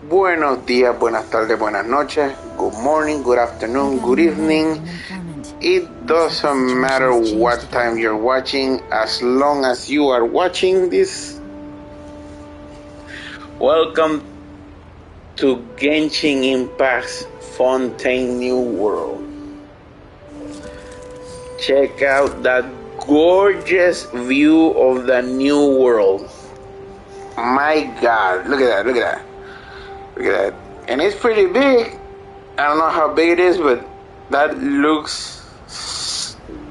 Buenos días, buenas tardes, buenas noches. Good morning, good afternoon, good evening. It doesn't matter what time you're watching, as long as you are watching this. Welcome to Genshin Impact's Fontaine New World. Check out that gorgeous view of the new world. My God, look at that, look at that. Look at that. And it's pretty big. I don't know how big it is, but that looks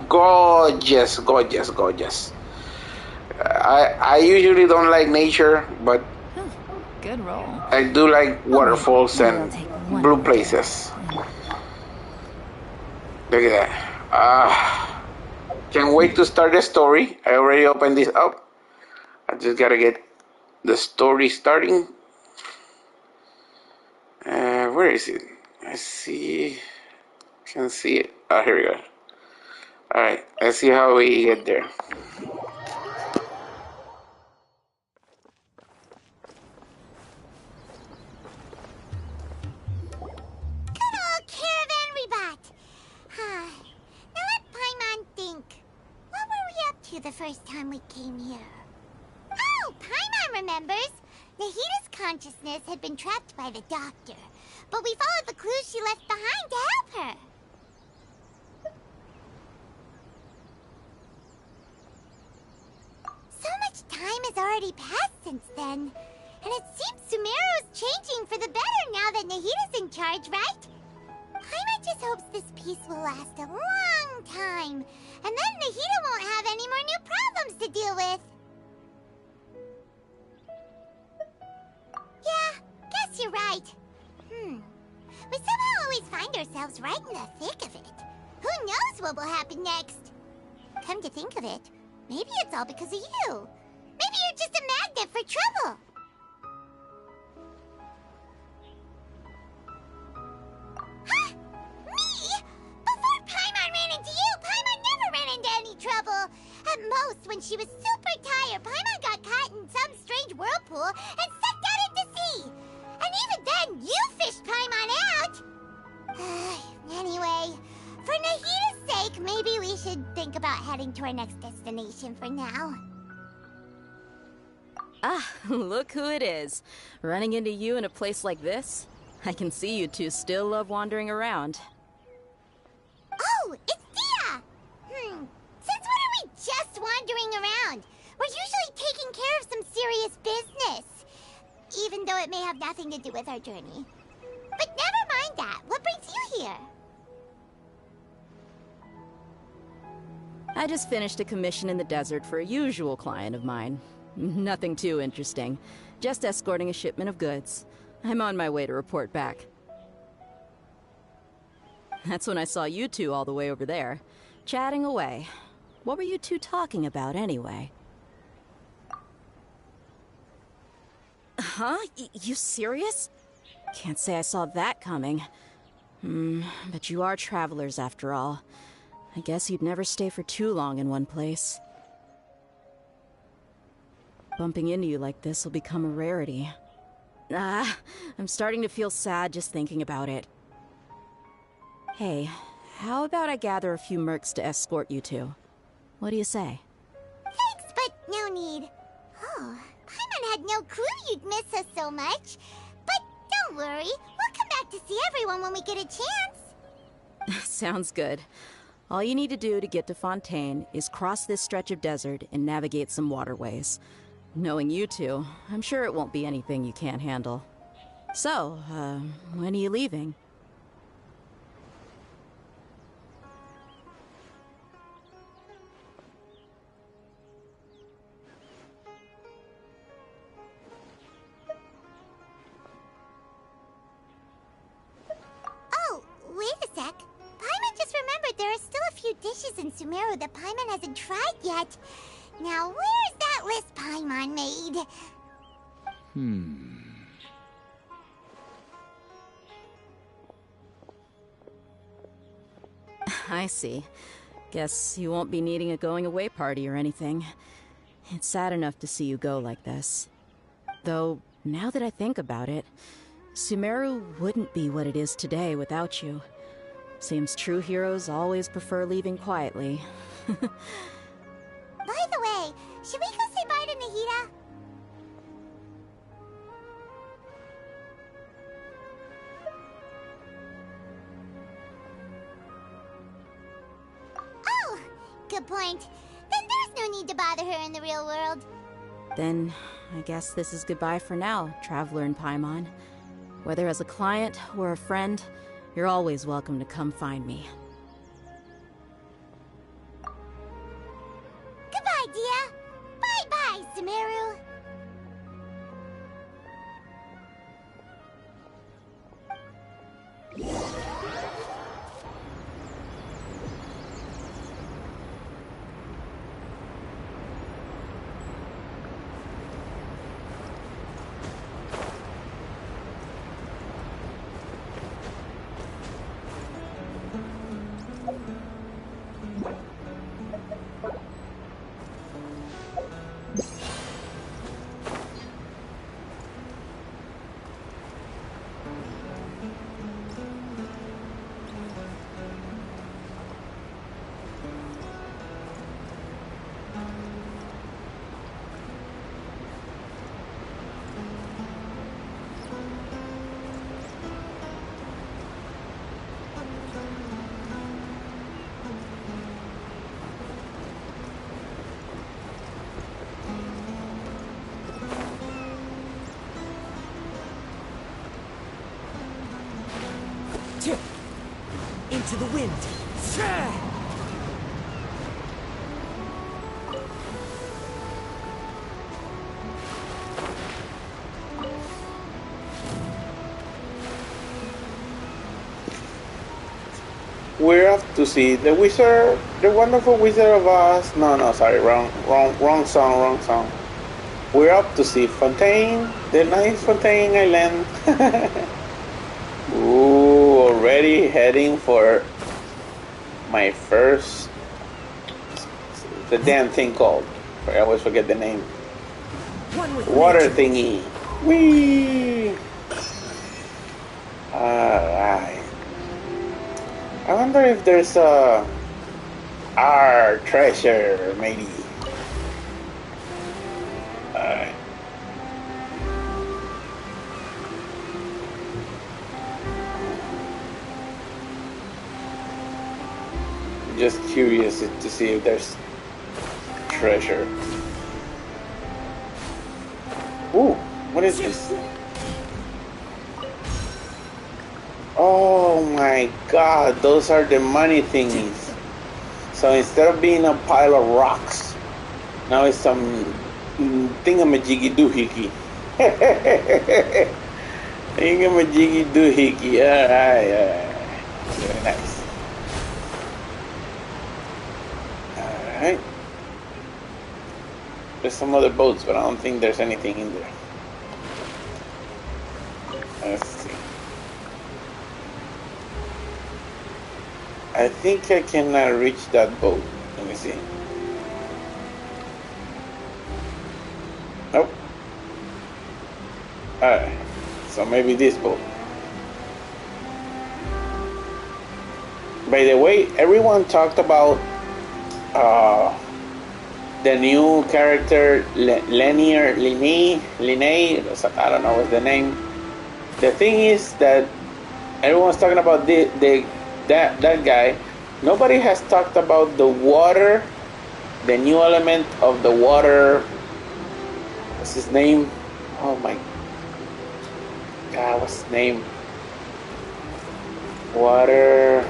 gorgeous, gorgeous, gorgeous. I usually don't like nature, but good roll. I do like waterfalls and blue places. Look at that. Can't wait to start the story. I already opened this up. I just gotta get the story starting. Where is it? I see. Can see it. Oh, here we go. Alright, let's see how we get there. Good old caravan rebot. Now let Paimon think. What were we up to the first time we came here? Oh, Paimon remembers. Nahita's consciousness had been trapped by the doctor, but we followed the clues she left behind to help her. So much time has already passed since then, and it seems Sumeru's changing for the better now that Nahita's in charge, right? Paimon just hopes this peace will last a long time, and then Nahita won't have any more new problems to deal with. Yeah, guess you're right. We somehow always find ourselves right in the thick of it. Who knows what will happen next? Come to think of it, maybe it's all because of you. Maybe you're just a magnet for trouble. Huh? Me? Before Paimon ran into you, Paimon never ran into any trouble. At most, when she was super tired, Paimon got caught in some strange whirlpool and sucked out into sea. And even then, you fished Paimon out. Anyway, for Nahita's sake, maybe we should think about heading to our next destination for now. Look who it is. Running into you in a place like this? I can see you two still love wandering around. Oh, it's Dia! Since when are we just wandering around? We're usually taking care of some serious business. Even though it may have nothing to do with our journey. But never mind that. What brings you here? I just finished a commission in the desert for a usual client of mine. Nothing too interesting. Just escorting a shipment of goods. I'm on my way to report back. That's when I saw you two all the way over there, chatting away. What were you two talking about anyway? Huh? You serious? Can't say I saw that coming. But you are travelers after all. I guess you'd never stay for too long in one place. Bumping into you like this will become a rarity. I'm starting to feel sad just thinking about it. Hey, how about I gather a few mercs to escort you two? What do you say? Thanks, but no need. Oh, Paimon had no clue you'd miss us so much. But don't worry, we'll come back to see everyone when we get a chance. Sounds good. All you need to do to get to Fontaine is cross this stretch of desert and navigate some waterways. Knowing you two, I'm sure it won't be anything you can't handle. So, when are you leaving? Oh, wait a sec. Paimon just remembered there are still a few dishes in Sumeru that Paimon hasn't tried yet. Now, where's that list Paimon made? I see. Guess you won't be needing a going-away party or anything. It's sad enough to see you go like this. Though, now that I think about it, Sumeru wouldn't be what it is today without you. Seems true heroes always prefer leaving quietly. By the way, should we go say bye to Nahida? Oh, good point. Then there's no need to bother her in the real world. Then, I guess this is goodbye for now, Traveler in Paimon. Whether as a client or a friend, you're always welcome to come find me. Goodbye, Dia. Bye-bye, Sumeru. Into the wind. We're off to see the wizard, the wonderful Wizard of Oz. No, sorry, wrong song. We're up to see Fontaine, the nice Fontaine Island. Ooh, already heading for my first, the damn thing called. I always forget the name. Water thingy. Whee! Alright. I wonder if there's our treasure, maybe. Alright. Just curious to see if there's treasure. Ooh, what is this? Oh my god, those are the money thingies. So instead of being a pile of rocks, now it's some thingamajiggy doohickey. Thingamajiggy doohickey. Alright. Very nice. Alright. There's some other boats, but I don't think there's anything in there. Let's see. I think I cannot reach that boat. Let me see. Nope. Alright. So maybe this boat. By the way, everyone talked about the new character Linne, I don't know what's the name. The thing is that everyone's talking about that guy. Nobody has talked about the water, the new element of the water. What's his name? Oh my god, what's his name? Water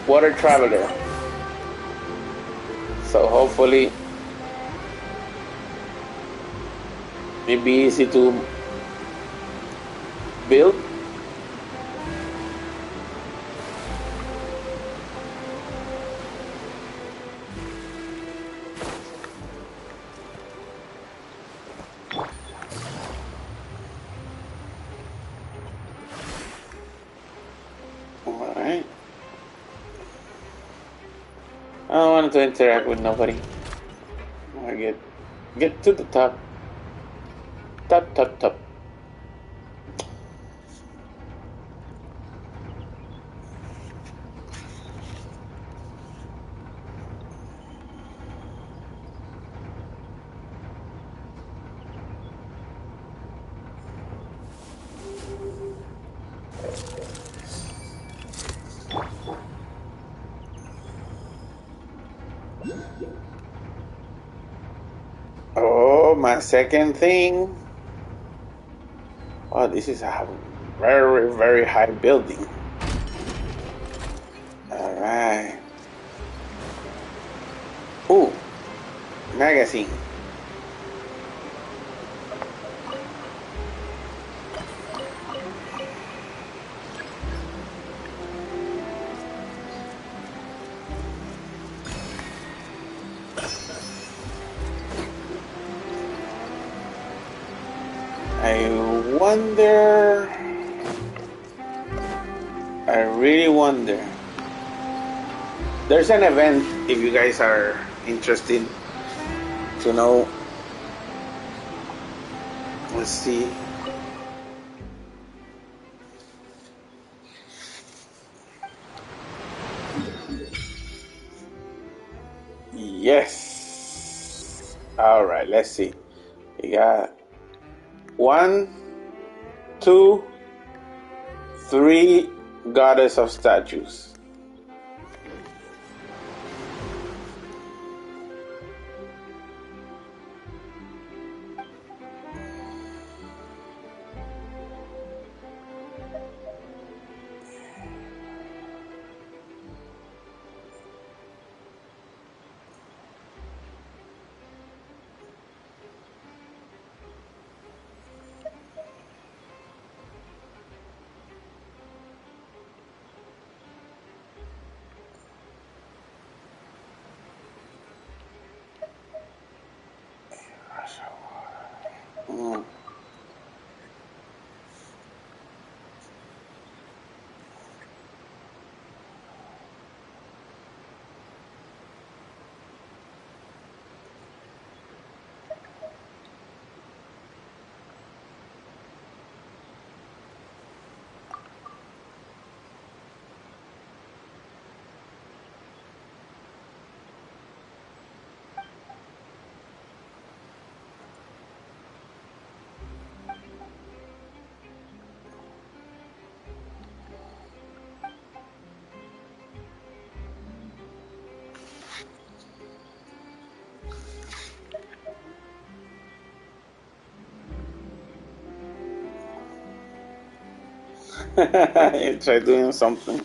Traveler. So hopefully it'll be easy to build. Alright. I don't want to interact with nobody. I get to the top. Top. a second thing. Oh, this is a very, very high building. All right. Ooh, magazine. I wonder. I really wonder. There's an event if you guys are interested to know. Let's see. Yes. All right. Let's see. We got 1, 2, 3 goddess of statues. Mm. Try doing something.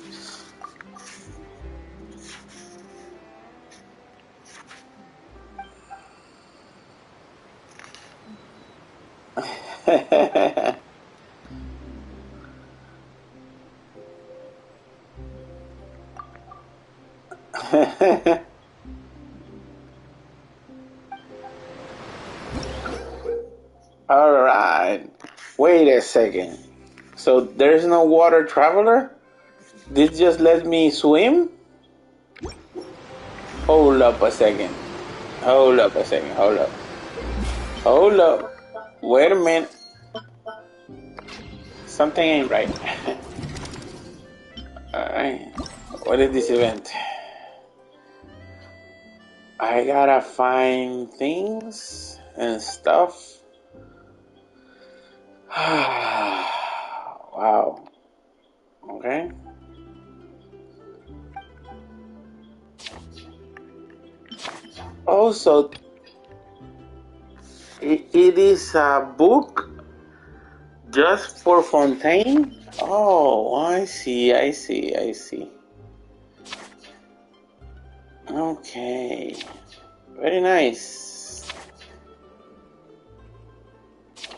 All right. Wait a second. So there's no water traveler? This just let me swim? Hold up a second. Hold up a second. Hold up. Hold up. Wait a minute. Something ain't right. Alright. What is this event? I gotta find things and stuff. Wow. Okay. Also, it is a book just for Fontaine? Oh, I see, I see, I see. Okay. Very nice.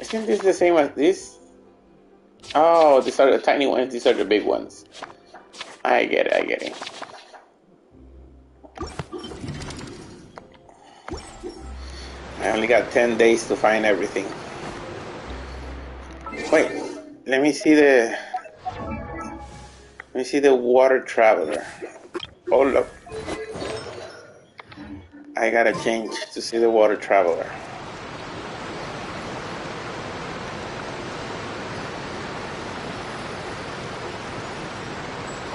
Isn't this the same as this? Oh, these are the tiny ones, these are the big ones. I get it, I get it. I only got 10 days to find everything. Wait, let me see the water traveler. Hold up. I gotta change to see the water traveler.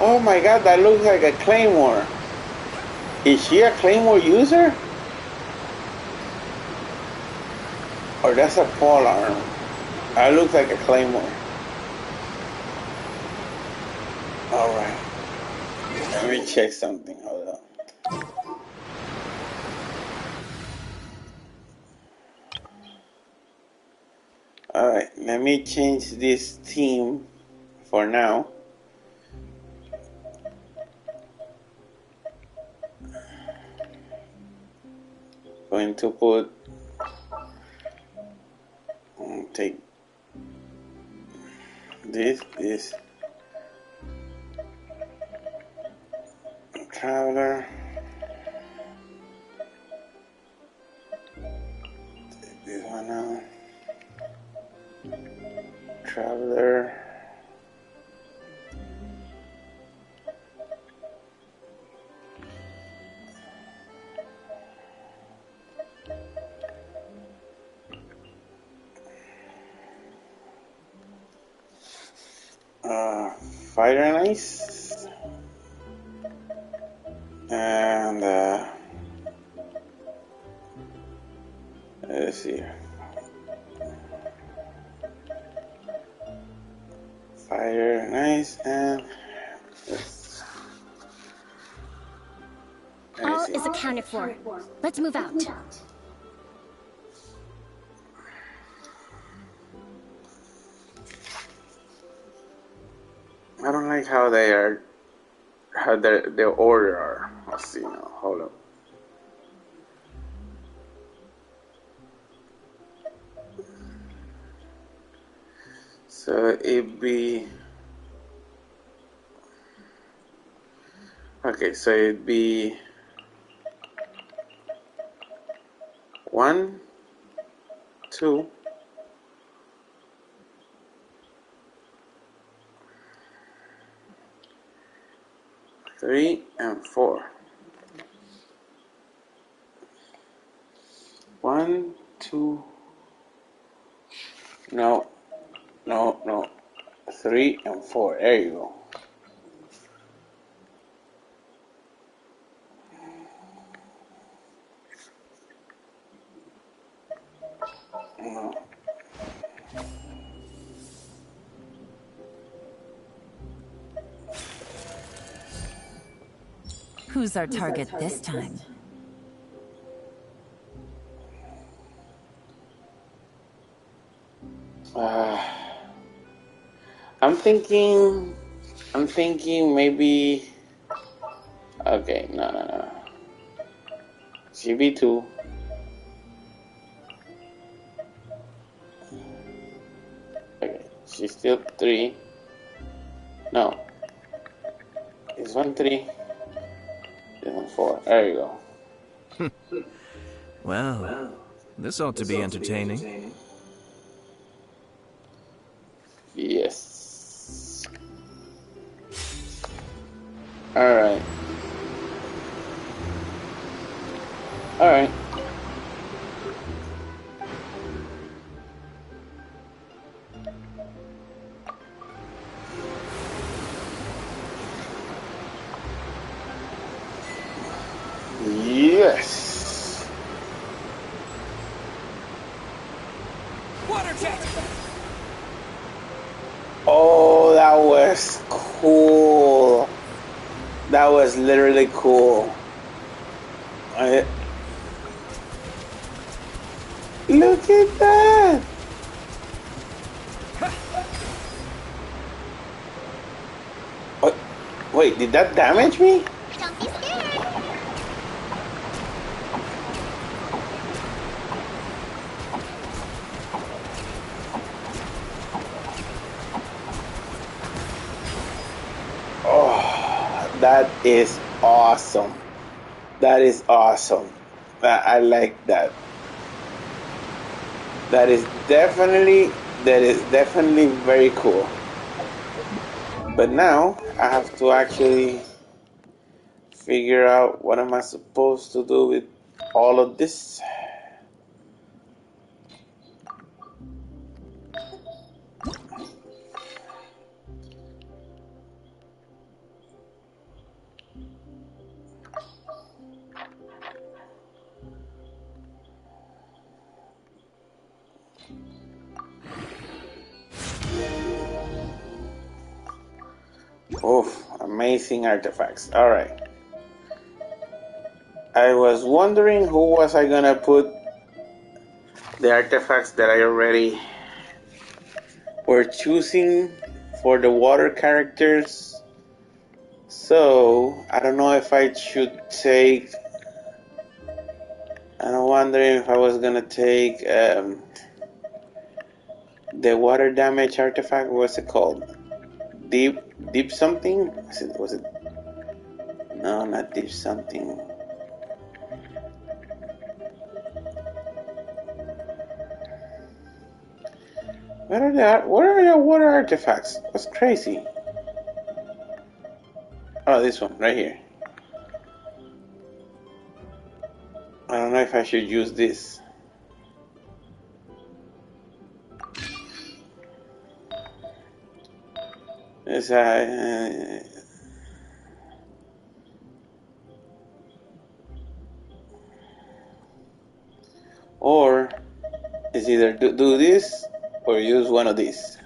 Oh my god, that looks like a claymore. Is she a claymore user? Or that's a pole arm? That looks like a claymore. Alright. Let me check something. Hold up. Alright, let me change this theme for now. Going to put take this traveler, take this one out, traveler, fighter and ice, and let's see, fire and ice, and All is accounted for. Let's move out. I don't like how they are, how their order are. Let's see now. Hold up. So it'd be okay. So it'd be 1, 2. 3 and 4. 1, 2. No. 3 and 4. There you go. No. Who's our target this time? I'm thinking maybe. Okay, no. GB2. Okay, she's still 3. No. This one 3. This one 4. There you go. Well, this ought to be entertaining. Yes. Alright. Yes. Water jet! Oh, that was cool. That was literally cool. Look at that. What? Wait, did that damage me? Don't be scared. Oh, that is awesome. That is awesome. I like that. That is definitely very cool. But now I have to actually figure out what am I supposed to do with all of this. Oof, amazing artifacts. All right. I was wondering who was I gonna put the artifacts that I already we're choosing for the water characters. So I don't know if I should take. I'm wondering if I was gonna take the water damage artifact. What's it called? Deep something? Was it? No, not deep something. What are the water artifacts? That's crazy. Oh, this one right here. I don't know if I should use this. It's or it's either do this or use one of these.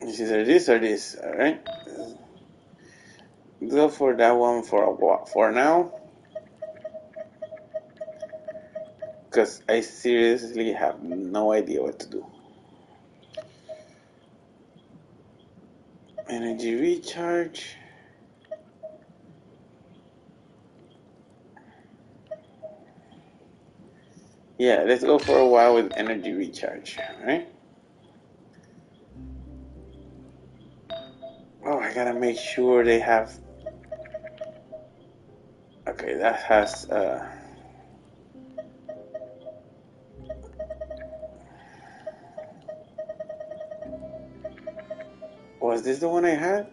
It's either this or this. All right. Go for that one for now, because I seriously have no idea what to do. Energy recharge. Yeah, let's go for a while with energy recharge, right? Oh, I gotta make sure they have. Okay, that has. Was this the one I had?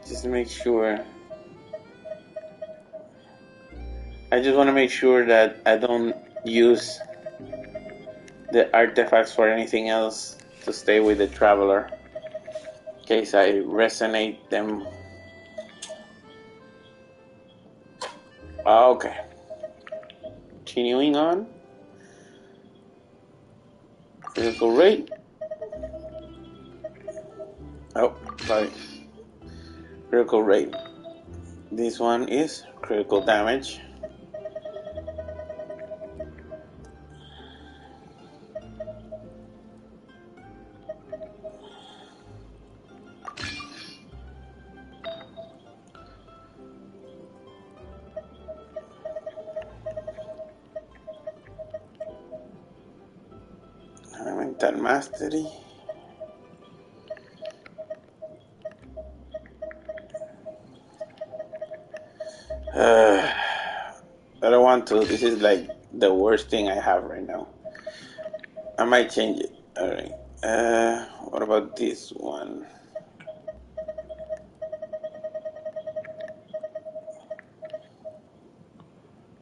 Just to make sure. I just want to make sure that I don't use the artifacts for anything else to stay with the traveler. In case I resonate them. Okay. Continuing on. Critical rate. Oh, sorry. Critical rate. This one is critical damage. Elemental mastery. I don't want to. This is like the worst thing I have right now. I might change it. Alright. What about this one?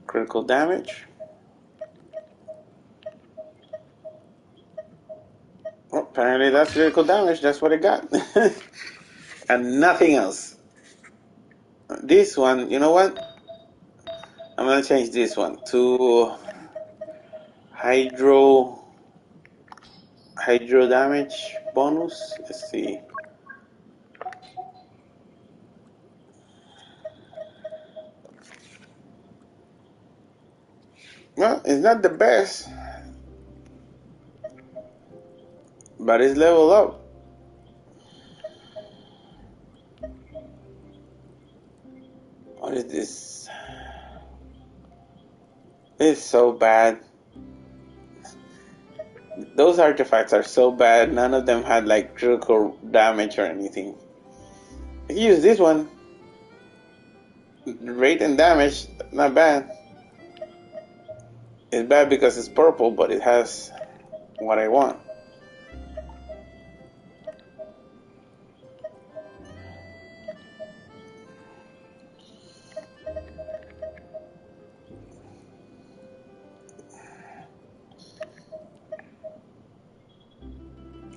Critical damage. Oh, apparently that's critical damage. That's what I got. And nothing else. This one, you know what? I'm gonna change this one to hydro damage bonus. Let's see. Well, it's not the best, but it's level up. What is this? It's so bad. Those artifacts are so bad. None of them had like critical damage or anything. If you use this one, rate and damage, not bad. It's bad because it's purple, but it has what I want.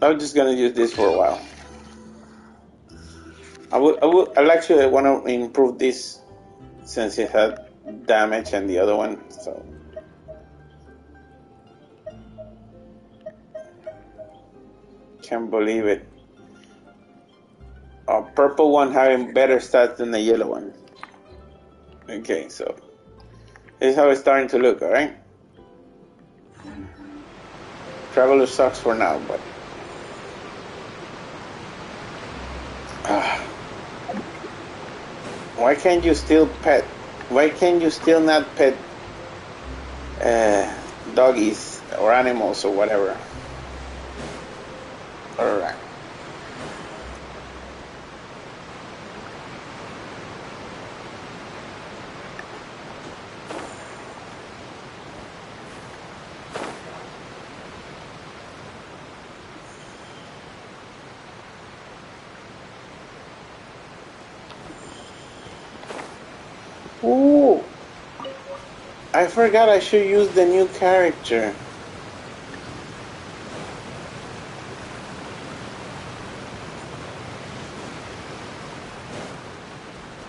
I'm just gonna use this for a while. I'll actually want to improve this since it had damage and the other one, so. Can't believe it. A purple one having better stats than the yellow one. Okay, so this is how it's starting to look, alright? Traveler sucks for now, but why can't you still pet? Why can't you still not pet doggies or animals or whatever? Alright. Ooh, I forgot I should use the new character.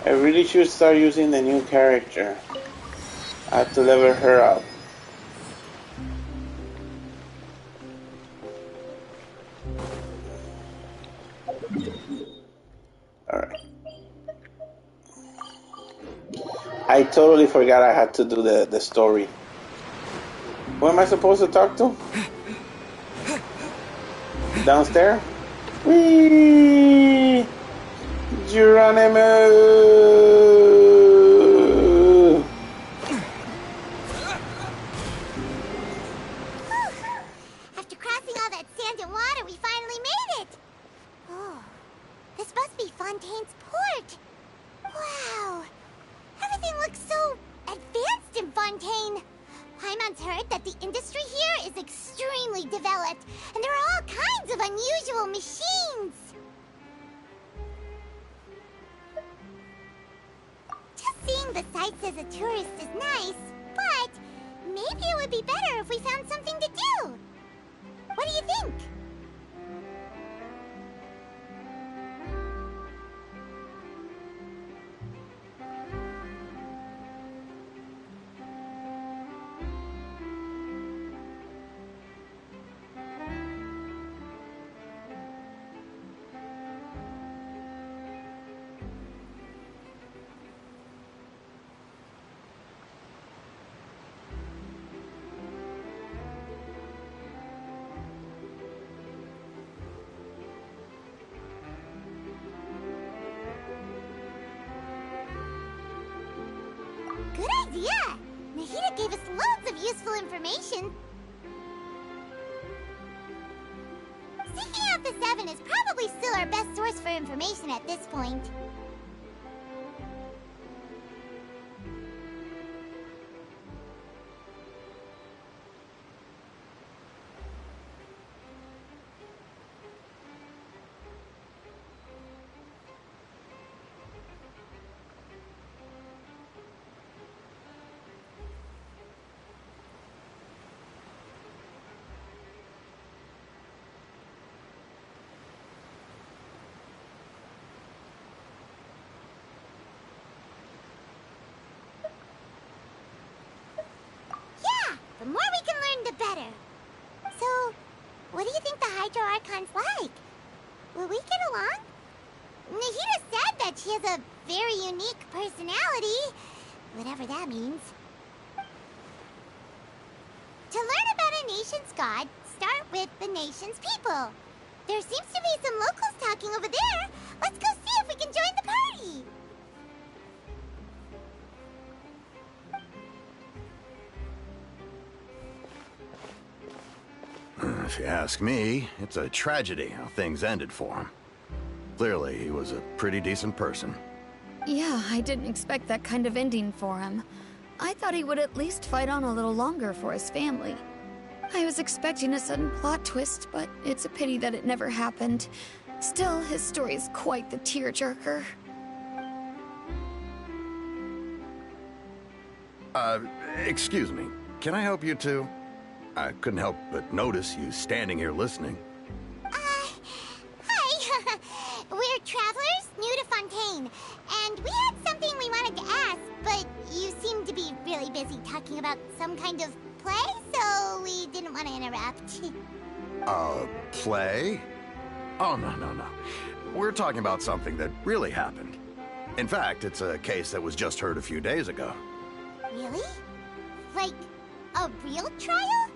I really should start using the new character. I have to level her up. Alright. I totally forgot I had to do the story. Who am I supposed to talk to? Downstairs? Whee! Geronimo! After crossing all that sand and water, we finally made it! Oh, this must be Fontaine's port. Wow, everything looks so advanced in Fontaine. Paimon's heard that the industry here is extremely developed, and there are all kinds of unusual machines. Just seeing the sights as a tourist is nice, but maybe it would be better if we found something to do. What do you think? Good idea! Nahida gave us loads of useful information. Seeking out the Seven is probably still our best source for information at this point. The more we can learn, the better. So, what do you think the Hydro Archon's like? Will we get along? Nahida said that she has a very unique personality, whatever that means. To learn about a nation's god, start with the nation's people. There seems to be some locals talking over there. Let's go see if we can join the party. If you ask me, it's a tragedy how things ended for him. Clearly, he was a pretty decent person. Yeah, I didn't expect that kind of ending for him. I thought he would at least fight on a little longer for his family. I was expecting a sudden plot twist, but it's a pity that it never happened. Still, his story is quite the tearjerker. Excuse me. Can I help you too? I couldn't help but notice you standing here listening. Hi. We're travelers new to Fontaine, and we had something we wanted to ask, but you seem to be really busy talking about some kind of play, so we didn't want to interrupt. Play? Oh, no. We're talking about something that really happened. In fact, it's a case that was just heard a few days ago. Really? Like, a real trial?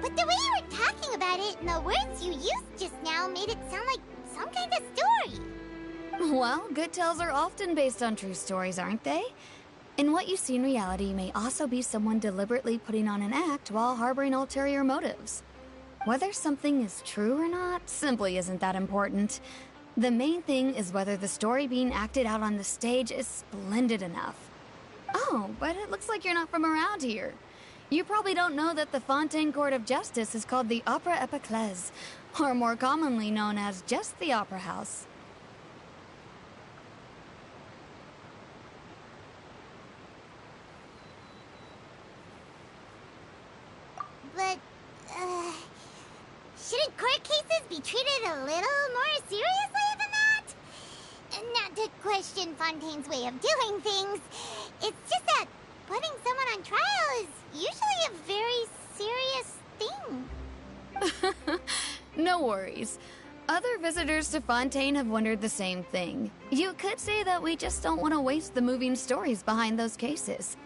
But the way you were talking about it and the words you used just now made it sound like some kind of story. Well, good tales are often based on true stories, aren't they? And what you see in reality may also be someone deliberately putting on an act while harboring ulterior motives. Whether something is true or not simply isn't that important. The main thing is whether the story being acted out on the stage is splendid enough. Oh, but it looks like you're not from around here. You probably don't know that the Fontaine Court of Justice is called the Opera Epiclese, or more commonly known as just the Opera House. But, shouldn't court cases be treated a little more seriously than that? Not to question Fontaine's way of doing things. It's just that putting someone on trial is usually a very serious thing. No worries. Other visitors to Fontaine have wondered the same thing. You could say that we just don't want to waste the moving stories behind those cases.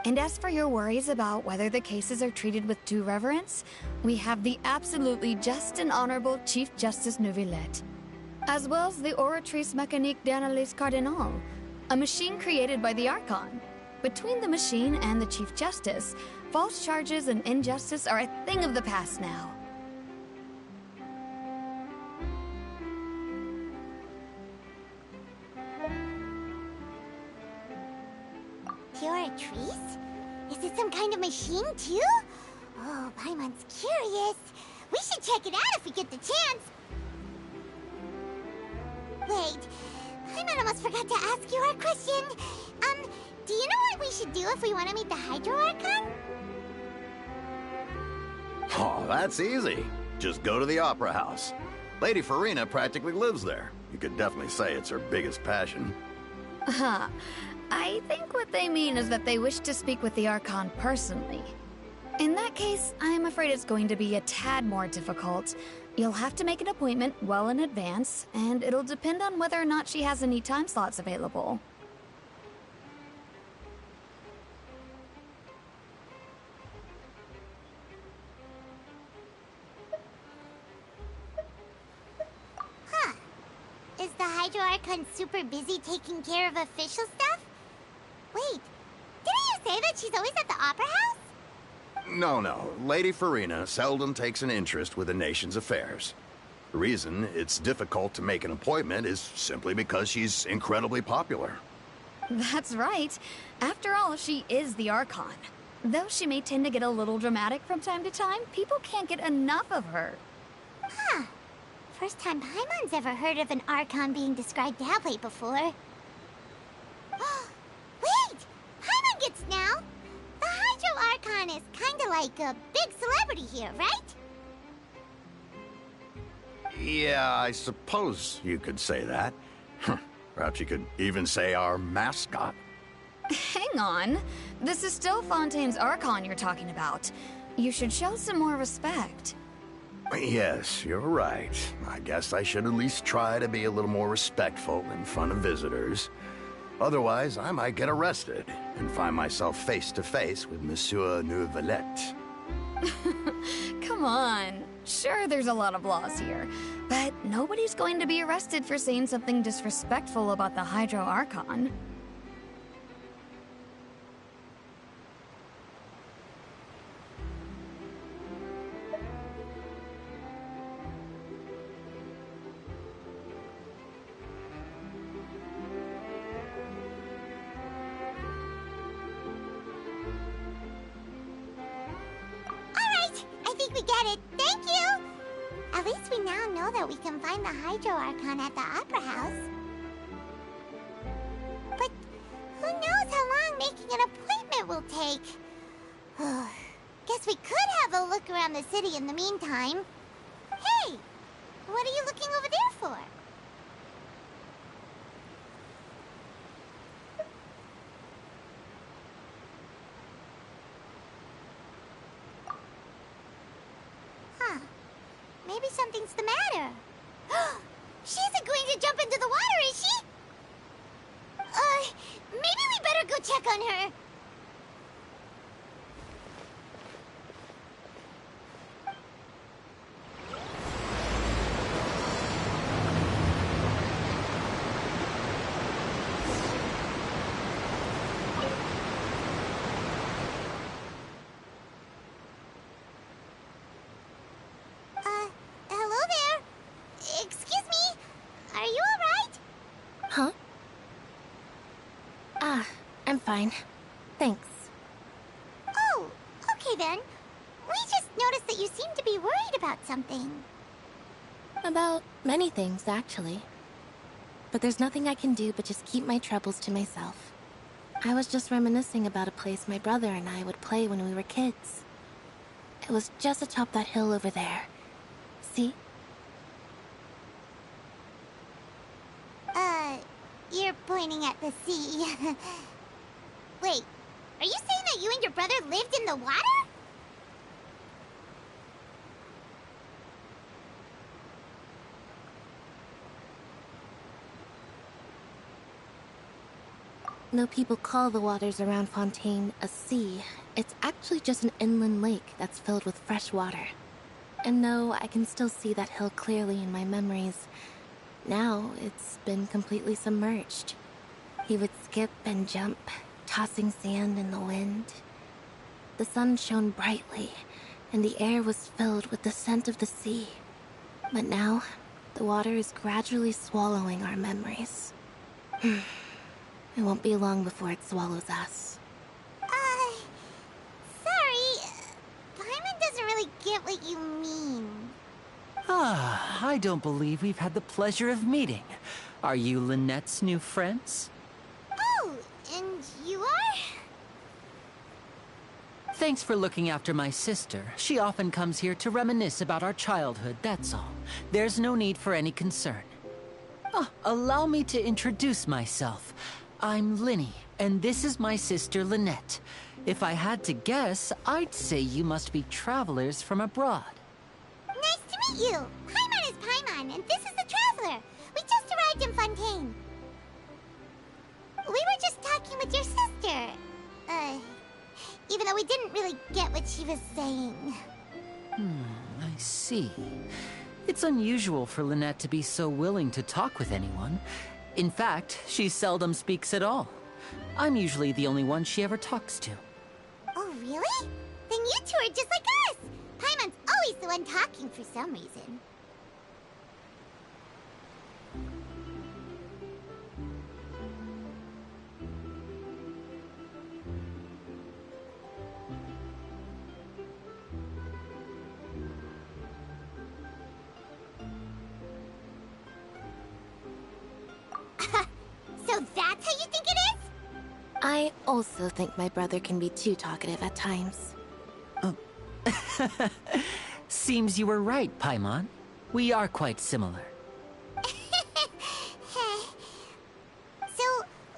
And as for your worries about whether the cases are treated with due reverence, we have the absolutely just and honorable Chief Justice Neuvillette, as well as the Oratrice Mécanique d'Analyse Cardinal, a machine created by the Archon. Between the machine and the Chief Justice, false charges and injustice are a thing of the past now. Oratrice? Is it some kind of machine, too? Oh, Paimon's curious. We should check it out if we get the chance. Wait, Paimon almost forgot to ask you our question. Do you know what we should do if we want to meet the Hydro Archon? Oh, that's easy. Just go to the Opera House. Lady Farina practically lives there. You could definitely say it's her biggest passion. Huh. I think what they mean is that they wish to speak with the Archon personally. In that case, I'm afraid it's going to be a tad more difficult. You'll have to make an appointment well in advance, and it'll depend on whether or not she has any time slots available. Huh. Is the Hydro Archon super busy taking care of official stuff? Wait, didn't you say that she's always at the Opera House? No. Lady Farina seldom takes an interest with the nation's affairs. The reason it's difficult to make an appointment is simply because she's incredibly popular. That's right. After all, she is the Archon. Though she may tend to get a little dramatic from time to time, people can't get enough of her. Huh. First time Paimon's ever heard of an Archon being described that way before. Wait! Paimon gets now! The Hydro Archon is kinda like a big celebrity here, right? Yeah, I suppose you could say that. Perhaps you could even say our mascot. Hang on. This is still Fontaine's Archon you're talking about. You should show some more respect. Yes, you're right. I guess I should at least try to be a little more respectful in front of visitors. Otherwise, I might get arrested and find myself face to face with Monsieur Neuvillette. Come on. Sure, there's a lot of laws here, but nobody's going to be arrested for saying something disrespectful about the Hydro Archon. We get it. Thank you! At least we now know that we can find the Hydro Archon at the Opera House. But who knows how long making an appointment will take? Guess we could have a look around the city in the meantime. Hey! What are you looking over there for? Maybe something's the matter. She isn't going to jump into the water, is she? Maybe we better go check on her. Hello there. Excuse me. Are you alright? Huh? Ah, I'm fine. Thanks. Oh, okay then. We just noticed that you seem to be worried about something. About many things, actually. But there's nothing I can do but just keep my troubles to myself. I was just reminiscing about a place my brother and I would play when we were kids. It was just atop that hill over there. See? You're pointing at the sea. Wait, are you saying that you and your brother lived in the water? Though people call the waters around Fontaine a sea, it's actually just an inland lake that's filled with fresh water. And no, I can still see that hill clearly in my memories. Now, it's been completely submerged. He would skip and jump, tossing sand in the wind. The sun shone brightly, and the air was filled with the scent of the sea. But now, the water is gradually swallowing our memories. It won't be long before it swallows us. Sorry. Paimon doesn't really get what you mean. Ah, I don't believe we've had the pleasure of meeting. Are you Lynette's new friends? Oh, and you are? Thanks for looking after my sister. She often comes here to reminisce about our childhood, that's all. There's no need for any concern. Oh, allow me to introduce myself. I'm Linny, and this is my sister Lynette. If I had to guess, I'd say you must be travelers from abroad. Nice to meet you. Paimon is Paimon, and this is the Traveler. We just arrived in Fontaine. We were just talking with your sister. Even though we didn't really get what she was saying. I see. It's unusual for Lynette to be so willing to talk with anyone. In fact, she seldom speaks at all. I'm usually the only one she ever talks to. Oh, really? Then you two are just like us! Paimon's always the one talking for some reason. So that's how you think it is? I also think my brother can be too talkative at times. Seems you were right, Paimon. We are quite similar. So,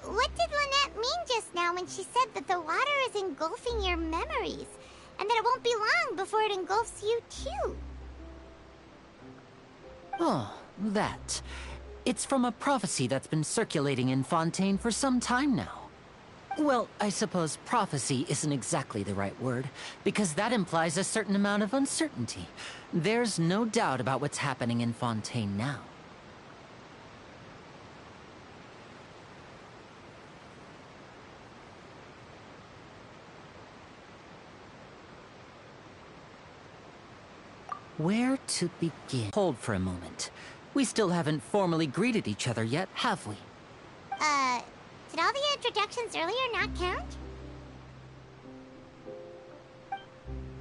what did Lynette mean just now when she said that the water is engulfing your memories, and that it won't be long before it engulfs you too? Oh, that. It's from a prophecy that's been circulating in Fontaine for some time now. Well, I suppose prophecy isn't exactly the right word, because that implies a certain amount of uncertainty. There's no doubt about what's happening in Fontaine now. Where to begin? Hold for a moment. We still haven't formally greeted each other yet, have we? Did all the introductions earlier not count?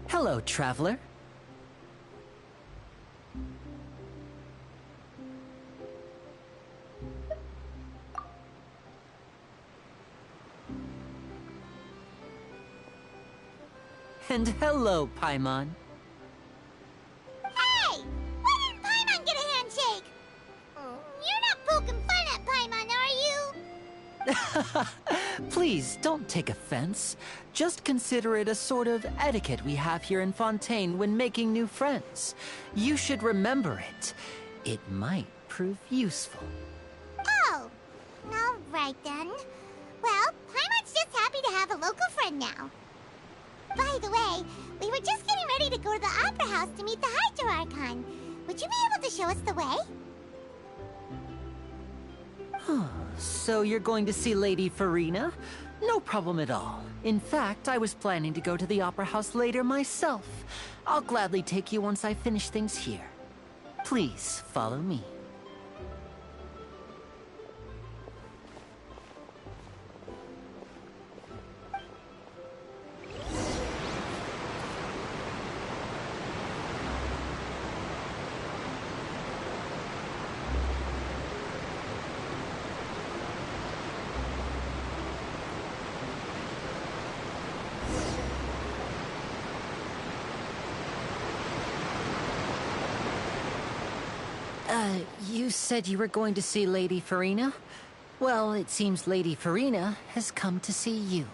Hello, traveler. And hello, Paimon. Hey! Why didn't Paimon get a handshake? You're not poking fun at Paimon, are you? Please, don't take offense. Just consider it a sort of etiquette we have here in Fontaine when making new friends. You should remember it. It might prove useful. Oh, alright then. Well, Paimon's just happy to have a local friend now. By the way, we were just getting ready to go to the Opera House to meet the Hydro Archon. Would you be able to show us the way? So you're going to see Lady Farina? No problem at all. In fact, I was planning to go to the Opera House later myself. I'll gladly take you once I finish things here. Please, follow me. You said you were going to see Lady Farina? Well, it seems Lady Farina has come to see you.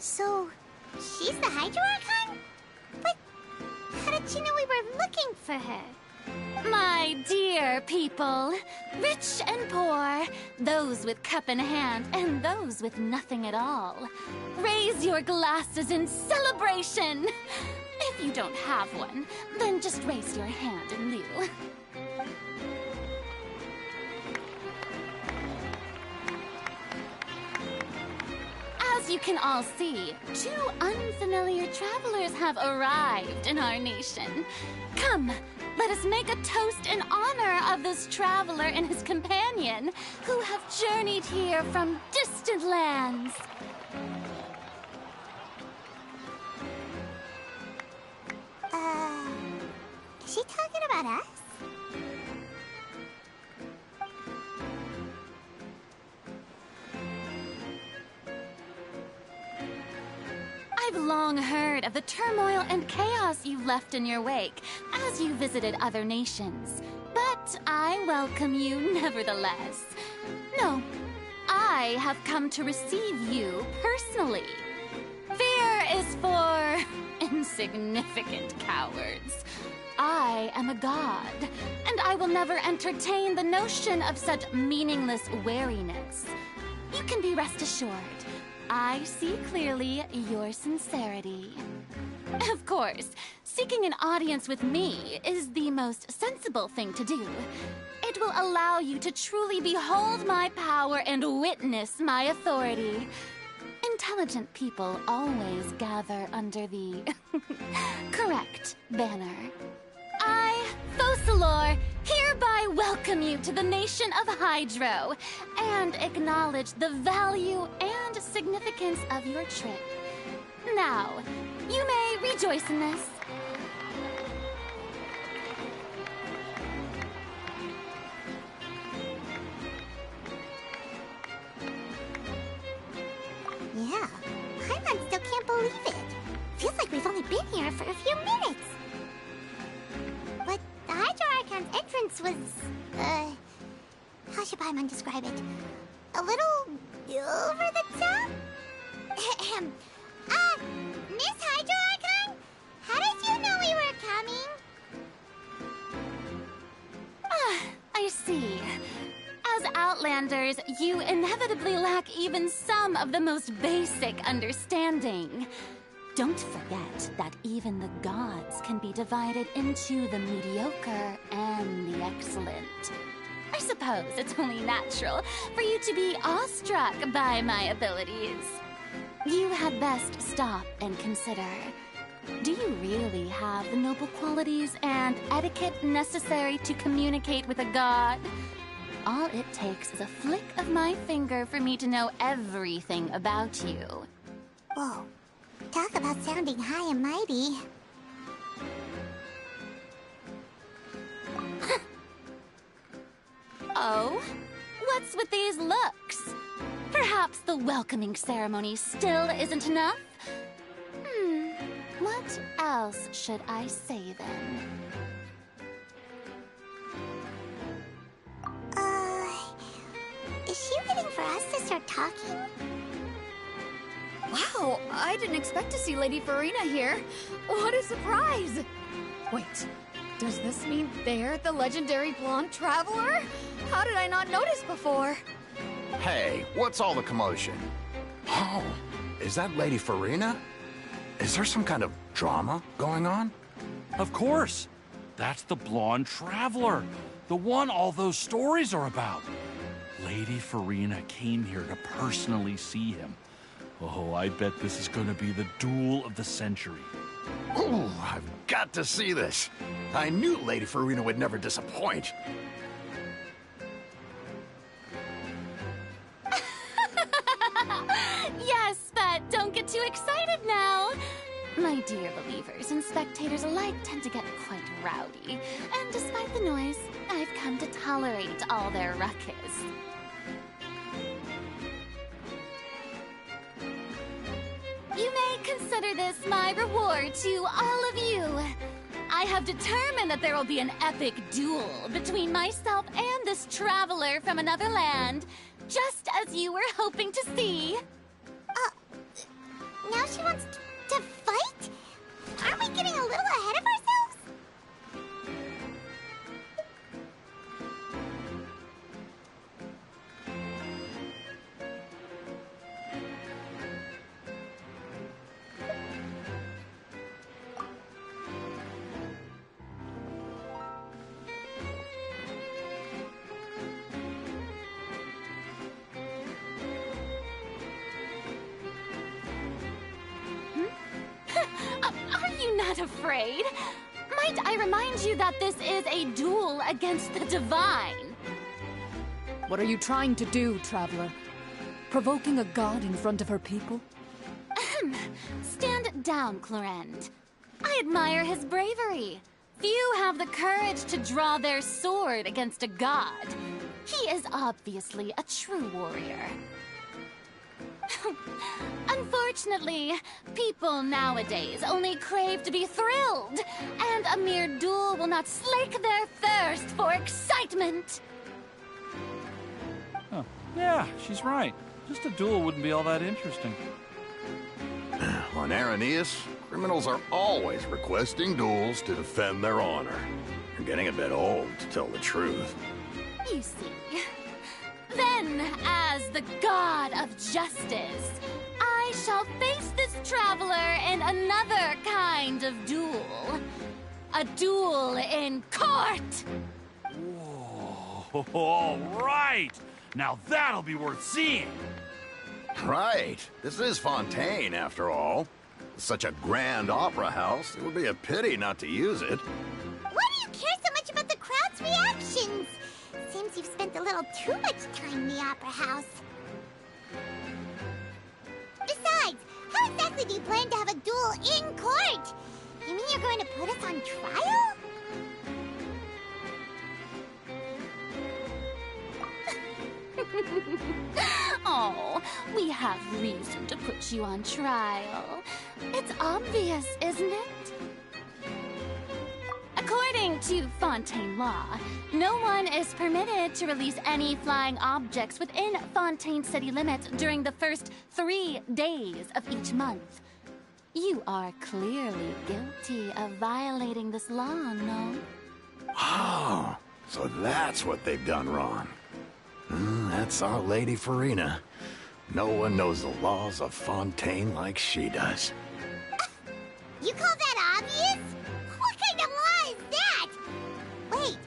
So, she's the Hydro Archon? But how did she know we were looking for her? My dear people, rich and poor, those with cup in hand and those with nothing at all, raise your glasses in celebration! If you don't have one, then just raise your hand in lieu. As you can all see, two unfamiliar travelers have arrived in our nation. Come, let us make a toast in honor of this traveler and his companion, who have journeyed here from distant lands. Is she talking about us? I've long heard of the turmoil and chaos you've left in your wake as you visited other nations. But I welcome you nevertheless. No, I have come to receive you personally. Fear is for insignificant cowards. I am a god, and I will never entertain the notion of such meaningless wariness. You can be rest assured. I see clearly your sincerity. Of course, seeking an audience with me is the most sensible thing to do. It will allow you to truly behold my power and witness my authority. Intelligent people always gather under the correct banner. I, Focalor, hereby welcome you to the nation of Hydro and acknowledge the value and significance of your trip. Now, you may rejoice in this. Yeah, Paimon still can't believe it. Feels like we've only been here for a few minutes. But the Hydro Archon's entrance was, how should Paimon describe it? A little over the top? Miss Hydro Archon? How did you know we were coming? I see. As Outlanders, you inevitably lack even some of the most basic understanding. Don't forget that even the gods can be divided into the mediocre and the excellent. I suppose it's only natural for you to be awestruck by my abilities. You had best stop and consider. Do you really have the noble qualities and etiquette necessary to communicate with a god? All it takes is a flick of my finger for me to know everything about you. Whoa. Talk about sounding high and mighty. So, what's with these looks? Perhaps the welcoming ceremony still isn't enough? What else should I say then? Is she waiting for us to start talking? Wow, I didn't expect to see Lady Farina here. What a surprise! Wait, does this mean they're the legendary blonde traveler? How did I not notice before? Hey, what's all the commotion? Oh, is that Lady Farina? Is there some kind of drama going on? Of course. That's the blonde traveler. The one all those stories are about. Lady Farina came here to personally see him. Oh, I bet this is going to be the duel of the century. Ooh, I've got to see this. I knew Lady Farina would never disappoint. Yes, but don't get too excited now. My dear believers and spectators alike tend to get quite rowdy, and despite the noise, I've come to tolerate all their ruckus. You may consider this my reward to all of you. I have determined that there will be an epic duel between myself and this traveler from another land, just as you were hoping to see. Now she wants to fight? Aren't we getting a little ahead of ourselves? Not afraid. Might I remind you that this is a duel against the divine? What are you trying to do, traveler? Provoking a god in front of her people? Stand down, Clorend. I admire his bravery. Few have the courage to draw their sword against a god. He is obviously a true warrior. Unfortunately, people nowadays only crave to be thrilled, and a mere duel will not slake their thirst for excitement. Oh, yeah, she's right. Just a duel wouldn't be all that interesting. On Araneus, criminals are always requesting duels to defend their honor. You're getting a bit old, to tell the truth. You see. Then, as the god of justice, I shall face this traveler in another kind of duel. A duel in court! Whoa, all right! Now that'll be worth seeing! Right. This is Fontaine, after all. Such a grand opera house, it would be a pity not to use it. Why do you care so much about the crowd's reactions? Seems you've spent a little too much time in the opera house. Besides, how exactly do you plan to have a duel in court? You mean you're going to put us on trial? Oh, we have reason to put you on trial. It's obvious, isn't it? According to Fontaine law, no one is permitted to release any flying objects within Fontaine city limits during the first 3 days of each month. You are clearly guilty of violating this law, no? Oh, so that's what they've done wrong. That's our Lady Farina. No one knows the laws of Fontaine like she does. You call that obvious? What kind of law is that? Wait,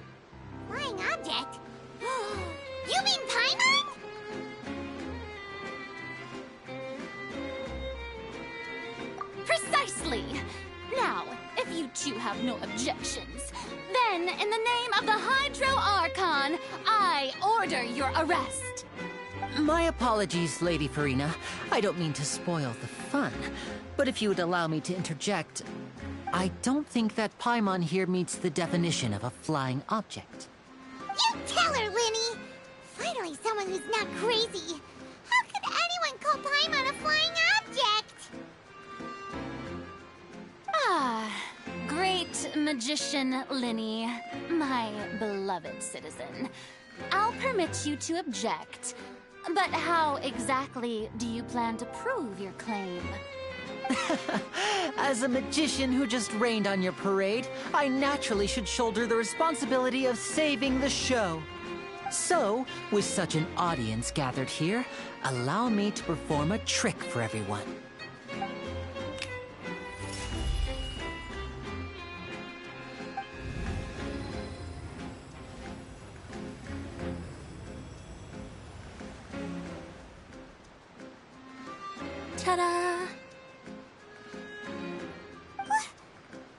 flying object? You mean Paimon? Precisely! Now, if you two have no objections, then in the name of the Hydro Archon, I order your arrest. My apologies, Lady Farina. I don't mean to spoil the fun, but if you would allow me to interject, I don't think that Paimon here meets the definition of a flying object. You tell her, Linny! Finally, someone who's not crazy. How could anyone call Paimon a flying object? Ah, great magician Linny, my beloved citizen. I'll permit you to object, but how exactly do you plan to prove your claim? As a magician who just rained on your parade, I naturally should shoulder the responsibility of saving the show. So, with such an audience gathered here, allow me to perform a trick for everyone. Ta-da!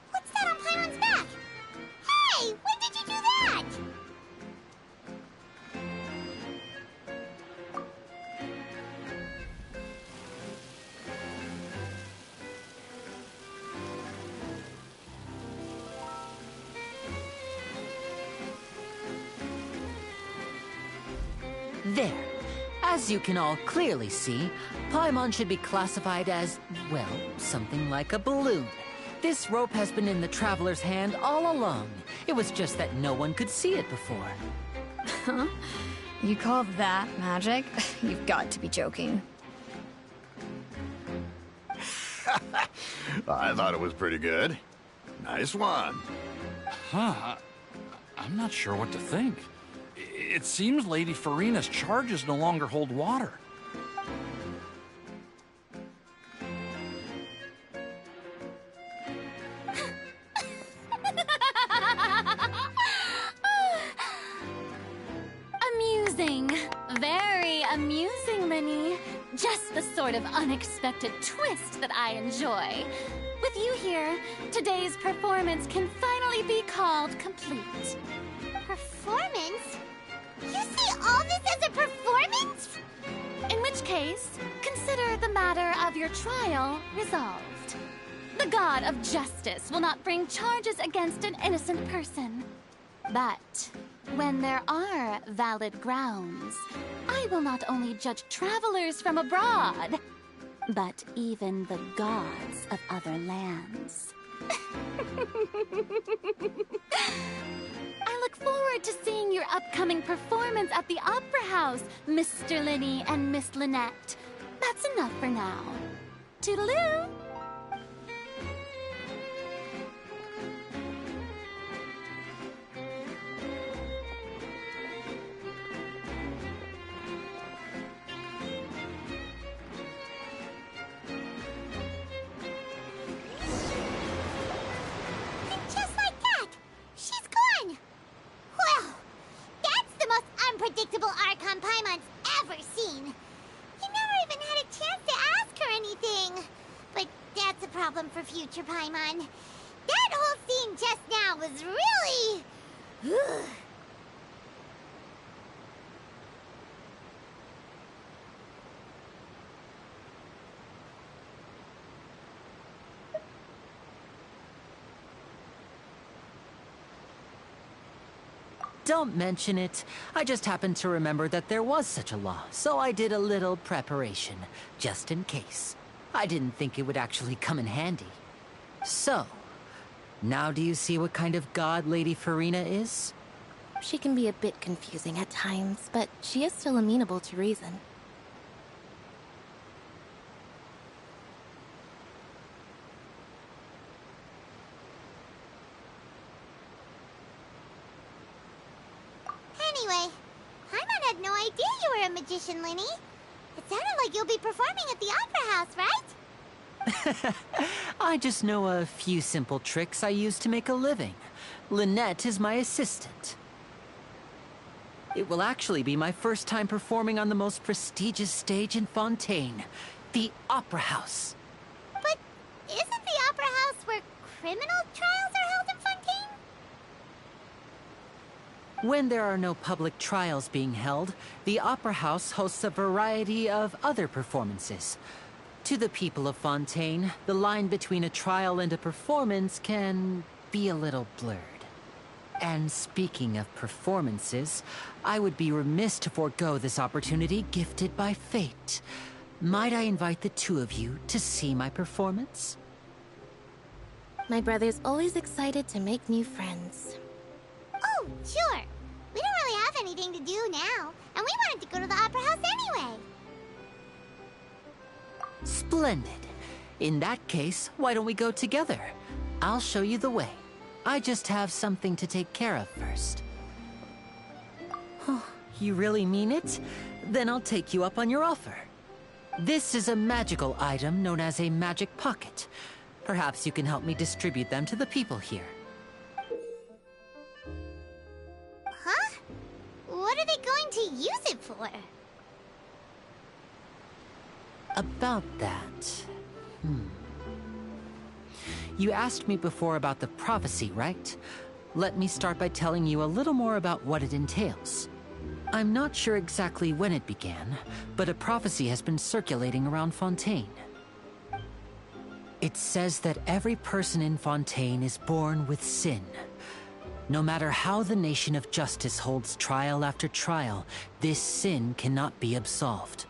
What's that on Paimon's back? Hey, when did you do that? There. As you can all clearly see, Paimon should be classified as, well, something like a balloon. This rope has been in the Traveler's hand all along. It was just that no one could see it before. Huh? You call that magic? You've got to be joking. I thought it was pretty good. Nice one. Huh. I'm not sure what to think. It seems Lady Farina's charges no longer hold water. Amusing. Very amusing, Linny. Just the sort of unexpected twist that I enjoy. With you here, today's performance can finally be called complete. Performance? You see all this as a performance? In which case, consider the matter of your trial resolved. The god of justice will not bring charges against an innocent person. But when there are valid grounds, I will not only judge travelers from abroad, but even the gods of other lands. I look forward to seeing your upcoming performance at the Opera House, Mr. Linny and Miss Lynette. That's enough for now. Toodaloo! Just like that, she's gone. Well, that's the most unpredictable Archon Paimon's ever seen. You never even had a chance to ask her anything. But that's a problem for future Paimon. That whole scene just now was really... Don't mention it. I just happened to remember that there was such a law, so I did a little preparation, just in case. I didn't think it would actually come in handy. So, now do you see what kind of god Lady Farina is? She can be a bit confusing at times, but she is still amenable to reason. Anyway, Paimon had no idea you were a magician, Linny. It sounded like you'll be performing at the Opera House, right? I just know a few simple tricks I use to make a living. Lynette is my assistant. It will actually be my first time performing on the most prestigious stage in Fontaine, the Opera House. But isn't the Opera House where criminal trials are held in Fontaine? When there are no public trials being held, the Opera House hosts a variety of other performances. To the people of Fontaine, the line between a trial and a performance can be a little blurred. And speaking of performances, I would be remiss to forego this opportunity gifted by fate. Might I invite the two of you to see my performance? My brother's always excited to make new friends. Oh, sure. We don't really have anything to do now, and we wanted to go to the Opera House anyway. Splendid. In that case, why don't we go together? I'll show you the way. I just have something to take care of first. Oh, you really mean it? Then I'll take you up on your offer. This is a magical item known as a magic pocket. Perhaps you can help me distribute them to the people here. Huh? What are they going to use it for? About that... You asked me before about the prophecy, right? Let me start by telling you a little more about what it entails. I'm not sure exactly when it began, but a prophecy has been circulating around Fontaine. It says that every person in Fontaine is born with sin. No matter how the Nation of Justice holds trial after trial, this sin cannot be absolved.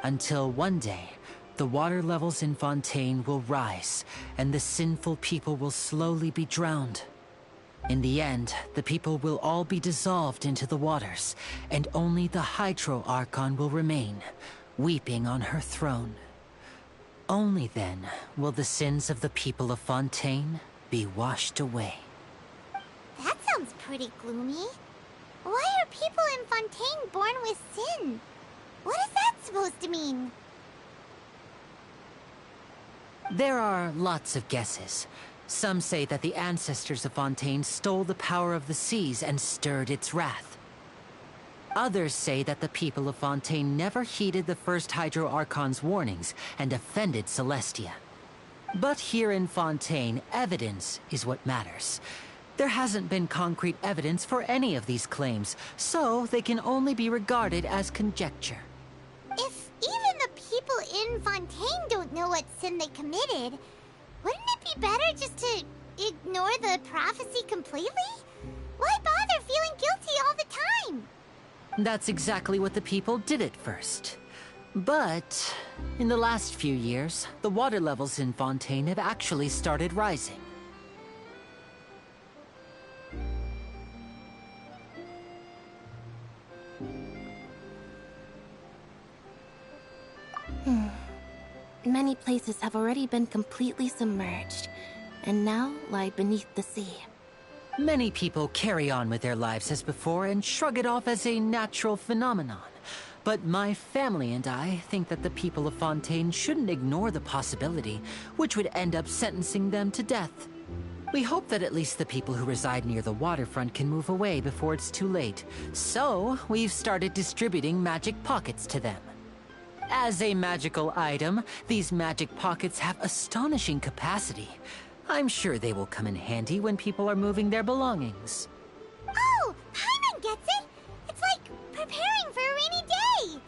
Until one day, the water levels in Fontaine will rise, and the sinful people will slowly be drowned. In the end, the people will all be dissolved into the waters, and only the Hydro Archon will remain, weeping on her throne. Only then will the sins of the people of Fontaine be washed away. That sounds pretty gloomy. Why are people in Fontaine born with sin? What is that supposed to mean? There are lots of guesses. Some say that the ancestors of Fontaine stole the power of the seas and stirred its wrath. Others say that the people of Fontaine never heeded the first Hydro Archon's warnings and offended Celestia. But here in Fontaine, evidence is what matters. There hasn't been concrete evidence for any of these claims, so they can only be regarded as conjecture. If even the people in Fontaine don't know what sin they committed, wouldn't it be better just to ignore the prophecy completely? Why bother feeling guilty all the time? That's exactly what the people did at first. But in the last few years, the water levels in Fontaine have actually started rising. Many places have already been completely submerged, and now lie beneath the sea. Many people carry on with their lives as before and shrug it off as a natural phenomenon. But my family and I think that the people of Fontaine shouldn't ignore the possibility, which would end up sentencing them to death. We hope that at least the people who reside near the waterfront can move away before it's too late. So, we've started distributing magic pockets to them. As a magical item, these magic pockets have astonishing capacity. I'm sure they will come in handy when people are moving their belongings. Oh, Paimon gets it! It's like preparing for a rainy day!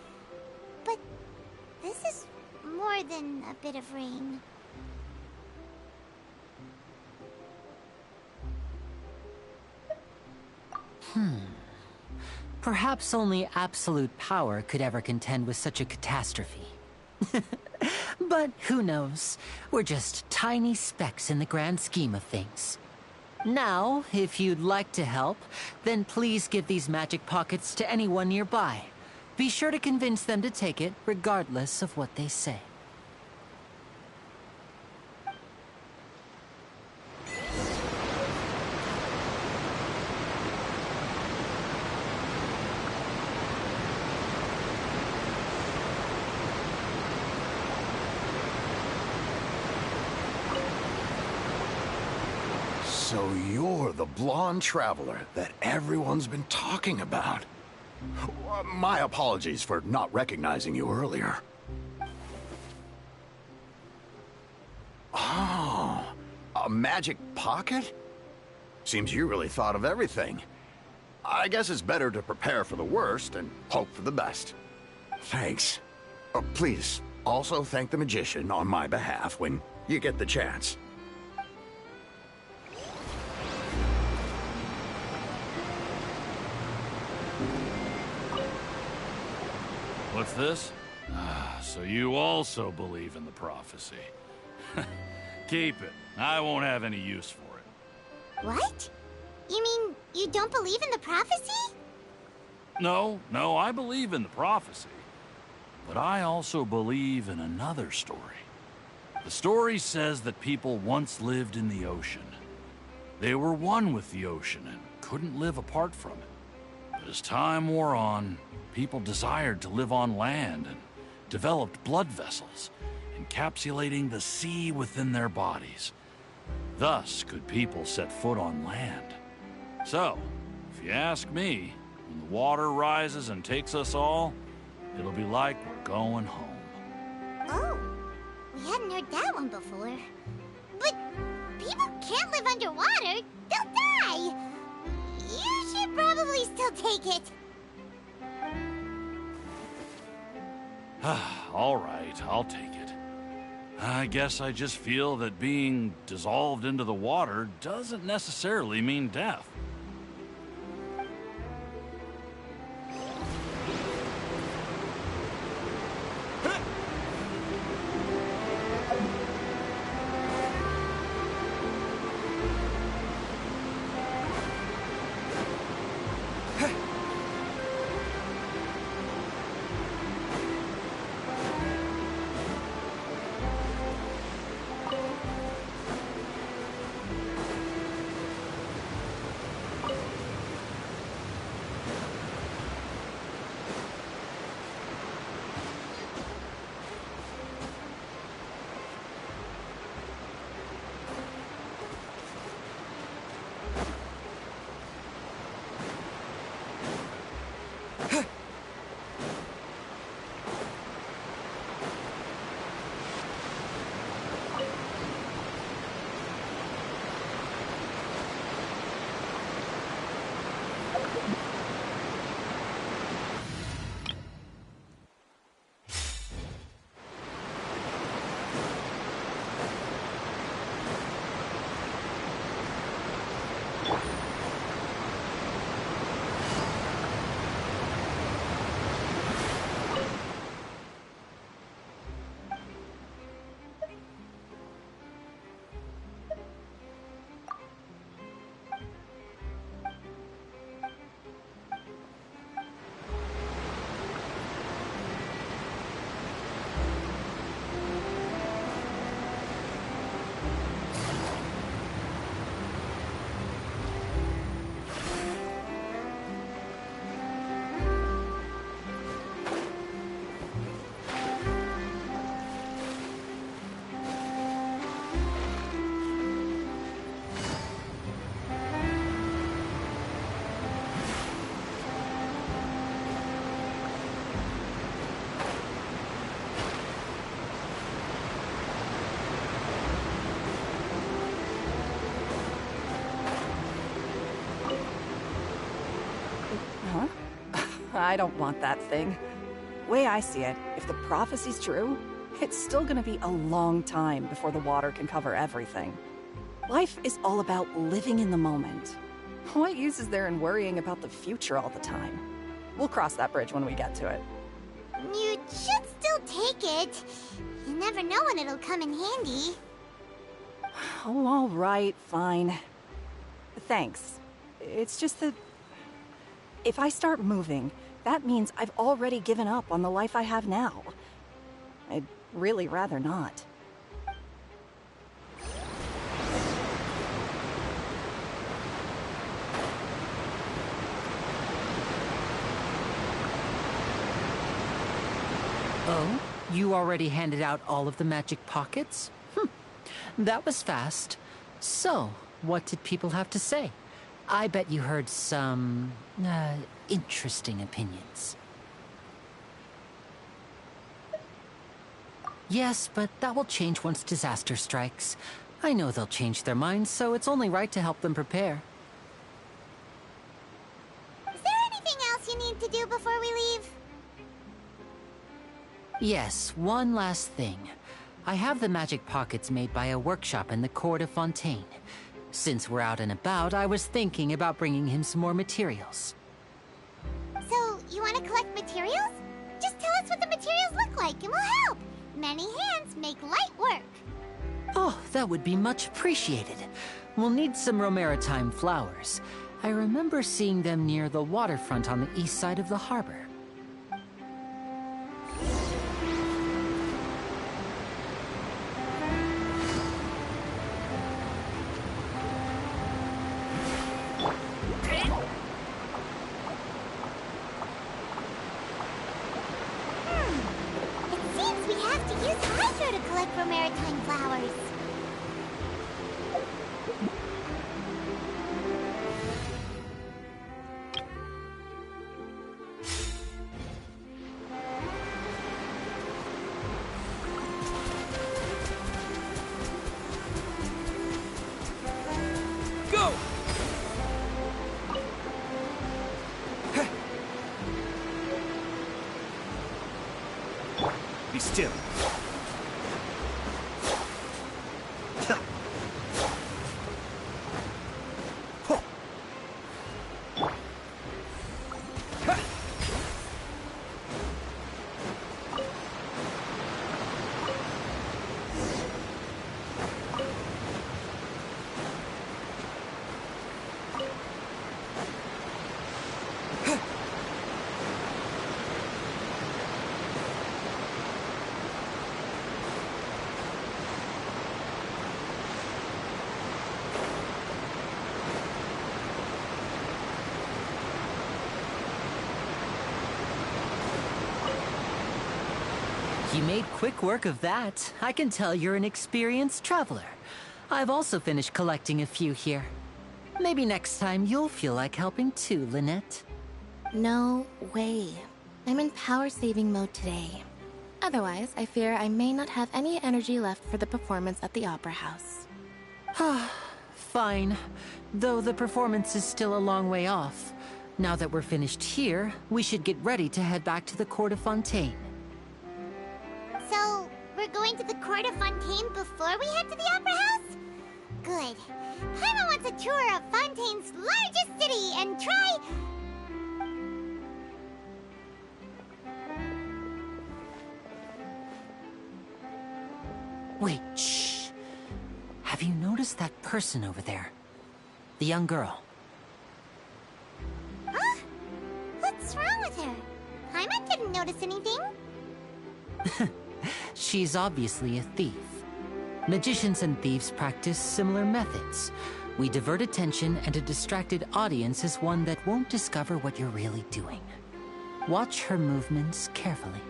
But this is more than a bit of rain. Perhaps only absolute power could ever contend with such a catastrophe. But who knows? We're just tiny specks in the grand scheme of things. Now, if you'd like to help, then please give these magic pockets to anyone nearby. Be sure to convince them to take it, regardless of what they say. So you're the blonde traveler that everyone's been talking about. My apologies for not recognizing you earlier. Oh, a magic pocket? Seems you really thought of everything. I guess it's better to prepare for the worst and hope for the best. Thanks. Please, also thank the magician on my behalf when you get the chance. What's this? So you also believe in the prophecy. Keep it. I won't have any use for it. What? You mean you don't believe in the prophecy? No, I believe in the prophecy. But I also believe in another story. The story says that people once lived in the ocean. They were one with the ocean and couldn't live apart from it. But as time wore on, people desired to live on land and developed blood vessels, encapsulating the sea within their bodies. Thus could people set foot on land. So, if you ask me, when the water rises and takes us all, it'll be like we're going home. Oh, we hadn't heard that one before. But people can't live underwater. They'll die. You should probably still take it. All right, I'll take it. I guess I just feel that being dissolved into the water doesn't necessarily mean death. I don't want that thing. Way I see it, if the prophecy's true, it's still gonna be a long time before the water can cover everything. Life is all about living in the moment. What use is there in worrying about the future all the time? We'll cross that bridge when we get to it. You should still take it. You never know when it'll come in handy. Oh, all right, fine. Thanks. It's just that if I start moving, that means I've already given up on the life I have now. I'd really rather not. Oh? You already handed out all of the magic pockets? That was fast. So, what did people have to say? I bet you heard some, interesting opinions. Yes, but that will change once disaster strikes. I know they'll change their minds, so it's only right to help them prepare. Is there anything else you need to do before we leave? Yes, one last thing. I have the magic pockets made by a workshop in the court of Fontaine. Since we're out and about, I was thinking about bringing him some more materials. So, you want to collect materials? Just tell us what the materials look like and we'll help. Many hands make light work. Oh, that would be much appreciated. We'll need some romaritime flowers. I remember seeing them near the waterfront on the east side of the harbor. It seems we have to use hydro to collect romaritime flowers. Go! Be still. You made quick work of that. I can tell you're an experienced traveler. I've also finished collecting a few here. Maybe next time you'll feel like helping too, Lynette. No way. I'm in power-saving mode today. Otherwise, I fear I may not have any energy left for the performance at the Opera House. Fine. Though the performance is still a long way off. Now that we're finished here, we should get ready to head back to the Court of Fontaine. So, we're going to the Court of Fontaine before we head to the Opera House? Good. Paimon wants a tour of Fontaine's largest city and try... Wait, shh. Have you noticed that person over there? The young girl. Huh? What's wrong with her? Paimon didn't notice anything. She's obviously a thief. Magicians and thieves practice similar methods. We divert attention, and a distracted audience is one that won't discover what you're really doing. Watch her movements carefully.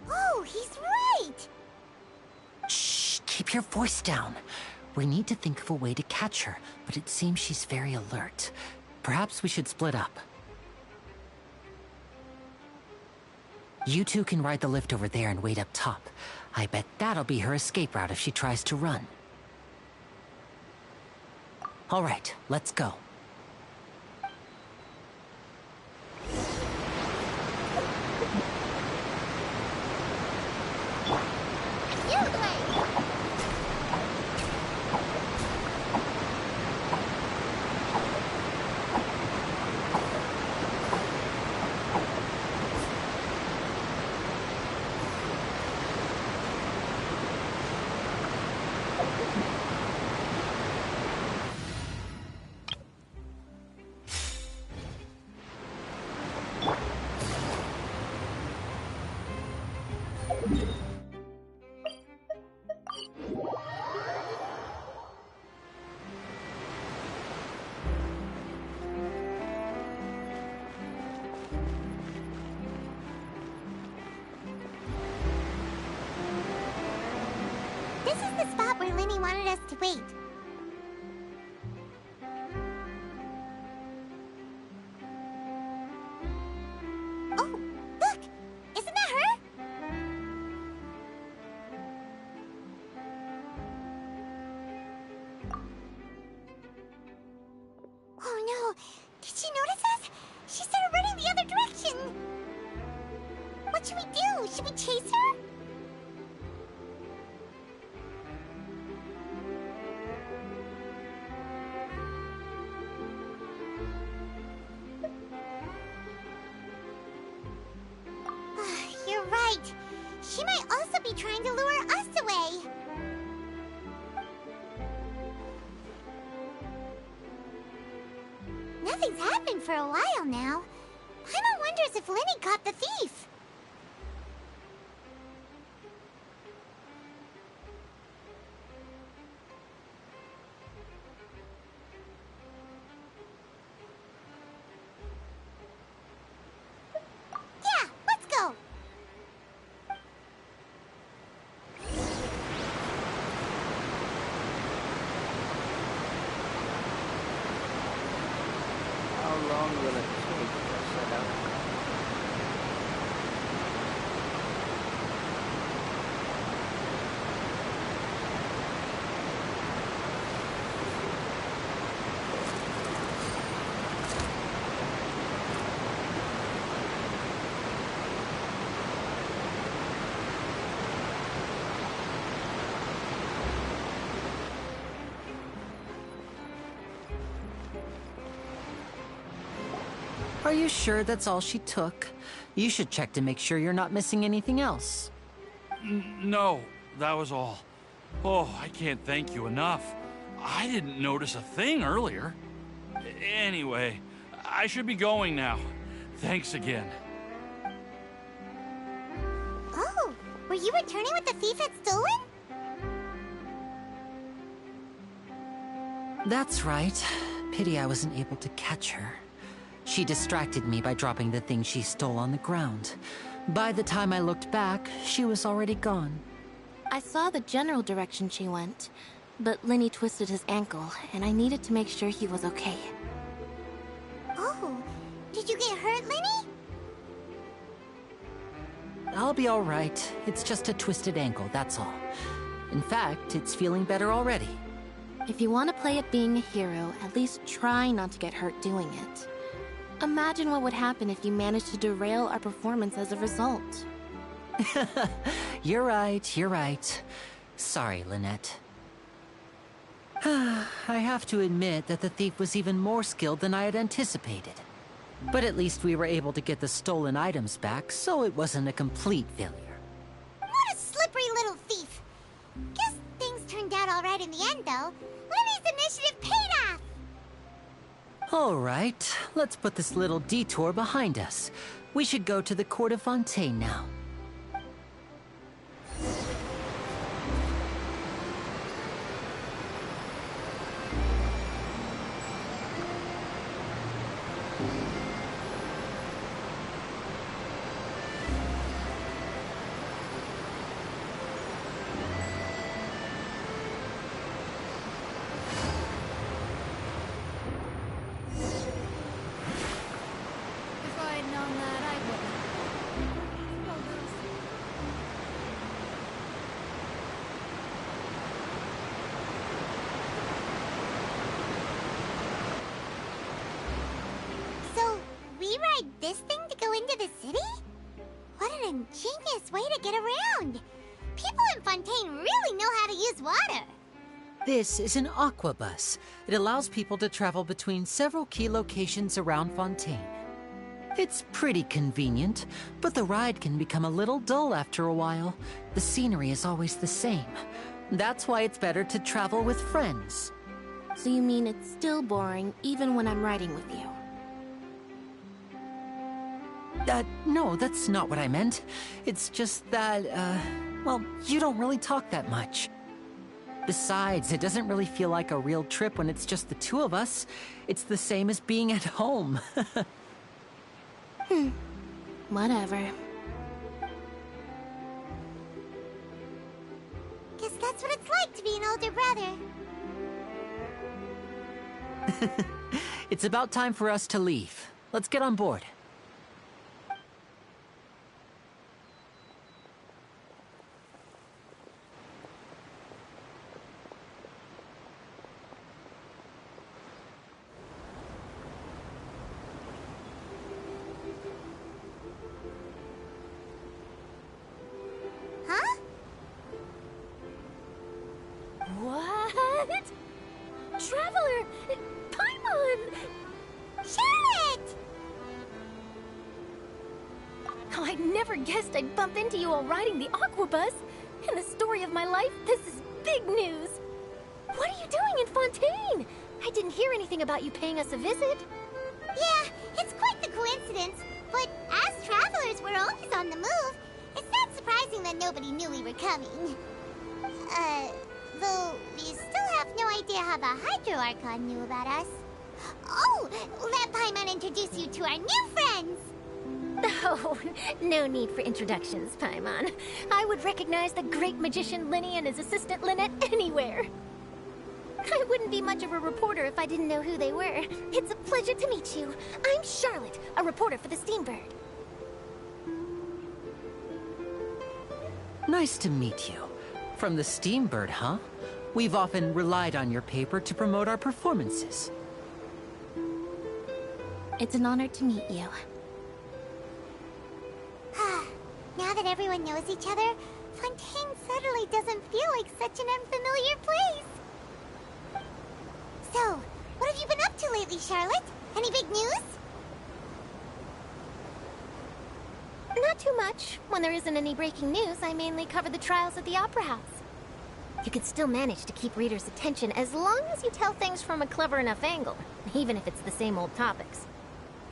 Oh, he's right! Shh, keep your voice down. We need to think of a way to catch her, but it seems she's very alert. Perhaps we should split up. You two can ride the lift over there and wait up top. I bet that'll be her escape route if she tries to run. All right, let's go. This is the spot where Linny wanted us to wait. Oh, look! Isn't that her? Oh no! Did she notice us? She started running the other direction! What should we do? Should we chase her? She might also be trying to lure us away. Nothing's happened for a while now. Paimon wonders if Lenny caught the thief. Yeah, let's go. How long will it take to set up? Are you sure that's all she took? You should check to make sure you're not missing anything else. No, that was all. Oh, I can't thank you enough. I didn't notice a thing earlier. Anyway, I should be going now. Thanks again. Oh, were you returning what the thief had stolen? That's right. Pity I wasn't able to catch her. She distracted me by dropping the thing she stole on the ground. By the time I looked back, she was already gone. I saw the general direction she went, but Lenny twisted his ankle, and I needed to make sure he was okay. Oh, did you get hurt, Lenny? I'll be all right. It's just a twisted ankle, that's all. In fact, it's feeling better already. If you want to play at being a hero, at least try not to get hurt doing it. Imagine what would happen if you managed to derail our performance as a result. You're right. Sorry, Lynette. I have to admit that the thief was even more skilled than I had anticipated. But at least we were able to get the stolen items back, so it wasn't a complete failure. What a slippery little thief! Guess things turned out all right in the end, though. Lenny's initiative paid off! All right, let's put this little detour behind us. We should go to the Court of Fontaine now. If I'd known that, I wouldn't. So, we ride this thing to go into the city? What an ingenious way to get around! People in Fontaine really know how to use water! This is an aqua bus. It allows people to travel between several key locations around Fontaine. It's pretty convenient, but the ride can become a little dull after a while. The scenery is always the same. That's why it's better to travel with friends. So you mean it's still boring even when I'm riding with you? No, that's not what I meant. It's just that, well, you don't really talk that much. Besides, it doesn't really feel like a real trip when it's just the two of us. It's the same as being at home. Whatever. Guess that's what it's like to be an older brother. It's about time for us to leave. Let's get on board. Huh? What? Traveler! Paimon! Charlotte! Wow, I never guessed I'd bump into you while riding the Aquabus. In the story of my life, this is big news. What are you doing in Fontaine? I didn't hear anything about you paying us a visit. Yeah, it's quite the coincidence. But as travelers, we're always on the move. It's not surprising that nobody knew we were coming. Though we still have no idea how the Hydro Archon knew about us. Oh, let Paimon introduce you to our new friends. Oh, no need for introductions, Paimon. I would recognize the great magician Linny and his assistant Lynette anywhere. I wouldn't be much of a reporter if I didn't know who they were. It's a pleasure to meet you. I'm Charlotte, a reporter for the Steambird. Nice to meet you. From the Steambird, huh? We've often relied on your paper to promote our performances. It's an honor to meet you. Now that everyone knows each other, Fontaine suddenly doesn't feel like such an unfamiliar place. So, what have you been up to lately, Charlotte? Any big news? Not too much. When there isn't any breaking news, I mainly cover the trials at the Opera House. You can still manage to keep readers' attention as long as you tell things from a clever enough angle, even if it's the same old topics.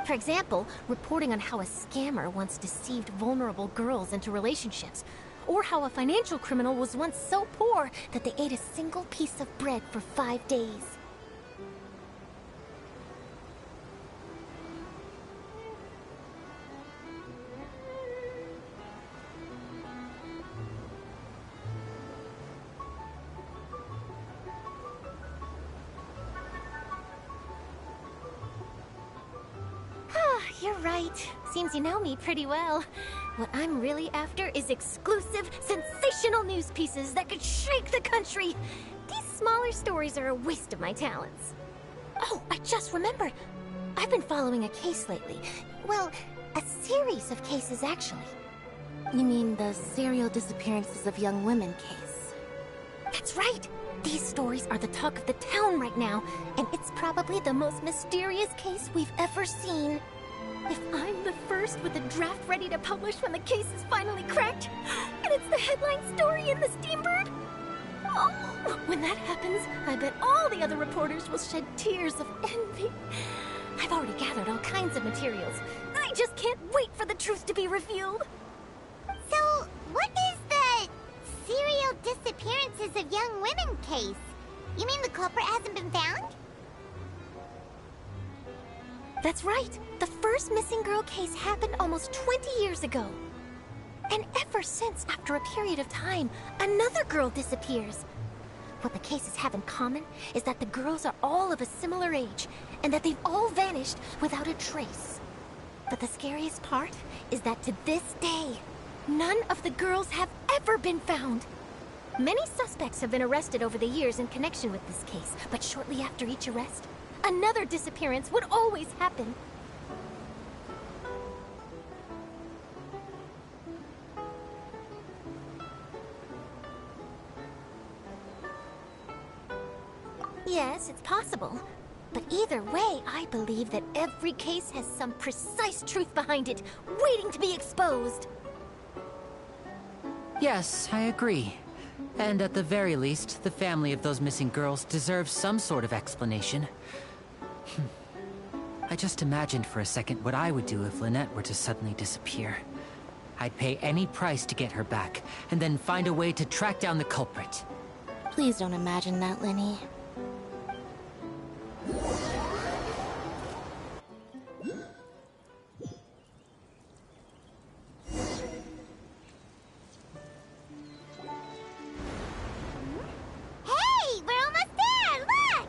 For example, reporting on how a scammer once deceived vulnerable girls into relationships, or how a financial criminal was once so poor that they ate a single piece of bread for 5 days. You're right. Seems you know me pretty well. What I'm really after is exclusive, sensational news pieces that could shake the country. These smaller stories are a waste of my talents. Oh, I just remembered. I've been following a case lately. Well, a series of cases, actually. You mean the serial disappearances of young women case? That's right. These stories are the talk of the town right now, and it's probably the most mysterious case we've ever seen. If I'm the first with a draft ready to publish when the case is finally cracked, and it's the headline story in the Steambird, oh, when that happens, I bet all the other reporters will shed tears of envy. I've already gathered all kinds of materials. I just can't wait for the truth to be revealed. So, what is the serial disappearances of young women case? You mean the culprit hasn't been found? That's right. The first missing girl case happened almost 20 years ago. And ever since, after a period of time, another girl disappears. What the cases have in common is that the girls are all of a similar age, and that they've all vanished without a trace. But the scariest part is that to this day, none of the girls have ever been found. Many suspects have been arrested over the years in connection with this case, but shortly after each arrest, another disappearance would always happen. Yes, it's possible. But either way, I believe that every case has some precise truth behind it, waiting to be exposed. Yes, I agree. And at the very least, the family of those missing girls deserves some sort of explanation. I just imagined for a second what I would do if Lynette were to suddenly disappear. I'd pay any price to get her back, and then find a way to track down the culprit. Please don't imagine that, Linny. Hey, we're almost there! Look!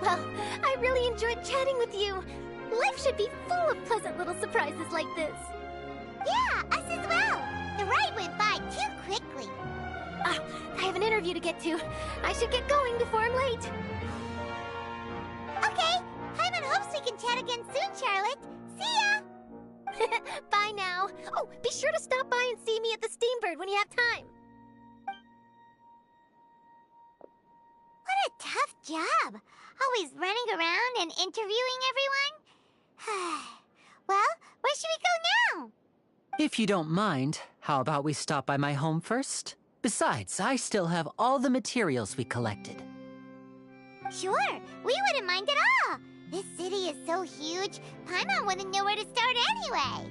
Well, I really enjoyed chatting with you. Life should be full of pleasant little surprises like this. Yeah, us as well. The ride went by too quickly. I have an interview to get to. I should get going before I'm late. Okay, Paimon hopes we can chat again soon, Charlotte. See ya! Bye now. Oh, be sure to stop by and see me at the Steambird when you have time. What a tough job. Always running around and interviewing everyone. Well, where should we go now? If you don't mind, how about we stop by my home first? Besides, I still have all the materials we collected. Sure, we wouldn't mind at all. This city is so huge, Paimon wouldn't know where to start anyway.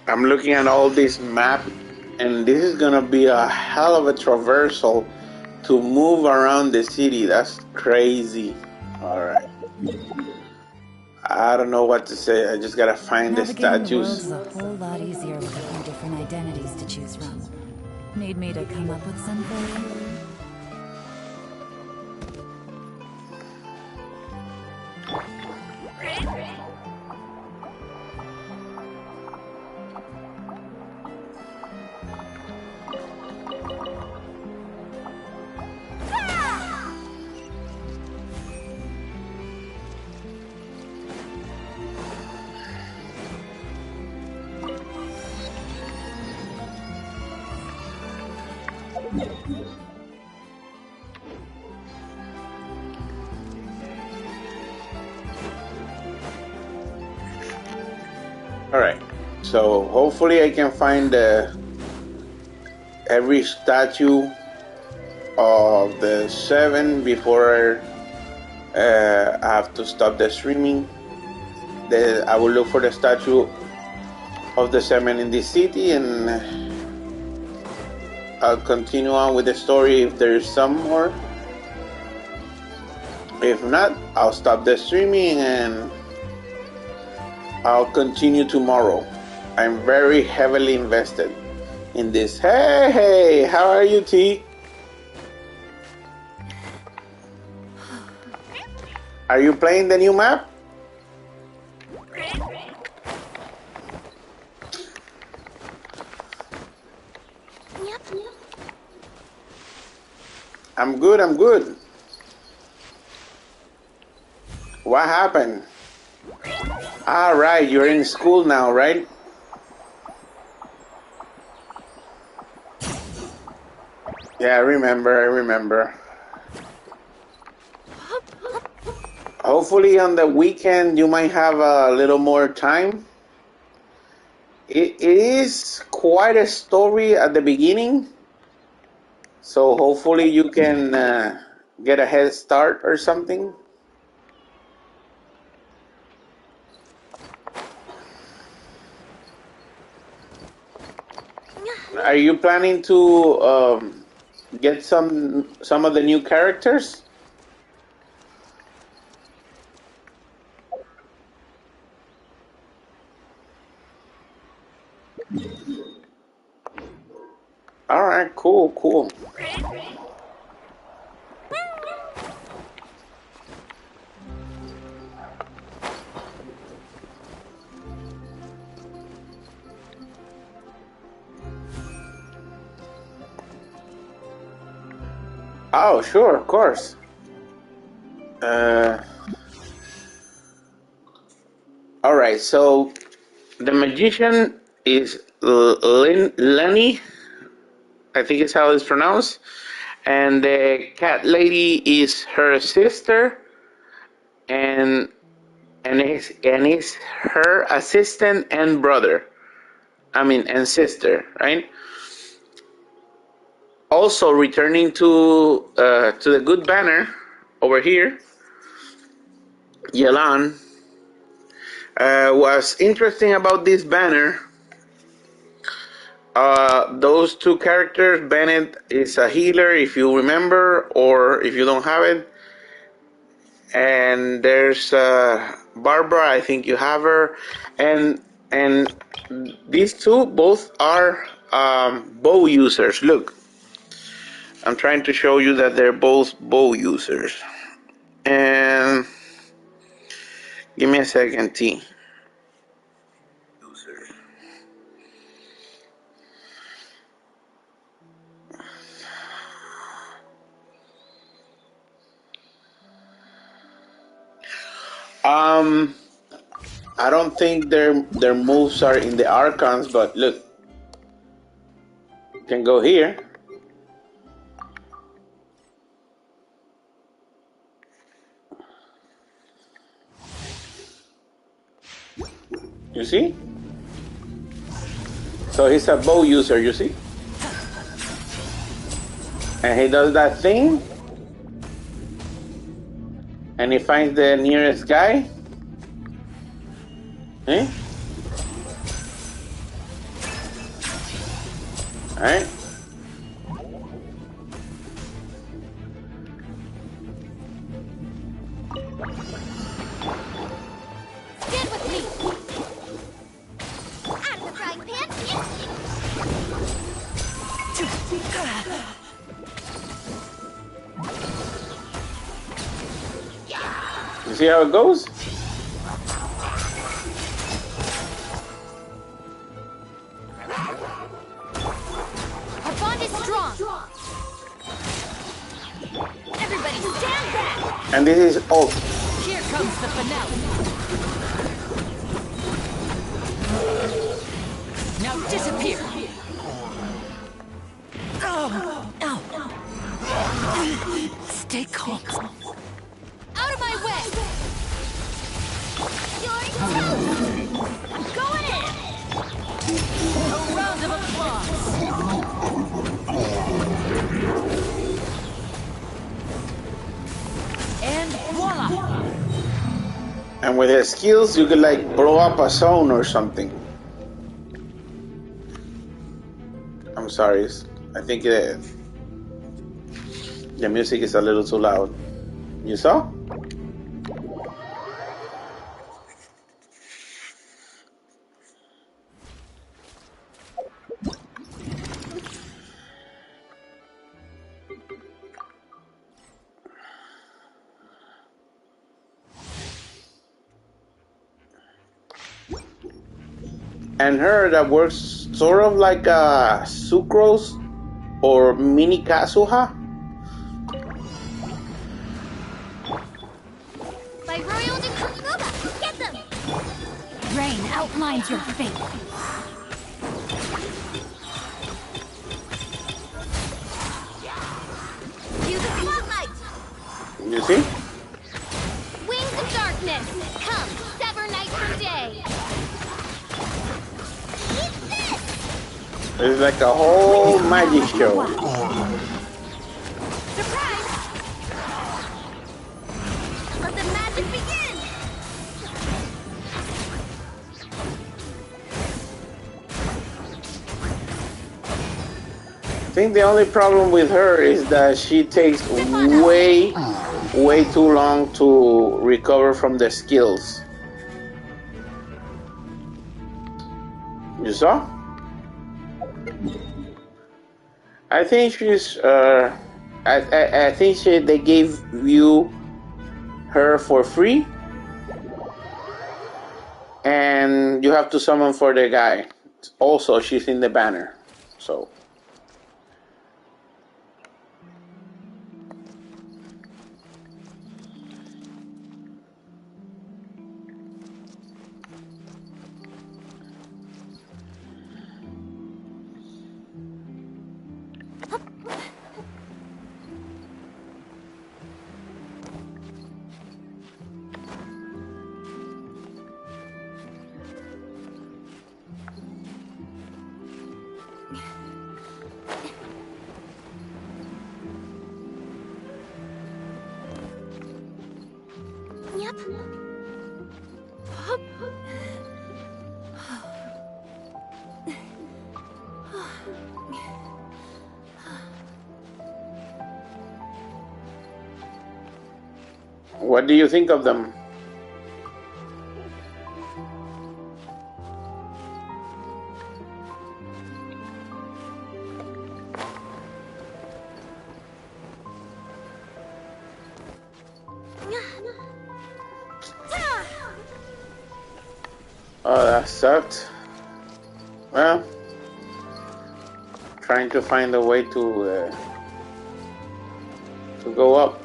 I'm looking at all this map, and this is gonna be a hell of a traversal to move around the city. That's crazy. Alright. I don't know what to say. I just gotta find the Navigating the statues. world's a whole lot easier with a few different identities to choose from. Need me to come up with some for you? Alright, so hopefully I can find every statue of the 7 before I have to stop the streaming. Then I will look for the statue of the 7 in this city, and I'll continue on with the story if there's some more. If not, I'll stop the streaming and I'll continue tomorrow. I'm very heavily invested in this. Hey, how are you, T? Are you playing the new map? I'm good, I'm good. What happened? All right, you're in school now, right? Yeah, I remember. Hopefully on the weekend you might have a little more time. It is quite a story at the beginning, so hopefully you can get a head start or something. Are you planning to get some of the new characters? All right, cool. Oh, sure, of course. All right, so the magician is Lenny, I think is how it's pronounced, and the cat lady is her sister, and is her assistant and brother. and sister, right? Also returning to the good banner over here, Yelan. What's interesting about this banner, those two characters, Bennett is a healer, if you remember, or if you don't have it. And there's Barbara, I think you have her, and these two both are bow users. Look, I'm trying to show you that they're both bow users. And give me a second, T. I don't think their moves are in the Archons, but look, you can go here. You see? So he's a bow user, you see? And he does that thing, and he finds the nearest guy. Eh? Alright. Stand with me! Out of the frying pan, You see how it goes? Our bond is strong! Everybody stand back! And this is ult. Here comes the finale. Now disappear. Stay calm. Out of my way! Your turn! Going in! A round of applause. And voila! And with his skills, you could like blow up a zone or something. I'm sorry, I think the music is a little too loud. You saw? And her that works sort of like a sucrose or mini Kazuha. By Royal Decree, get them! Rain outlines your fate. Use the spotlight! You see? Wings of darkness! Come, sever night from day! Eat this! It's like a whole magic show. Surprise! Let the magic begin! I think the only problem with her is that she takes way too long to recover from the skills. You saw? I think she's I think they gave you her for free, and you have to summon for the guy. Also, she's in the banner, so. Yep. What do you think of them? Oh, that sucked. Well, trying to find a way to go up.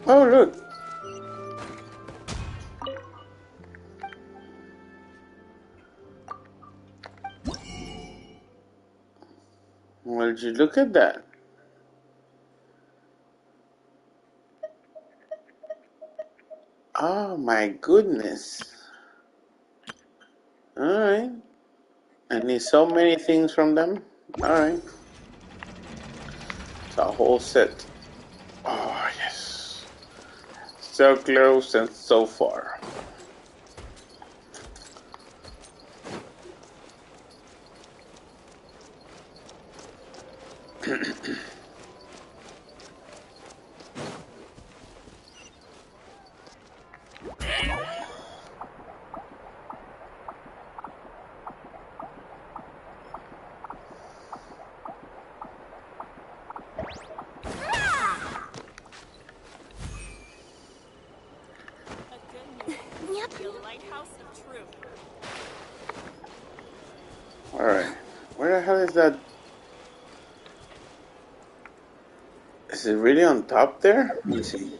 Oh, look. Would you look at that? Oh my goodness. Alright. I need so many things from them. Alright. It's a whole set. Oh, yes. So close and so far. Alright. Where the hell is that? Is it really on top there? Let me see.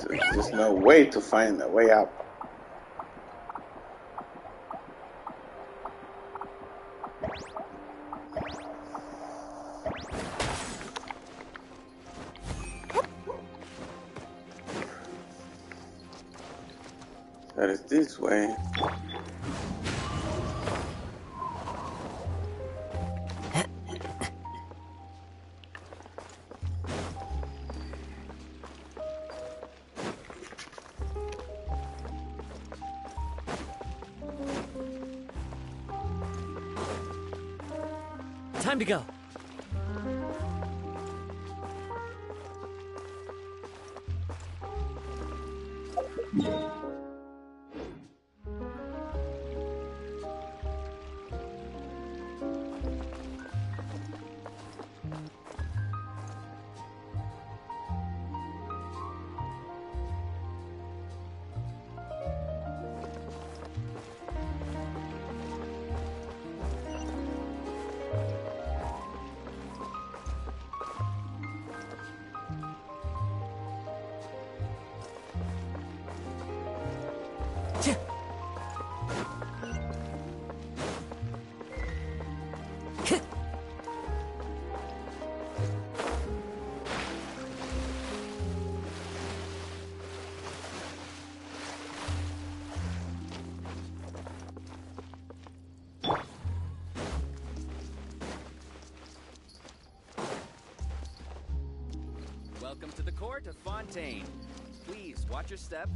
There's no way to find a way up. That is this way. Time to go. Welcome to the court of Fontaine. Please watch your step.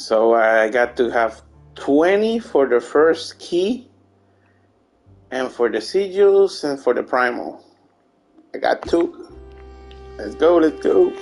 So I got to have 20 for the first key, and for the sigils, and for the primal. I got 2. Let's go, let's go.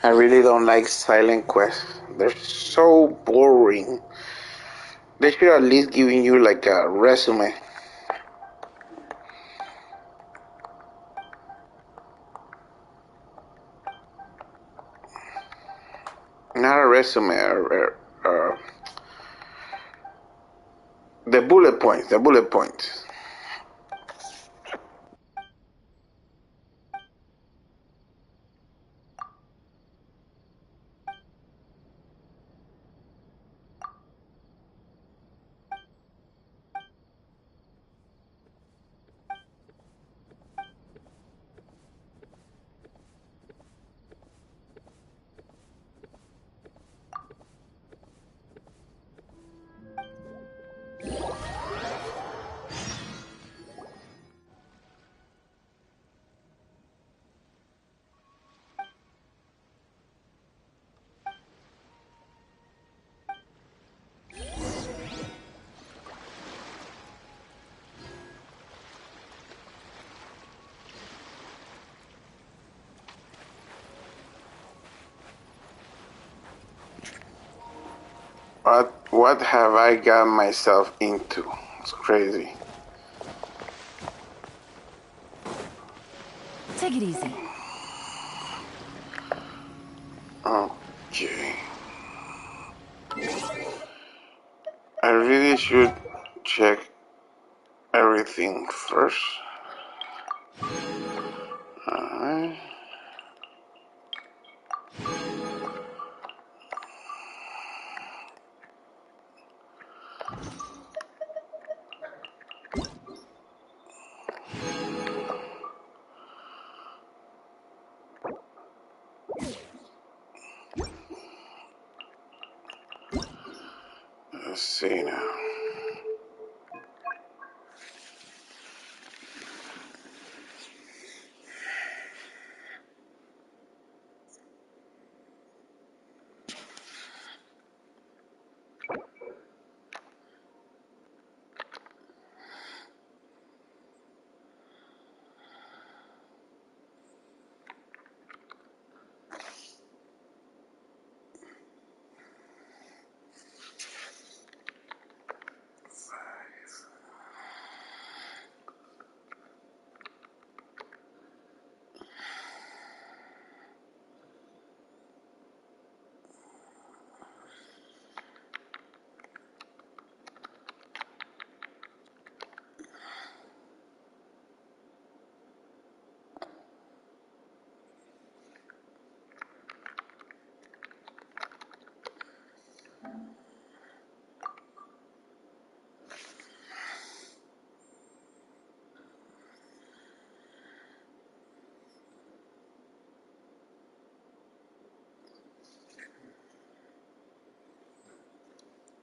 I really don't like silent quests. They're so boring. They should at least giving you like a resume. Not a resume, the bullet points, the bullet points. What have I got myself into? It's crazy. Take it easy. Okay. I really should check everything first. Alright. Let's see now.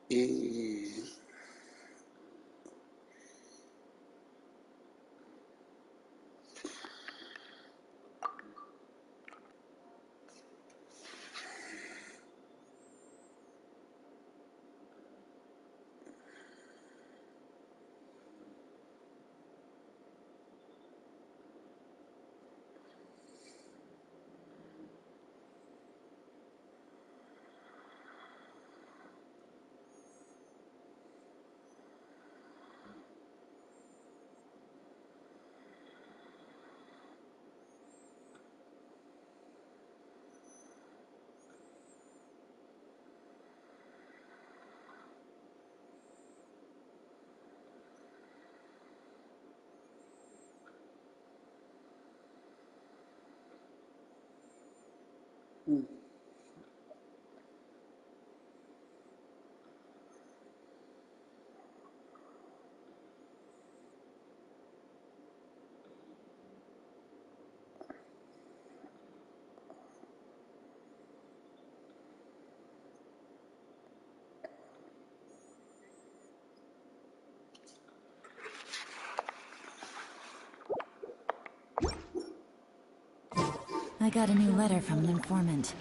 Eh, I got a new letter from an informant.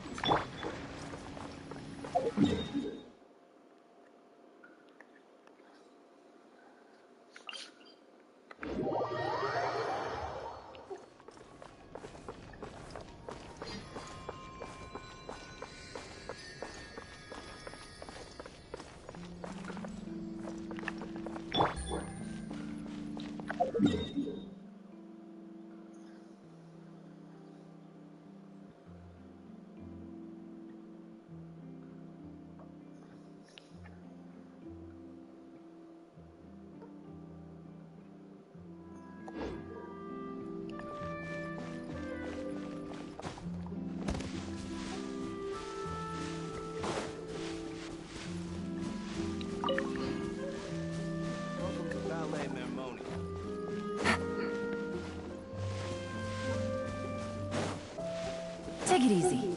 Welcome to Ballet Mermonia. Take it easy.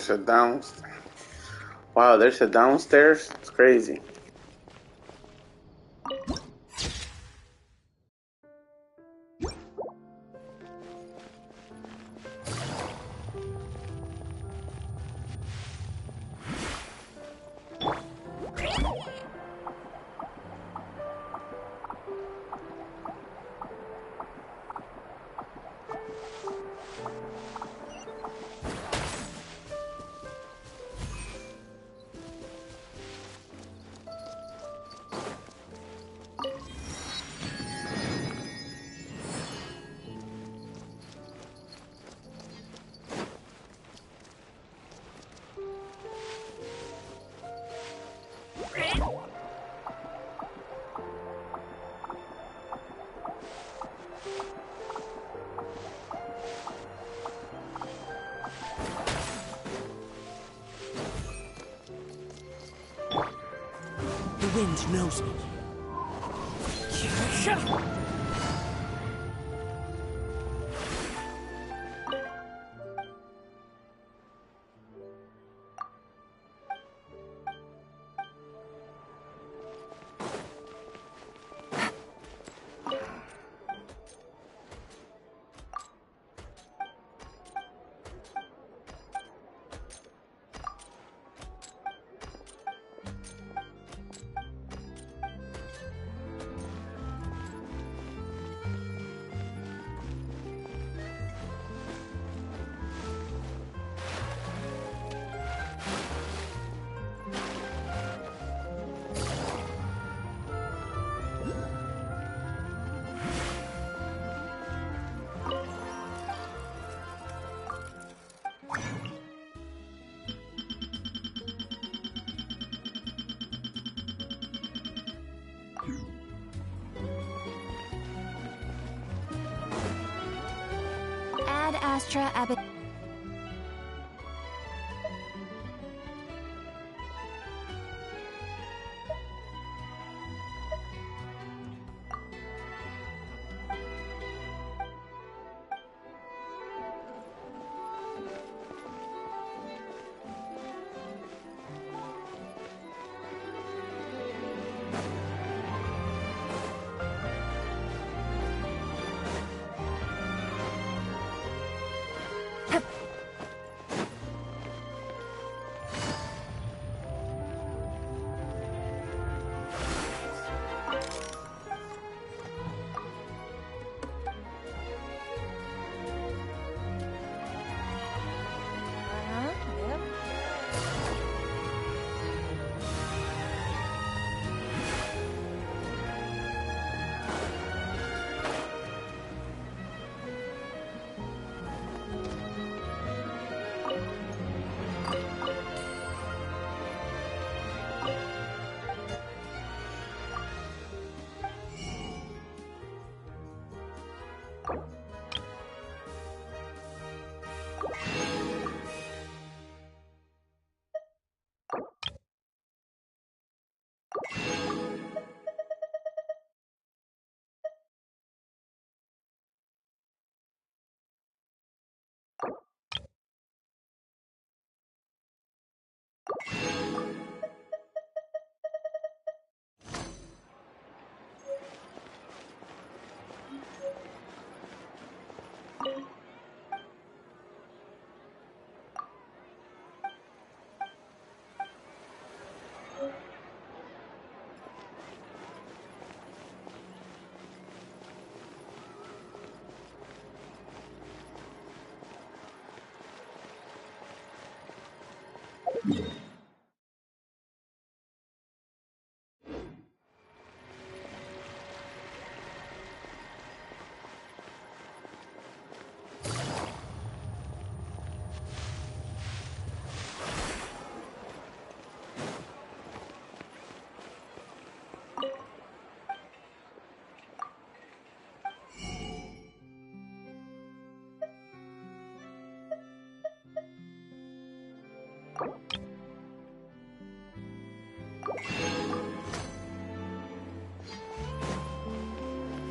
there's a downstairs. Wow, there's a downstairs? It's crazy. The wind knows me. Shut up! Ad Astra Abbot.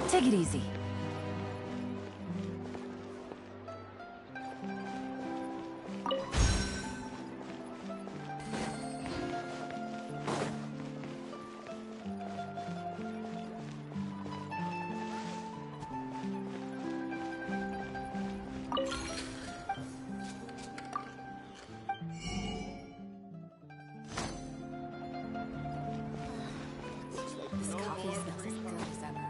Take it easy. This coffee smells as good as ever.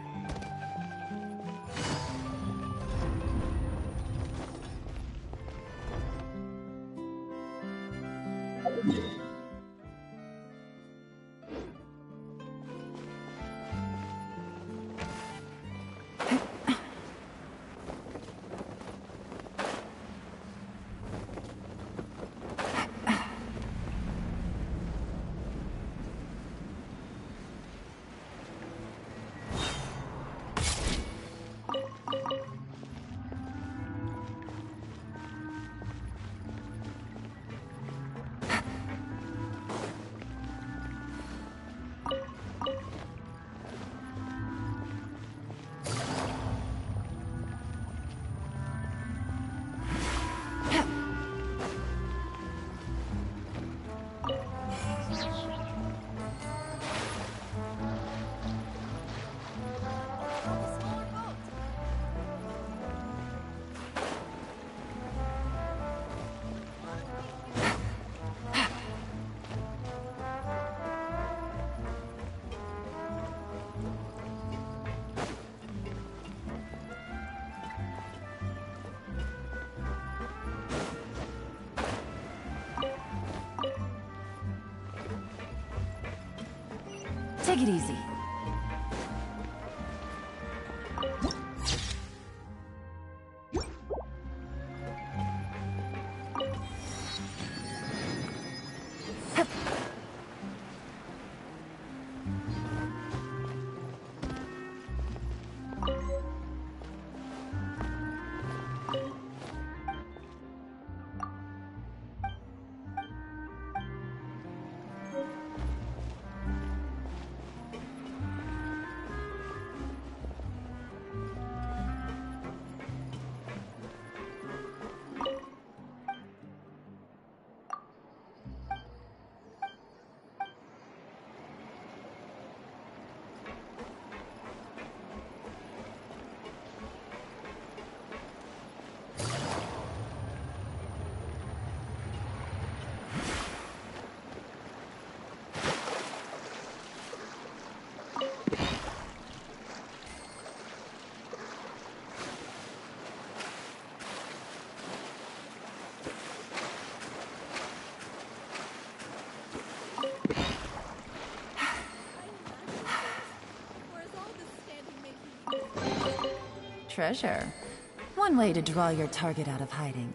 Take it easy. Treasure. One way to draw your target out of hiding.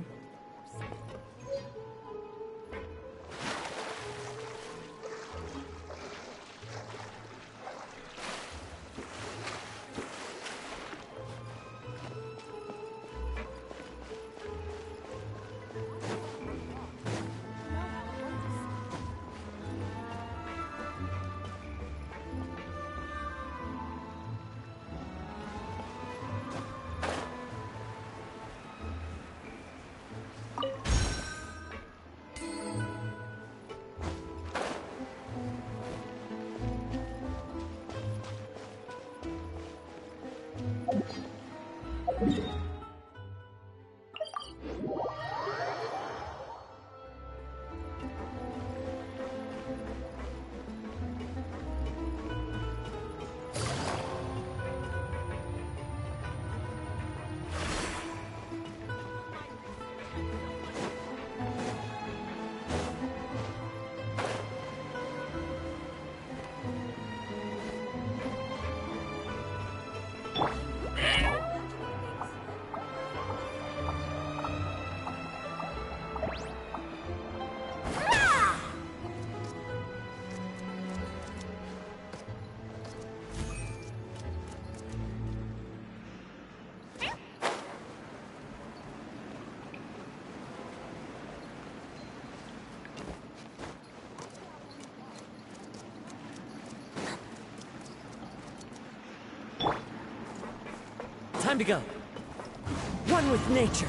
Time to go. One with nature.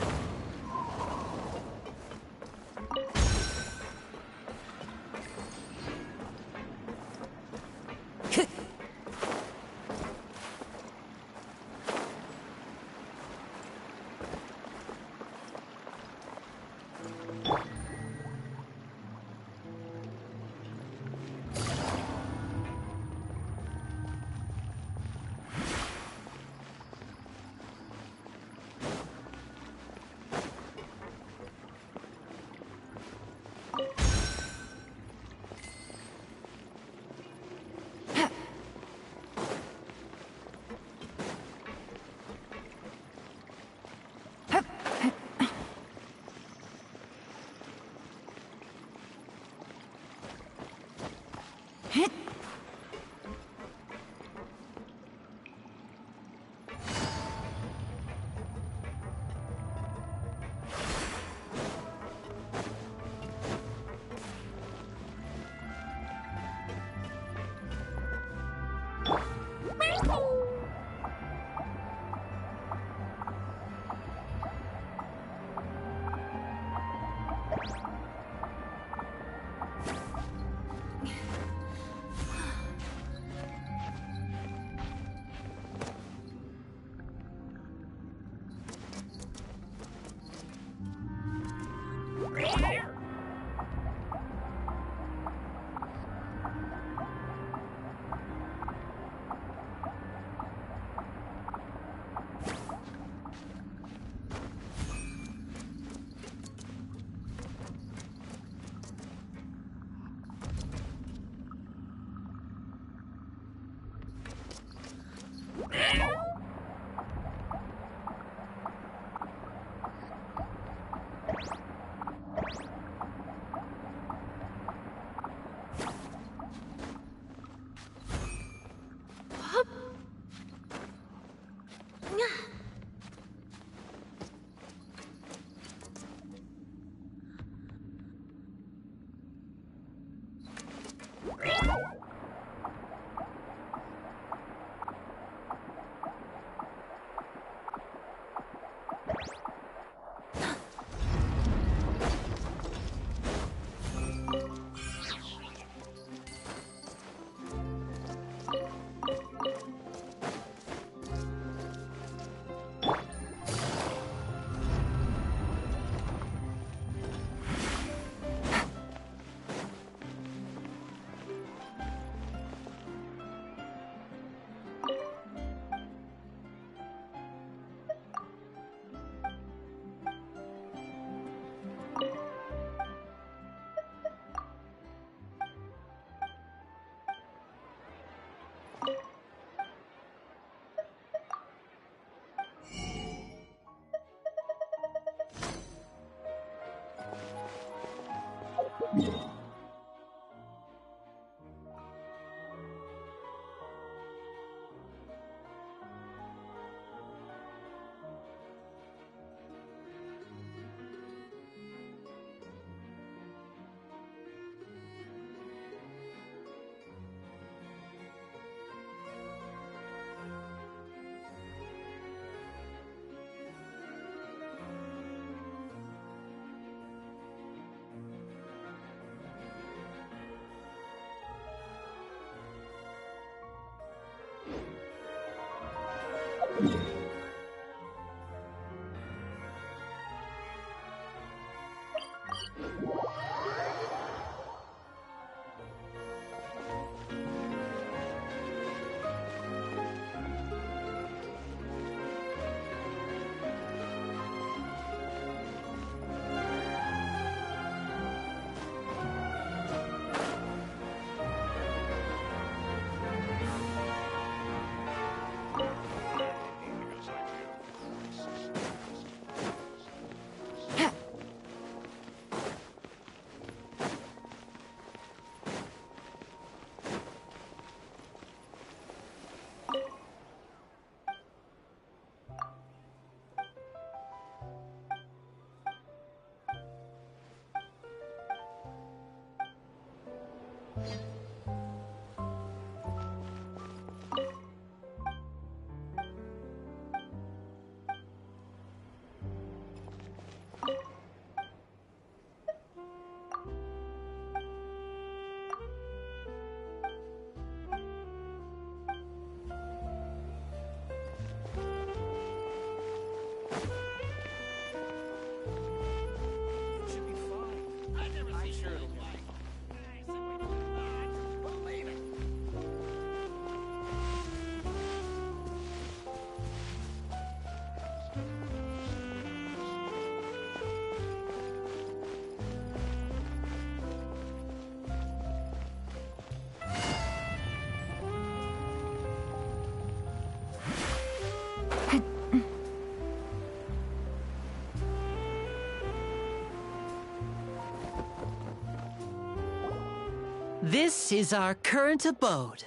This is our current abode.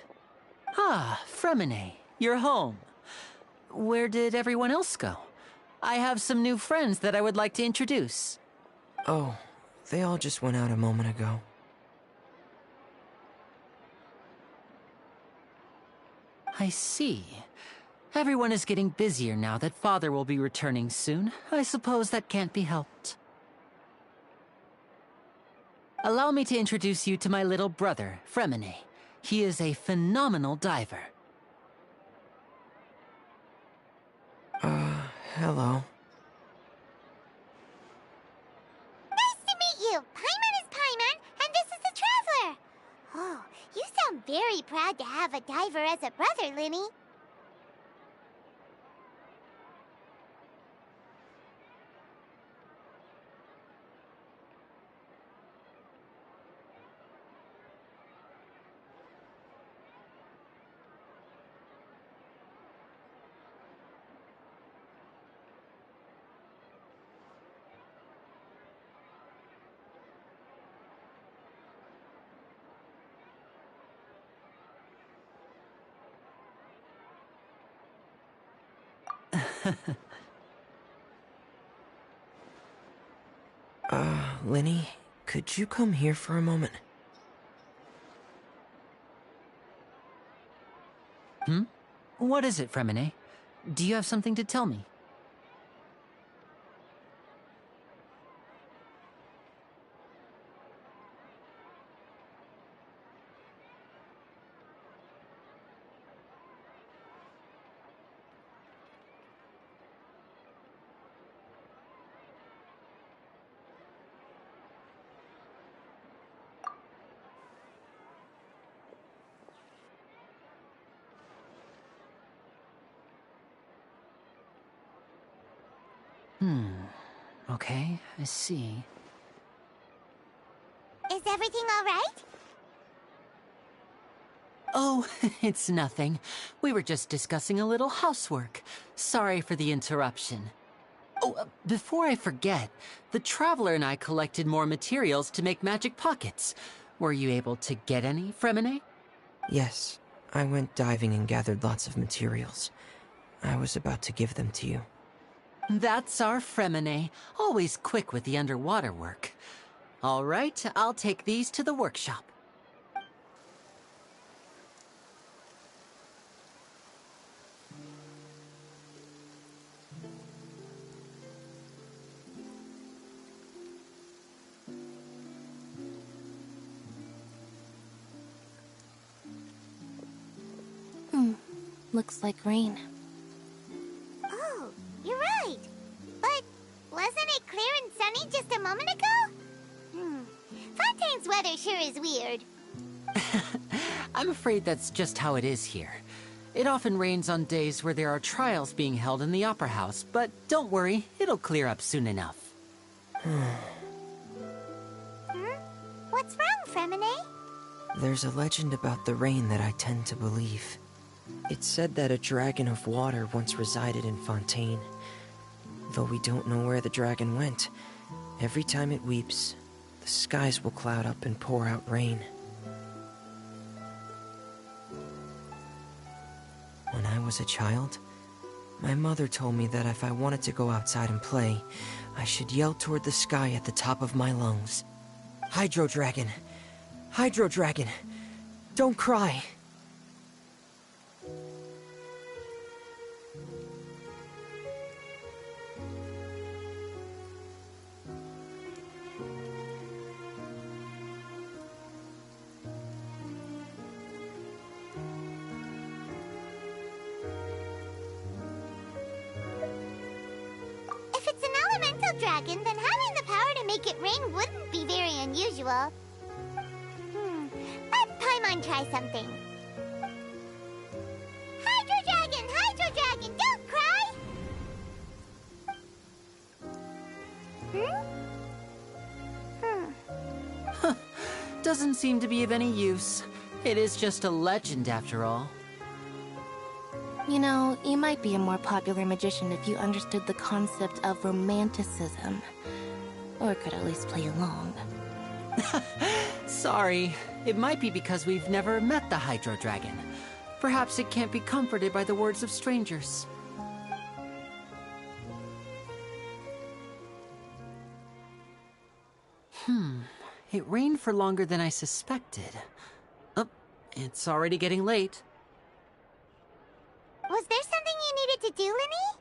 Ah, Fremine, you're home. Where did everyone else go? I have some new friends that I would like to introduce. Oh, they all just went out a moment ago. I see. Everyone is getting busier now that Father will be returning soon. I suppose that can't be helped. Allow me to introduce you to my little brother, Fremine. He is a phenomenal diver. Hello. Nice to meet you. Paimon is Paimon, and this is the Traveler. Oh, you sound very proud to have a diver as a brother, Linny. Linny, could you come here for a moment? What is it, Fremine? Do you have something to tell me? Okay, I see. Is everything all right? Oh, it's nothing. We were just discussing a little housework. Sorry for the interruption. Oh, before I forget, the Traveler and I collected more materials to make magic pockets. Were you able to get any, Fremine? Yes, I went diving and gathered lots of materials. I was about to give them to you. That's our Fremine, always quick with the underwater work. All right, I'll take these to the workshop. Looks like rain. Oh, you're right. But wasn't it clear and sunny just a moment ago? Fontaine's weather sure is weird. I'm afraid that's just how it is here. It often rains on days where there are trials being held in the Opera House, but don't worry, it'll clear up soon enough. What's wrong, Fremine? There's a legend about the rain that I tend to believe. It's said that a dragon of water once resided in Fontaine. Though we don't know where the dragon went, every time it weeps, the skies will cloud up and pour out rain. When I was a child, my mother told me that if I wanted to go outside and play, I should yell toward the sky at the top of my lungs. Hydro Dragon! Hydro Dragon! Don't cry! If it's an elemental dragon, then having the power to make it rain wouldn't be very unusual. Let Paimon try something. Hydro Dragon, don't cry! Doesn't seem to be of any use. It is just a legend after all. You know, you might be a more popular magician if you understood the concept of romanticism. Or could at least play along. Sorry. It might be because we've never met the Hydro Dragon. Perhaps it can't be comforted by the words of strangers. It rained for longer than I suspected. Oh, it's already getting late. Was there something you needed to do, Linny?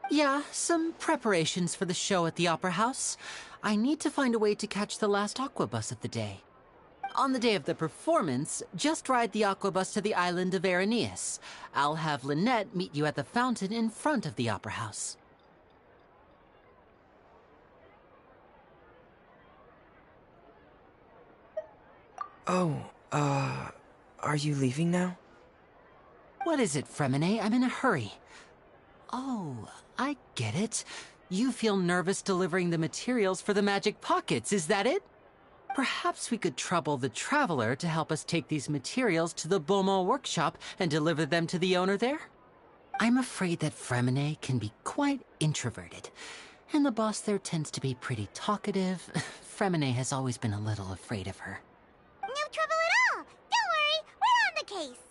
Yeah, some preparations for the show at the Opera House. I need to find a way to catch the last aqua bus of the day. On the day of the performance, just ride the aqua bus to the island of Aeneas. I'll have Lynette meet you at the fountain in front of the Opera House. Oh, are you leaving now? What is it, Fremine? I'm in a hurry. Oh, I get it. You feel nervous delivering the materials for the magic pockets, is that it? Perhaps we could trouble the Traveler to help us take these materials to the Beaumont workshop and deliver them to the owner there? I'm afraid that Fremine can be quite introverted, and the boss there tends to be pretty talkative. Fremine has always been a little afraid of her. No trouble at all! Don't worry, we're on the case!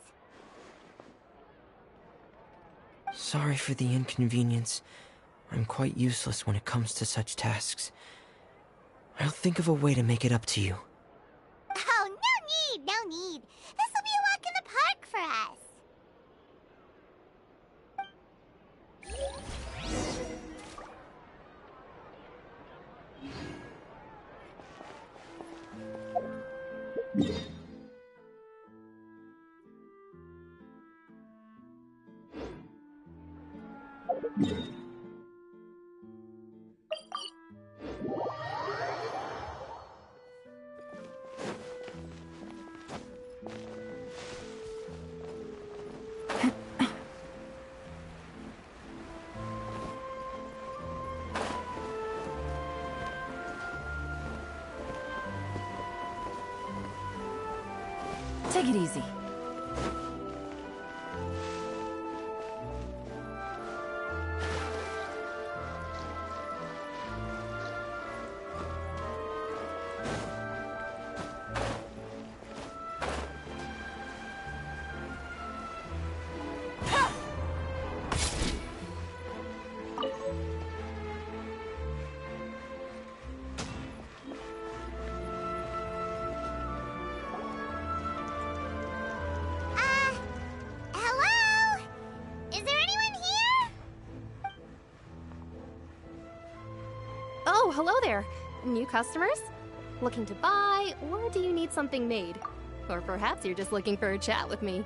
Sorry for the inconvenience. I'm quite useless when it comes to such tasks. I'll think of a way to make it up to you. Oh, no need. This'll be a walk in the park for us. Take it easy. Hello? Is there anyone here? Oh, hello there. New customers? Looking to buy, or do you need something made? Or perhaps you're just looking for a chat with me.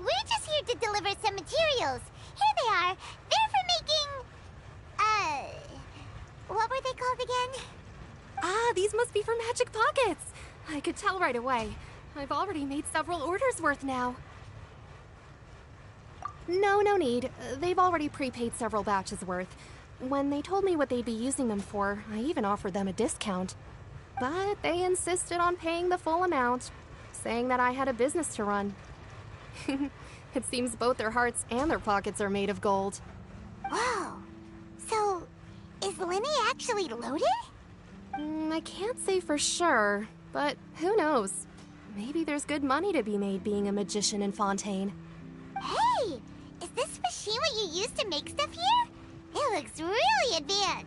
We're just here to deliver some materials. Here they are. They're for making... called again? Ah, these must be for magic pockets. I could tell right away. I've already made several orders worth now. No need. They've already prepaid several batches worth. When they told me what they'd be using them for, I even offered them a discount. But they insisted on paying the full amount, saying that I had a business to run. It seems both their hearts and their pockets are made of gold. Whoa. So, is Lenny actually loaded? I can't say for sure, but who knows? Maybe there's good money to be made being a magician in Fontaine. Hey! Is this machine what you use to make stuff here? It looks really advanced.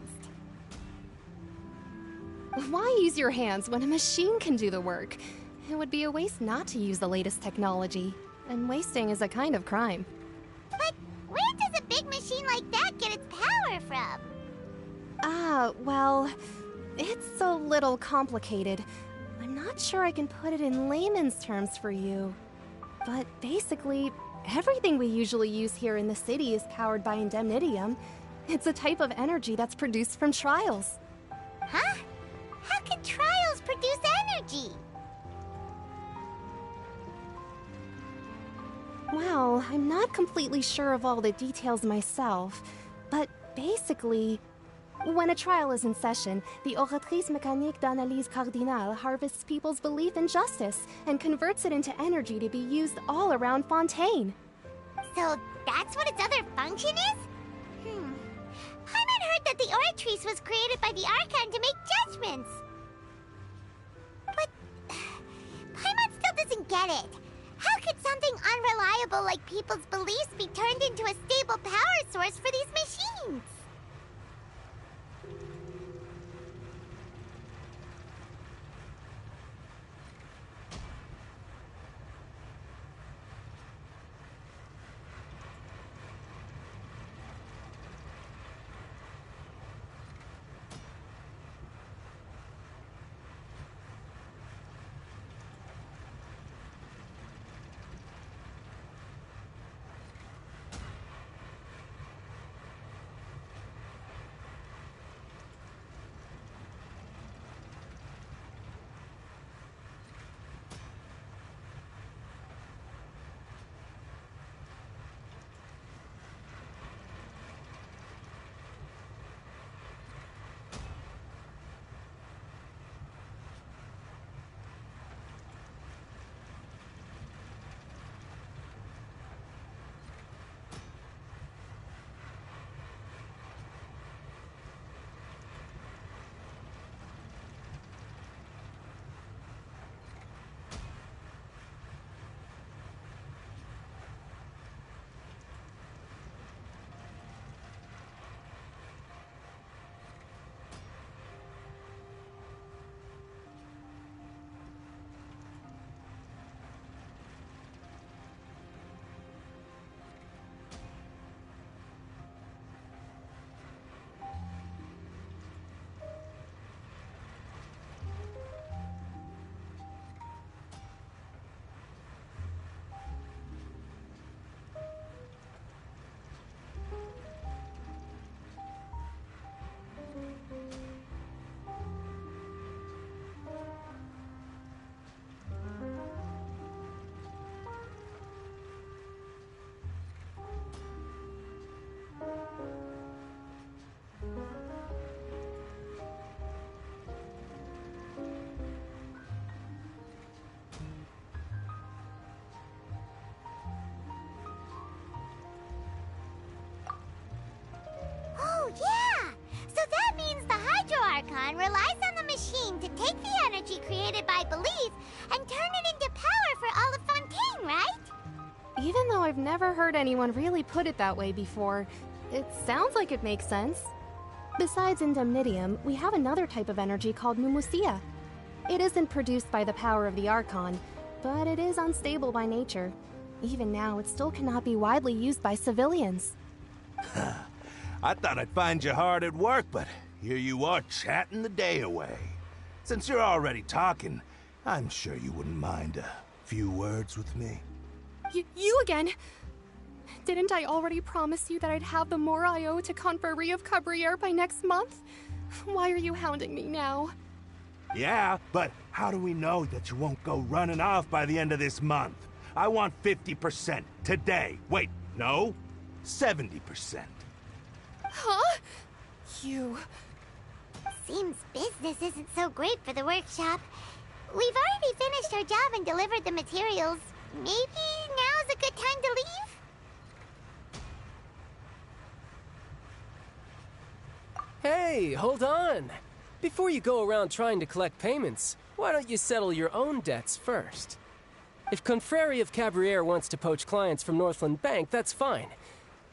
Why use your hands when a machine can do the work? It would be a waste not to use the latest technology, and wasting is a kind of crime. But where does a big machine like that get its power from? Well, it's a little complicated. I'm not sure I can put it in layman's terms for you. But basically, everything we usually use here in the city is powered by indemnitium. It's a type of energy that's produced from trials. Huh? How can trials produce energy? Well, I'm not completely sure of all the details myself, but basically, when a trial is in session, the Oratrice Mécanique d'Analyse Cardinale harvests people's belief in justice and converts it into energy to be used all around Fontaine. So that's what its other function is? Paimon heard that the Oratrice was created by the Archon to make judgments. But Paimon still doesn't get it. How could something unreliable like people's beliefs be turned into a stable power source for these machines? Archon relies on the machine to take the energy created by belief and turn it into power for all of Fontaine, right? Even though I've never heard anyone really put it that way before, it sounds like it makes sense. Besides indemnitium, we have another type of energy called mumusia. It isn't produced by the power of the Archon, but it is unstable by nature. Even now, it still cannot be widely used by civilians. I thought I'd find you hard at work, but here you are chatting the day away. Since you're already talking, I'm sure you wouldn't mind a few words with me. You again? Didn't I already promise you that I'd have the more I owe to Confrérie of Cabriere by next month? Why are you hounding me now? Yeah, but how do we know that you won't go running off by the end of this month? I want 50% today. Wait, no, 70%. Huh? You... Seems business isn't so great for the workshop. We've already finished our job and delivered the materials. Maybe now's a good time to leave? Hey, hold on. Before you go around trying to collect payments, why don't you settle your own debts first? If Confreri of Cabriere wants to poach clients from Northland Bank, that's fine.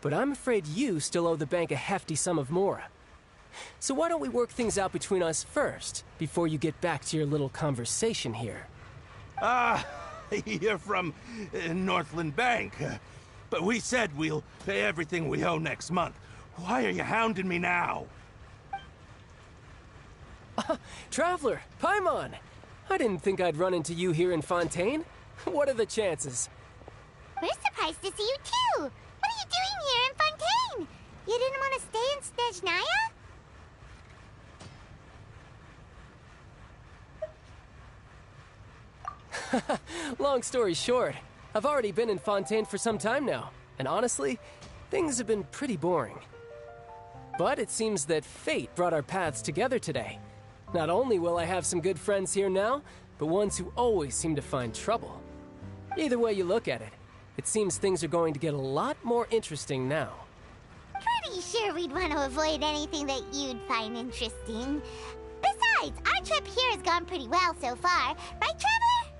But I'm afraid you still owe the bank a hefty sum of mora. So why don't we work things out between us first, before you get back to your little conversation here? You're from Northland Bank. But we said we'll pay everything we owe next month. Why are you hounding me now? Traveler, Paimon! I didn't think I'd run into you here in Fontaine. What are the chances? We're surprised to see you too! What are you doing here in Fontaine? You didn't want to stay in Snezhnaya? Long story short, I've already been in Fontaine for some time now, and honestly, things have been pretty boring. But it seems that fate brought our paths together today. Not only will I have some good friends here now, but ones who always seem to find trouble. Either way you look at it, it seems things are going to get a lot more interesting now. Pretty sure we'd want to avoid anything that you'd find interesting. Besides, our trip here has gone pretty well so far, right, Traveler?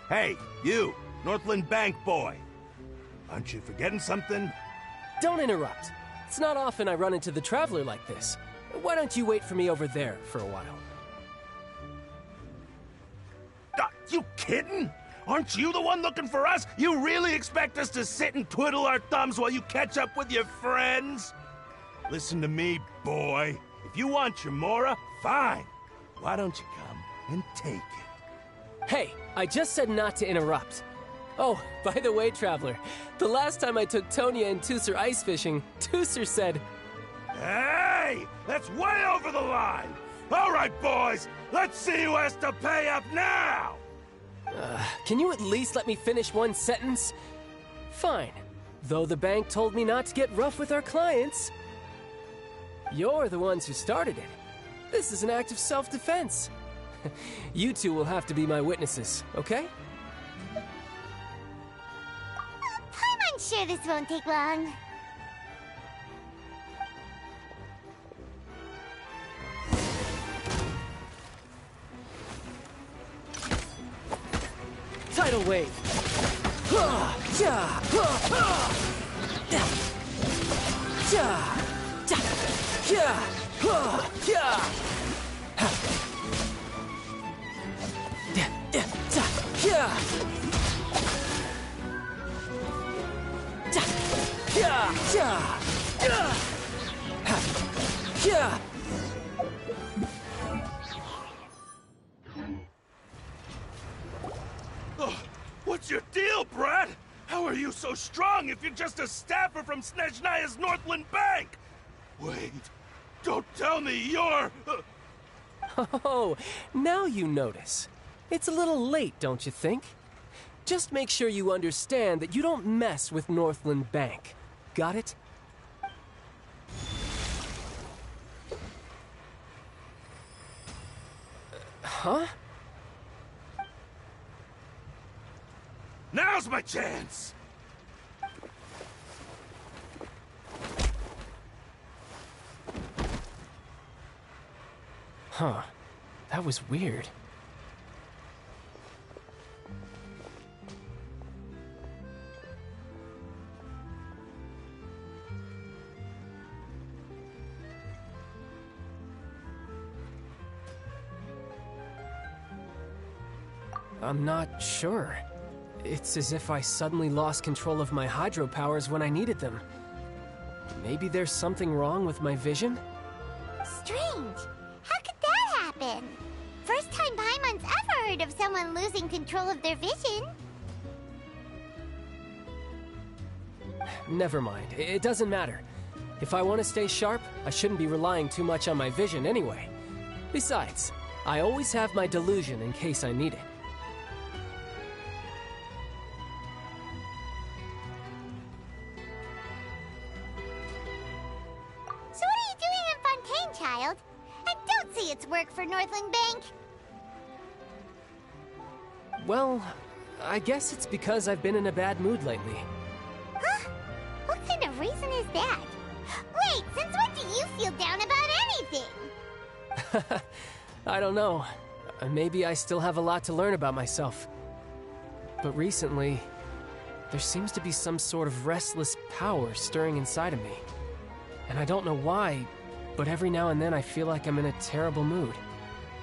Hey, you, Northland Bank boy. Aren't you forgetting something? Don't interrupt. It's not often I run into the Traveler like this. Why don't you wait for me over there for a while? You kidding? Aren't you the one looking for us? You really expect us to sit and twiddle our thumbs while you catch up with your friends? Listen to me, boy. If you want your Mora, fine. Why don't you come and take it? Hey, I just said not to interrupt. Oh, by the way, Traveler, the last time I took Tonya and Tusser ice fishing, Tusser said... Hey! That's way over the line! All right, boys, let's see who has to pay up now! Can you at least let me finish one sentence? Fine. Though the bank told me not to get rough with our clients. You're the ones who started it. This is an act of self-defense. You two will have to be my witnesses, okay? I'm sure this won't take long. tidal wave. What's your deal, Brad? How are you so strong if you're just a staffer from Snezhnaya's Northland Bank? Wait, don't tell me you're... Oh, now you notice. It's a little late, don't you think? Just make sure you understand that you don't mess with Northland Bank. Got it? Huh? Now's my chance! Huh. That was weird. I'm not sure. It's as if I suddenly lost control of my hydro powers when I needed them. Maybe there's something wrong with my vision? Strange. How could that happen? First time Paimon's ever heard of someone losing control of their vision. Never mind. It doesn't matter. If I want to stay sharp, I shouldn't be relying too much on my vision anyway. Besides, I always have my delusion in case I need it. So what are you doing in Fontaine, child? And don't say it's work for Northland Bank. Well, I guess it's because I've been in a bad mood lately. Huh? What kind of reason is that? Wait, since when do you feel down about anything? I don't know. Maybe I still have a lot to learn about myself. But recently, there seems to be some sort of restless power stirring inside of me. And I don't know why, but every now and then I feel like I'm in a terrible mood.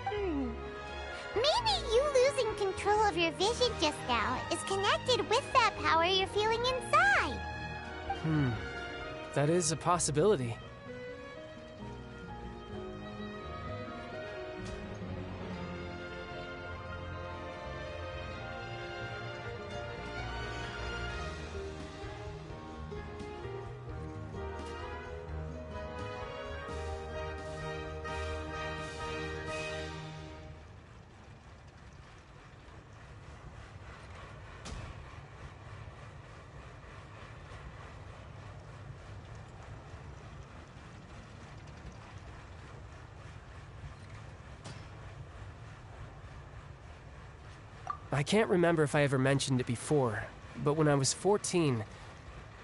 Maybe you losing control of your vision just now is connected with that power you're feeling inside. That is a possibility. I can't remember if I ever mentioned it before, but when I was 14,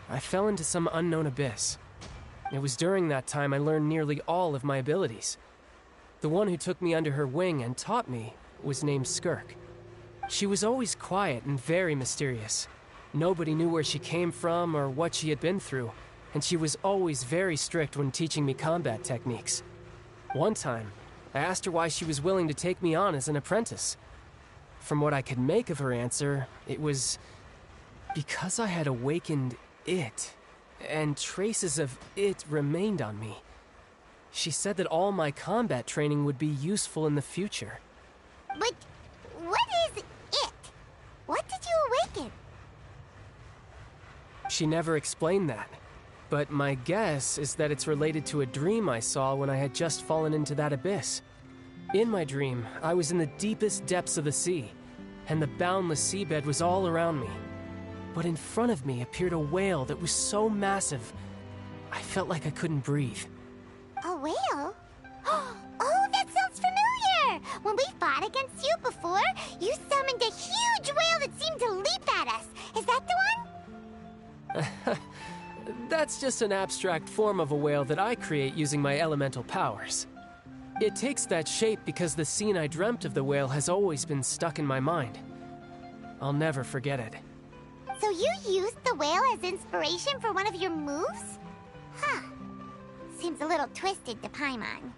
I fell into some unknown abyss. It was during that time I learned nearly all of my abilities. The one who took me under her wing and taught me was named Skirk. She was always quiet and very mysterious. Nobody knew where she came from or what she had been through, and she was always very strict when teaching me combat techniques. One time, I asked her why she was willing to take me on as an apprentice. From what I could make of her answer, it was because I had awakened it, and traces of it remained on me. She said that all my combat training would be useful in the future. But what is it? What did you awaken? She never explained that, but my guess is that it's related to a dream I saw when I had just fallen into that abyss. In my dream, I was in the deepest depths of the sea, and the boundless seabed was all around me. But in front of me appeared a whale that was so massive, I felt like I couldn't breathe. A whale? Oh, that sounds familiar! When we fought against you before, you summoned a huge whale that seemed to leap at us. Is that the one? That's just an abstract form of a whale that I create using my elemental powers. It takes that shape because the scene I dreamt of the whale has always been stuck in my mind. I'll never forget it. So you used the whale as inspiration for one of your moves? Huh. Seems a little twisted to Paimon.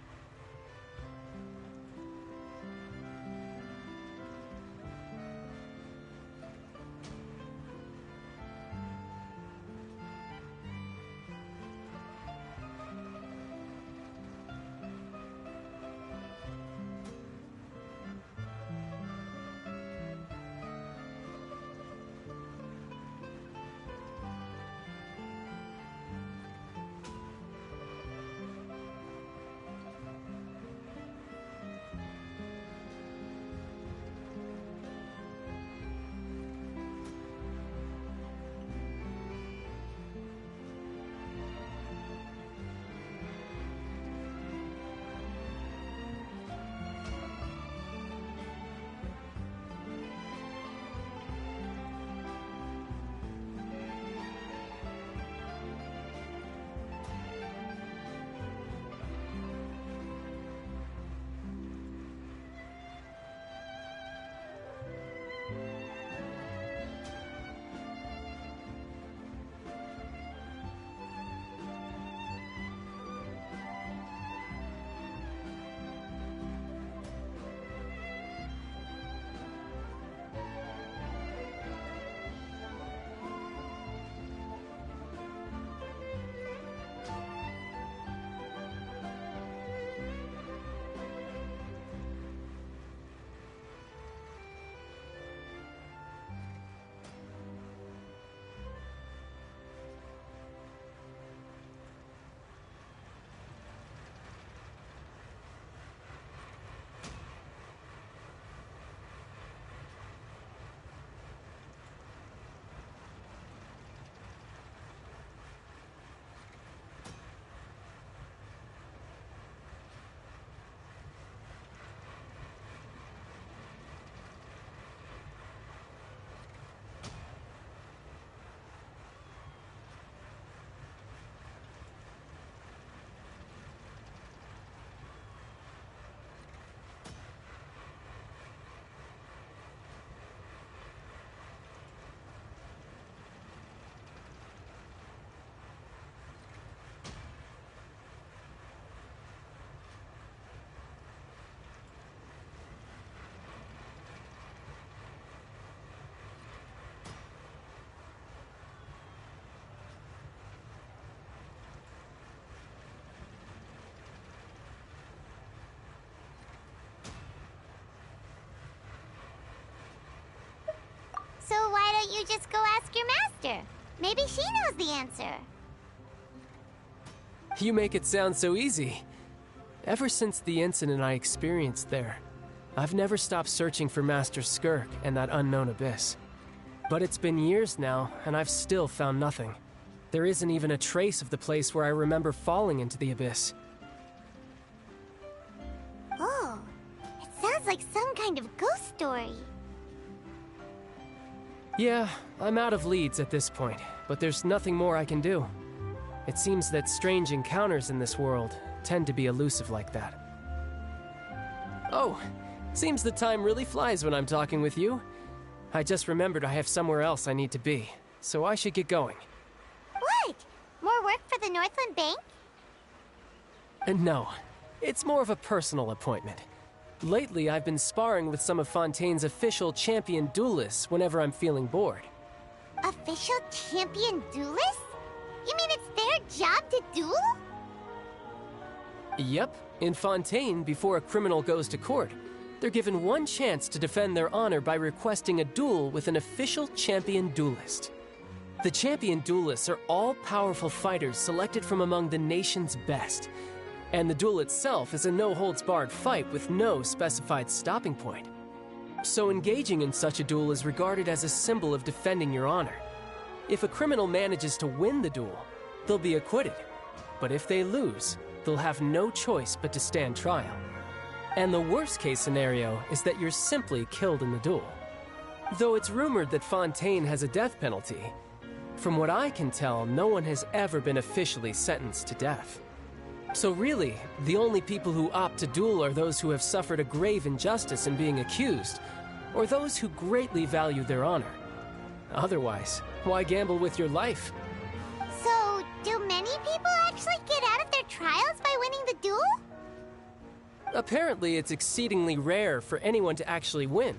So why don't you just go ask your master? Maybe she knows the answer. You make it sound so easy. Ever since the incident I experienced there, I've never stopped searching for Master Skirk and that unknown abyss. But it's been years now, and I've still found nothing. There isn't even a trace of the place where I remember falling into the abyss. Oh, it sounds like some kind of ghost story. Yeah, I'm out of leads at this point, but there's nothing more I can do. It seems that strange encounters in this world tend to be elusive like that. Oh, seems the time really flies when I'm talking with you. I just remembered I have somewhere else I need to be, so I should get going. What? More work for the Northland Bank? No, it's more of a personal appointment. Lately, I've been sparring with some of Fontaine's official champion duelists whenever I'm feeling bored. Official champion duelists? You mean it's their job to duel? Yep, in Fontaine, before a criminal goes to court, they're given one chance to defend their honor by requesting a duel with an official champion duelist. The champion duelists are all-powerful fighters selected from among the nation's best, and the duel itself is a no-holds-barred fight with no specified stopping point. So engaging in such a duel is regarded as a symbol of defending your honor. If a criminal manages to win the duel, they'll be acquitted. But if they lose, they'll have no choice but to stand trial. And the worst-case scenario is that you're simply killed in the duel. Though it's rumored that Fontaine has a death penalty, from what I can tell, no one has ever been officially sentenced to death. So really, the only people who opt to duel are those who have suffered a grave injustice in being accused, or those who greatly value their honor. Otherwise, why gamble with your life? So, do many people actually get out of their trials by winning the duel? Apparently, it's exceedingly rare for anyone to actually win.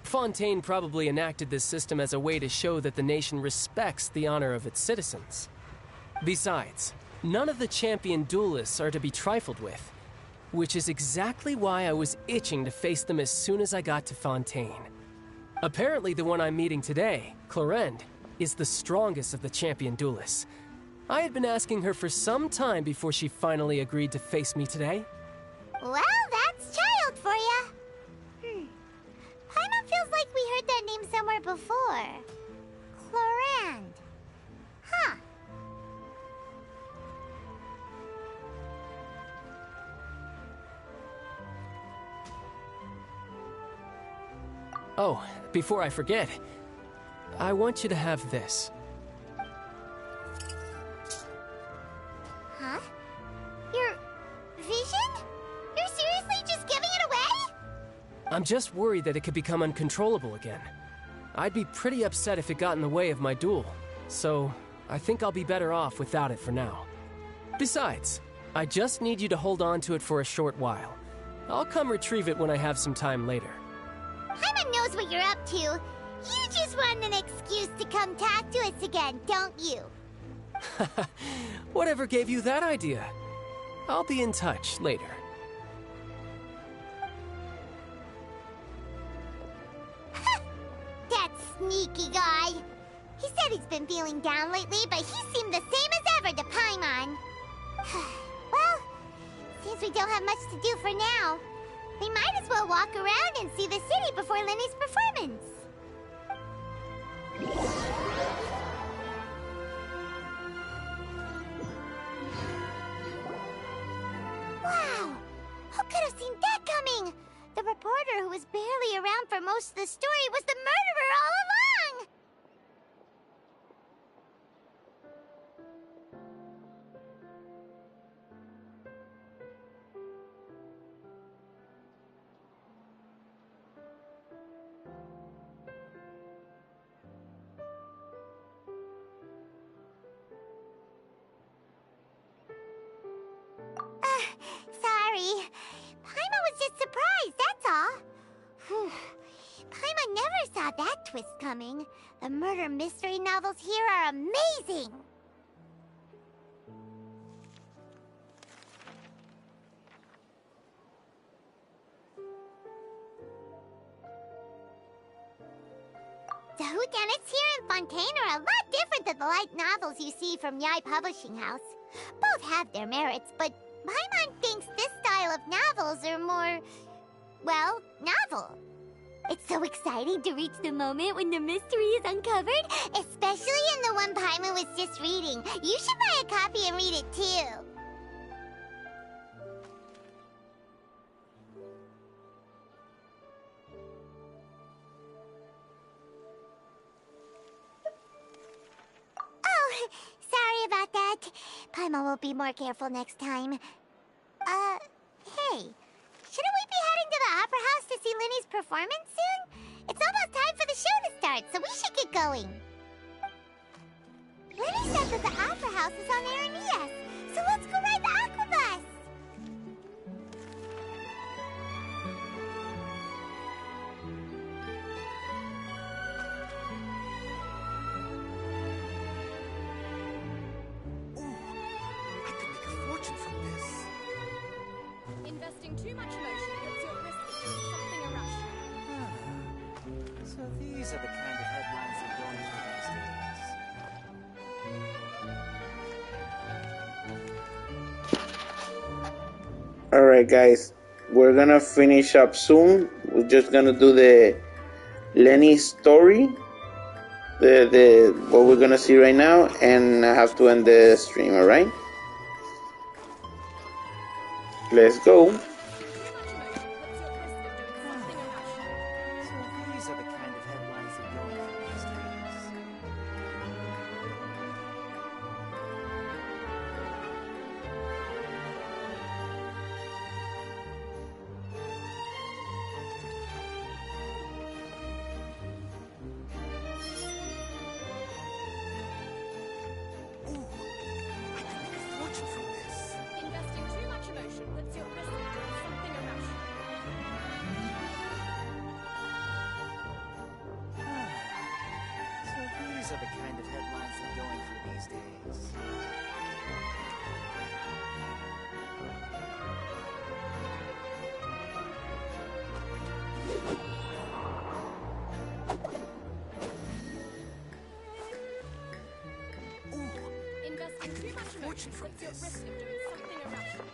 Fontaine probably enacted this system as a way to show that the nation respects the honor of its citizens. Besides, none of the champion duelists are to be trifled with, which is exactly why I was itching to face them as soon as I got to Fontaine. Apparently, the one I'm meeting today, Clorinde, is the strongest of the champion duelists. I had been asking her for some time before she finally agreed to face me today. Well, that's child for ya. Paimon feels like we heard that name somewhere before. Clorinde. Huh. Oh, before I forget, I want you to have this. Huh? Your vision? You're seriously just giving it away? I'm just worried that it could become uncontrollable again. I'd be pretty upset if it got in the way of my duel, so I think I'll be better off without it for now. Besides, I just need you to hold on to it for a short while. I'll come retrieve it when I have some time later. Paimon knows what you're up to. You just want an excuse to come talk to us again, don't you? Whatever gave you that idea? I'll be in touch later. That sneaky guy. He said he's been feeling down lately, but he seemed the same as ever to Paimon. Well, since we don't have much to do for now, we might as well walk around and see the city before Lenny's performance. Wow! Who could have seen that coming? The reporter who was barely around for most of the story was the murderer all along! Sorry. Paimon was just surprised, that's all. Whew. Paimon never saw that twist coming. The murder mystery novels here are amazing. The whodunits here in Fontaine are a lot different than the light novels you see from Yai Publishing House. Both have their merits, but Paimon thinks this style of novels are more, well, novel. It's so exciting to reach the moment when the mystery is uncovered, especially in the one Paimon was just reading. You should buy a copy and read it too. Oh, sorry about that. Paimon will be more careful next time. Hey, shouldn't we be heading to the Opera House to see Linny's performance soon? It's almost time for the show to start, so we should get going. Linny said that the Opera House is on Aranias, so let's go ride the Aquabus! Investing too much emotion puts you at risk of doing something irrational. So these are the kind of headlines that go into these days. Alright guys, we're gonna finish up soon. We're just gonna do the Lenny story, the what we're gonna see right now, and I have to end the stream, alright? Let's go. So these are the kind of headlines that go into these days. These are the kind of headlines I'm going for these days. Investing too much emotion puts you at risk of doing something irrational.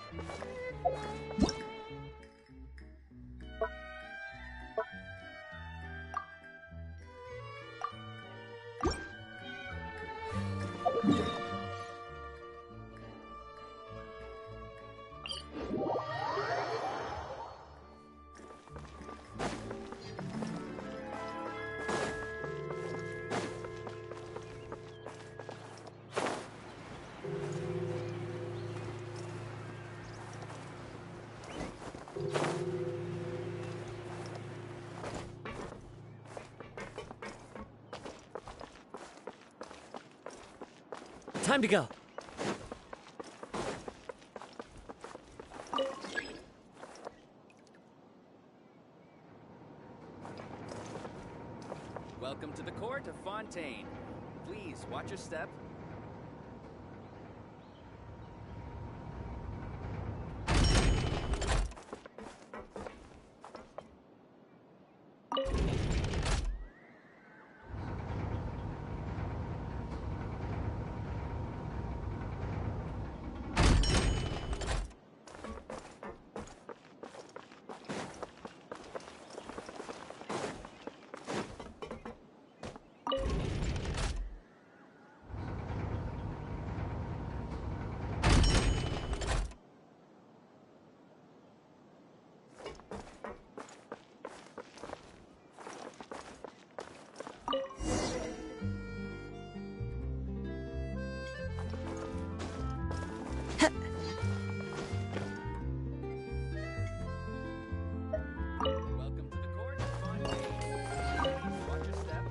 Time to go. Welcome to the court of Fontaine. Please watch your step. Welcome to the court of Fontaine. Please watch your step.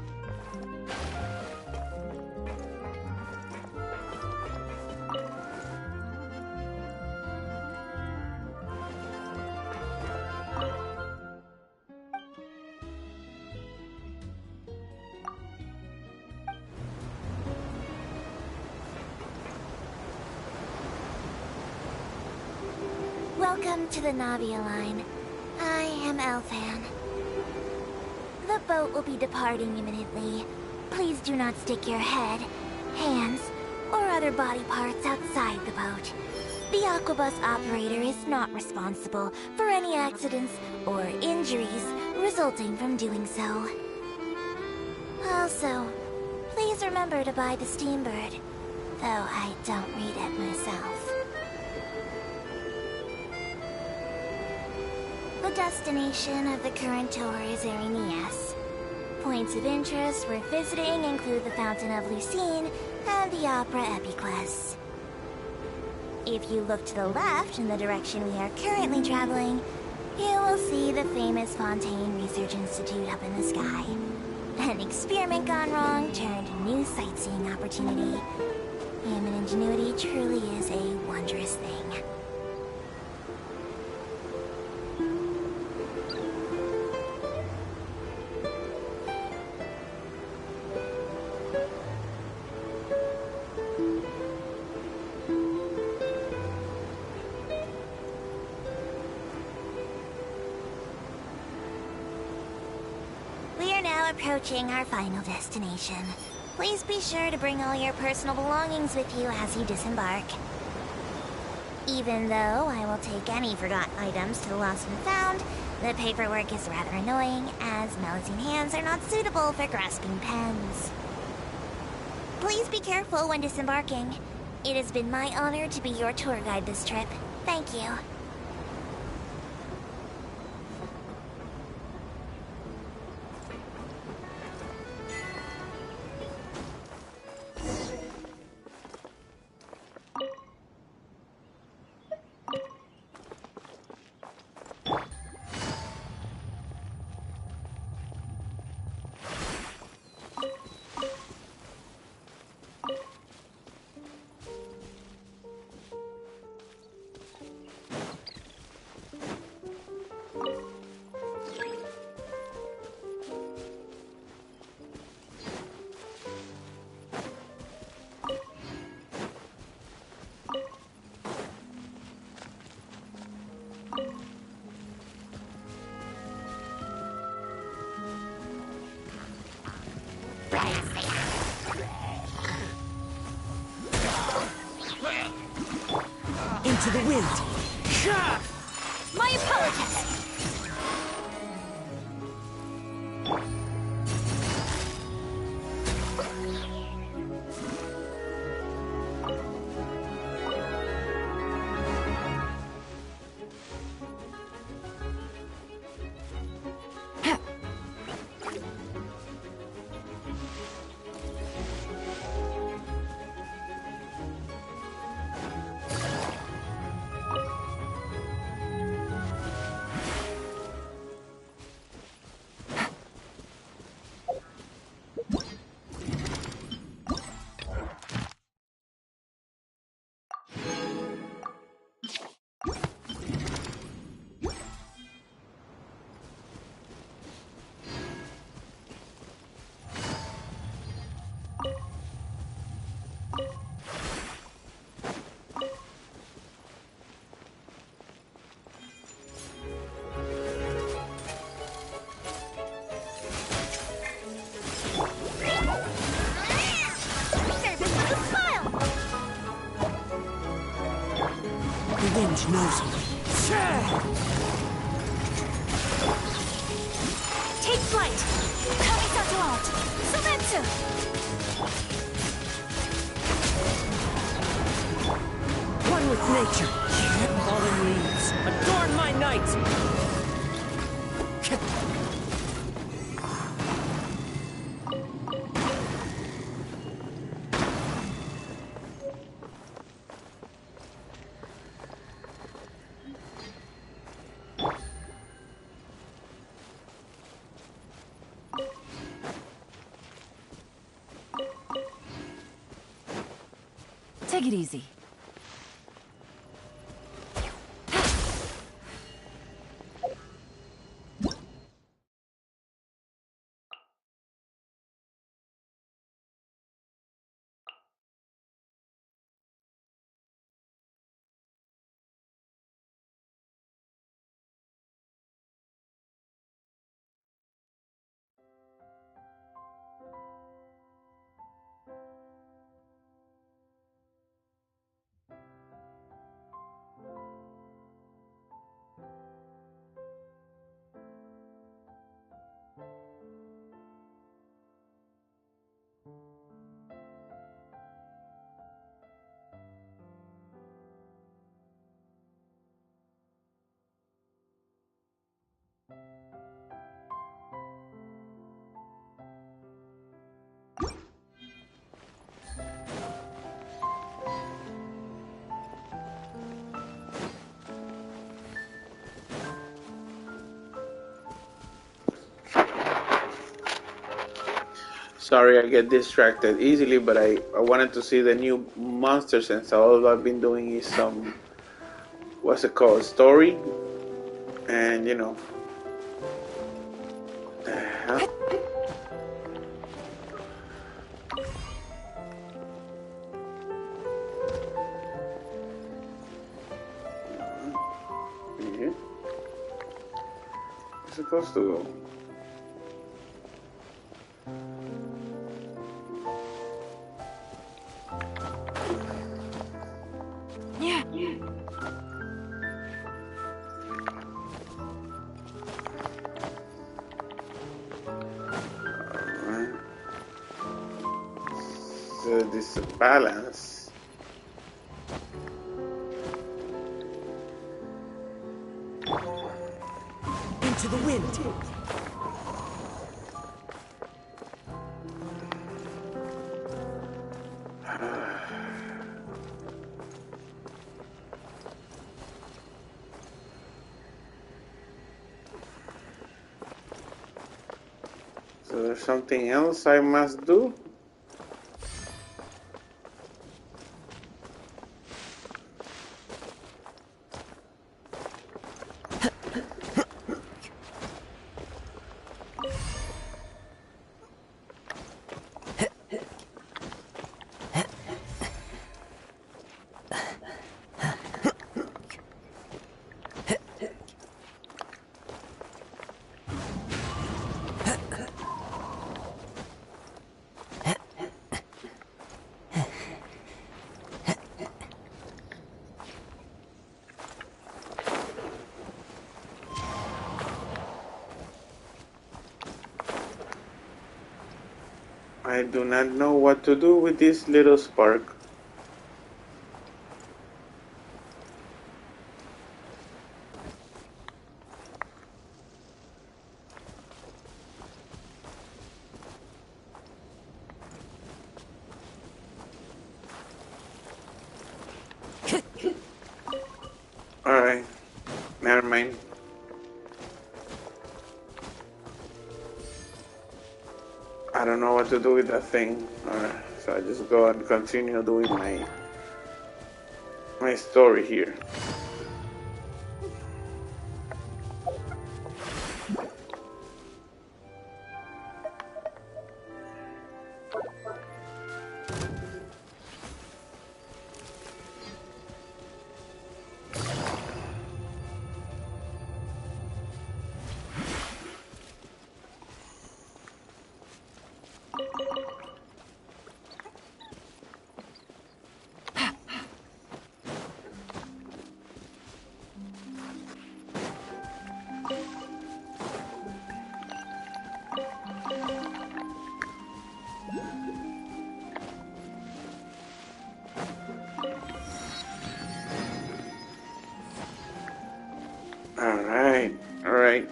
Welcome to the Navia line. I am Elfan. The boat will be departing imminently. Please do not stick your head, hands, or other body parts outside the boat. The Aquabus operator is not responsible for any accidents or injuries resulting from doing so. Also, please remember to buy the Steambird, though I don't read it myself. The destination of the current tour is Arenias. Points of interest worth visiting include the Fountain of Lucine and the Opera Epiclese. If you look to the left in the direction we are currently traveling, you will see the famous Fontaine Research Institute up in the sky. An experiment gone wrong turned new sightseeing opportunity. Human ingenuity truly is a wondrous thing. Approaching our final destination. Please be sure to bring all your personal belongings with you as you disembark. Even though I will take any forgotten items to the lost and found, the paperwork is rather annoying, as Melusine hands are not suitable for grasping pens. Please be careful when disembarking. It has been my honor to be your tour guide this trip. Thank you. Into the wind. My apologies. The wind knows me. Take flight. Kamisato out. Sumetsu. One with nature. Fallen leaves. Adorn my night. Take it easy. Sorry, I get distracted easily, but I wanted to see the new monsters, and so all I've been doing is some, what's it called, story, and you know, what the hell? Yeah. It's supposed to go. This balance. Into the wind. So there's something else I must do? I do not know what to do with this little spark. Alright, never mind. I don't know what to do with that thing. So I just go and continue doing my story here. Alright.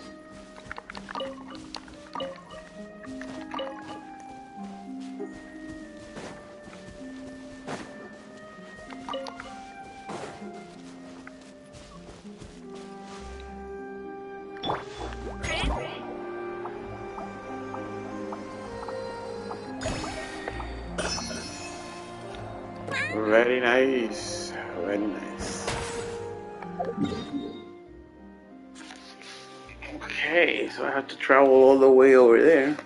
Very nice. Very nice. Okay, so I have to travel all the way over there.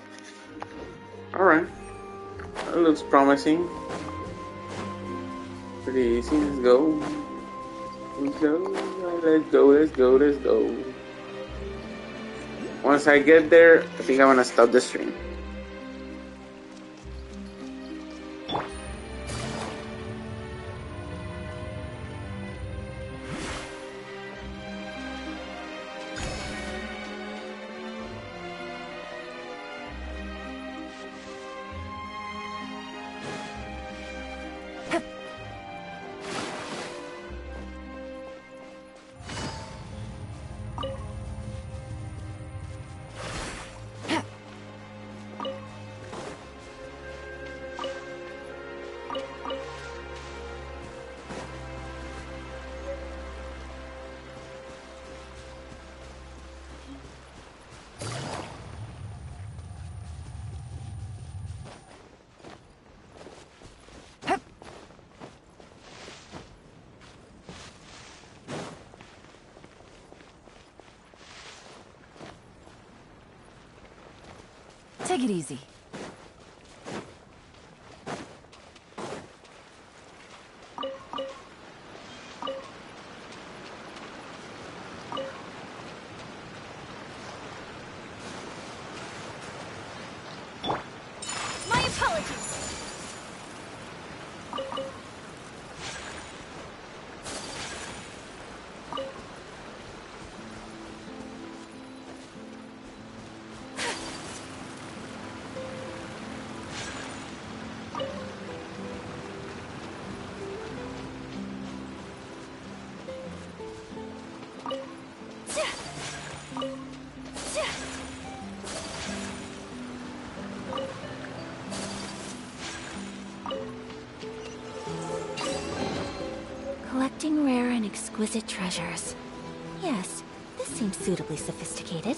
Alright. That looks promising. Pretty easy. Let's go. Let's go. Once I get there, I think I'm gonna stop the stream. Take it easy. My apologies. Collecting rare and exquisite treasures. Yes, this seems suitably sophisticated.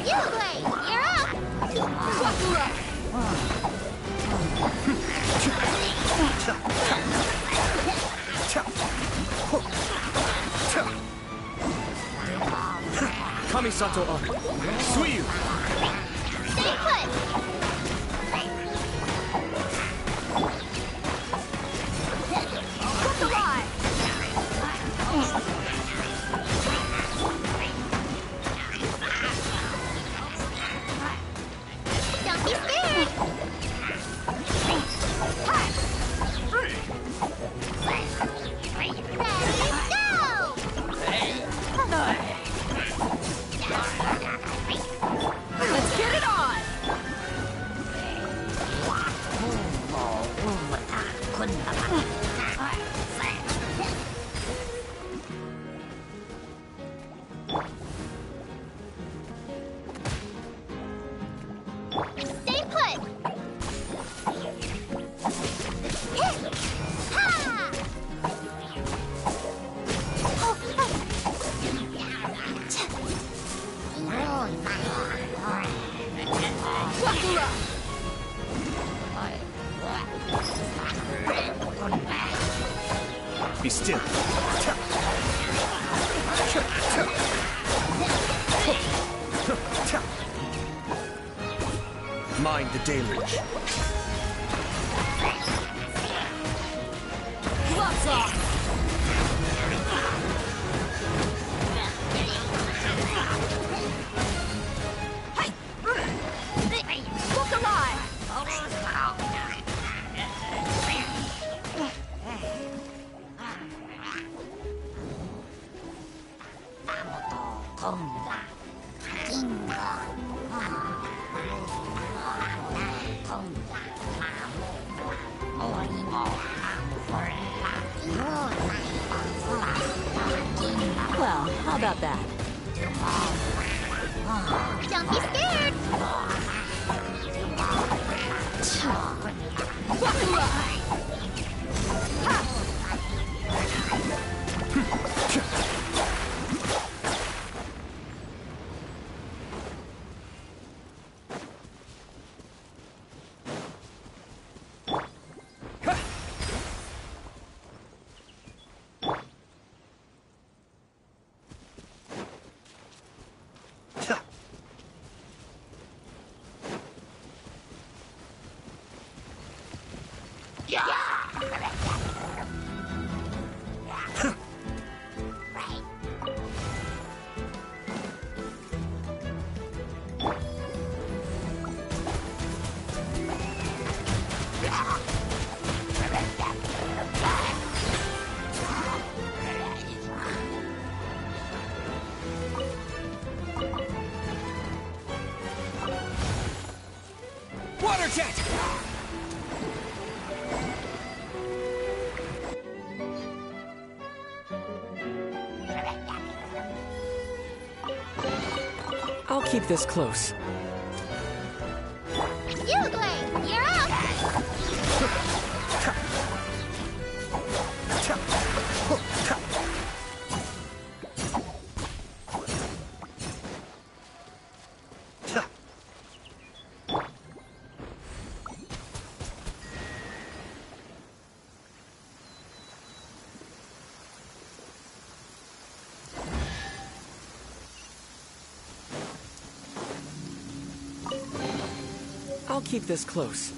Yuglei, you're up! Kamisato up. Suiyu! Stay put! What's alive? Don't be scared! Let's get it on! Stay put! Ha! Be still. Mind the deluge. Gloves off! Look alive! Well, how about that? Don't be scared! Water jet! I'll keep this close. Yuglei, you're up! I'll keep this close.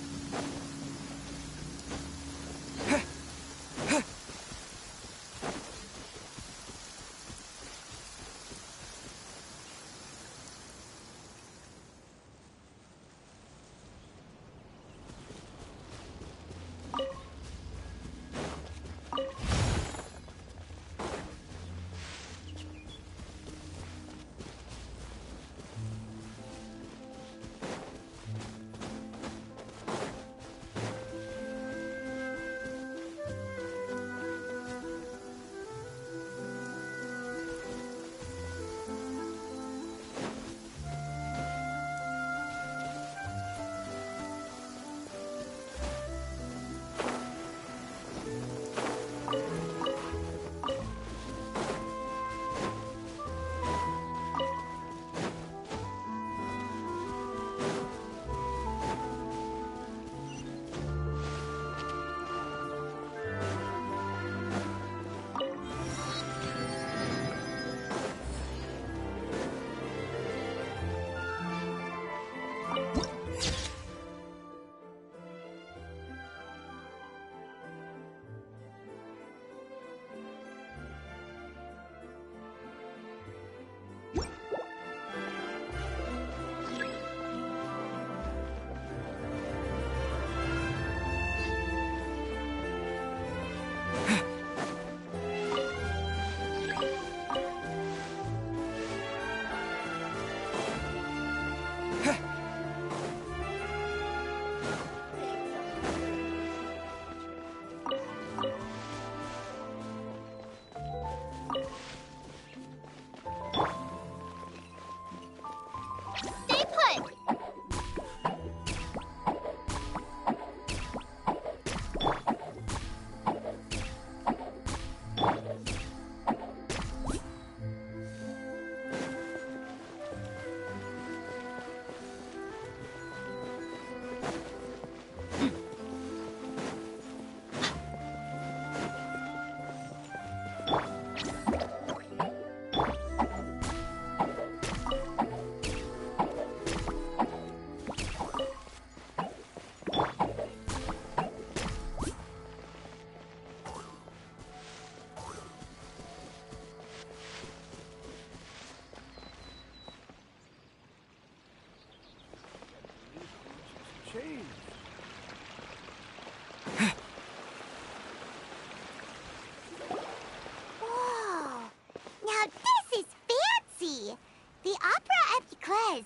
The opera at Eclairs.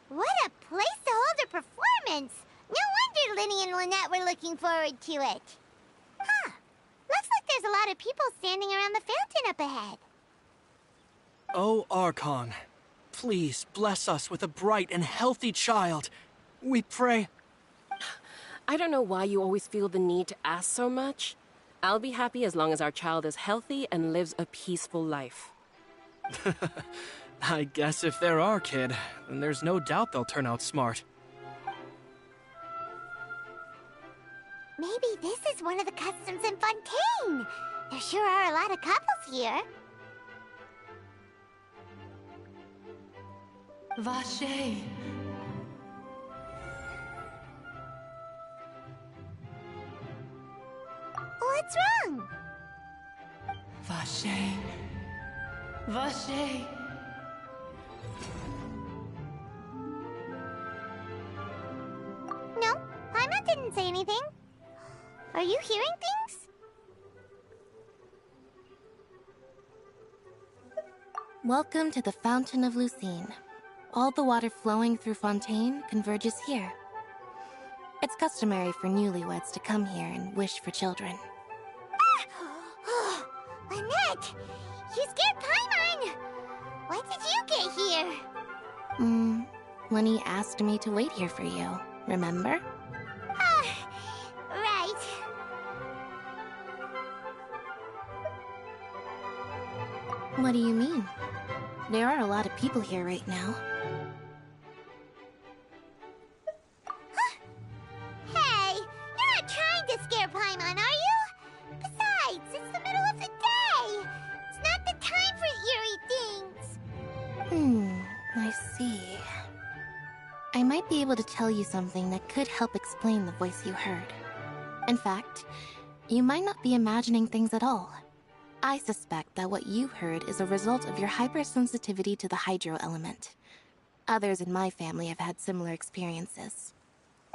What a place to hold a performance. No wonder Linny and Lynette were looking forward to it. Huh. Looks like there's a lot of people standing around the fountain up ahead. Oh, Archon, please bless us with a bright and healthy child. We pray. I don't know why you always feel the need to ask so much. I'll be happy as long as our child is healthy and lives a peaceful life. I guess if they're our kid, then there's no doubt they'll turn out smart. Maybe this is one of the customs in Fontaine. There sure are a lot of couples here. Vache. What's wrong? Vache. Vache. No, Paimon didn't say anything. Are you hearing things? Welcome to the Fountain of Lucine. All the water flowing through Fontaine converges here. It's customary for newlyweds to come here and wish for children. Lynette! You scared Paimon! When did you get here? Lenny asked me to wait here for you, remember? Right. What do you mean? There are a lot of people here right now. Hey, you're not trying to scare Paimon, are you? Besides, it's the middle of the day. It's not the time for eerie things. I see. I might be able to tell you something that could help explain the voice you heard. In fact, you might not be imagining things at all. I suspect that what you heard is a result of your hypersensitivity to the hydro element. Others in my family have had similar experiences.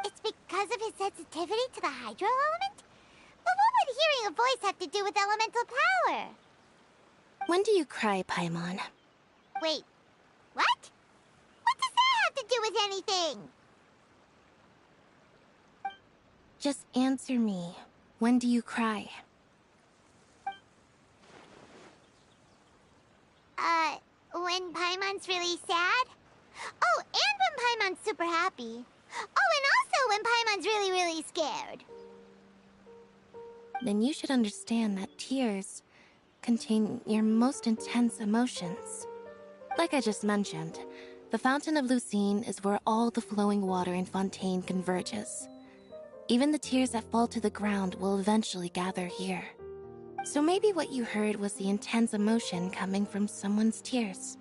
It's because of his sensitivity to the hydro element? But what would hearing a voice have to do with elemental power? When do you cry, Paimon? Wait, what? What does that have to do with anything? Just answer me. When do you cry? When Paimon's really sad? Oh, and when Paimon's super happy. Oh, and also when Paimon's really, really scared. Then you should understand that tears contain your most intense emotions. Like I just mentioned, the Fountain of Lucine is where all the flowing water in Fontaine converges. Even the tears that fall to the ground will eventually gather here. So maybe what you heard was the intense emotion coming from someone's tears.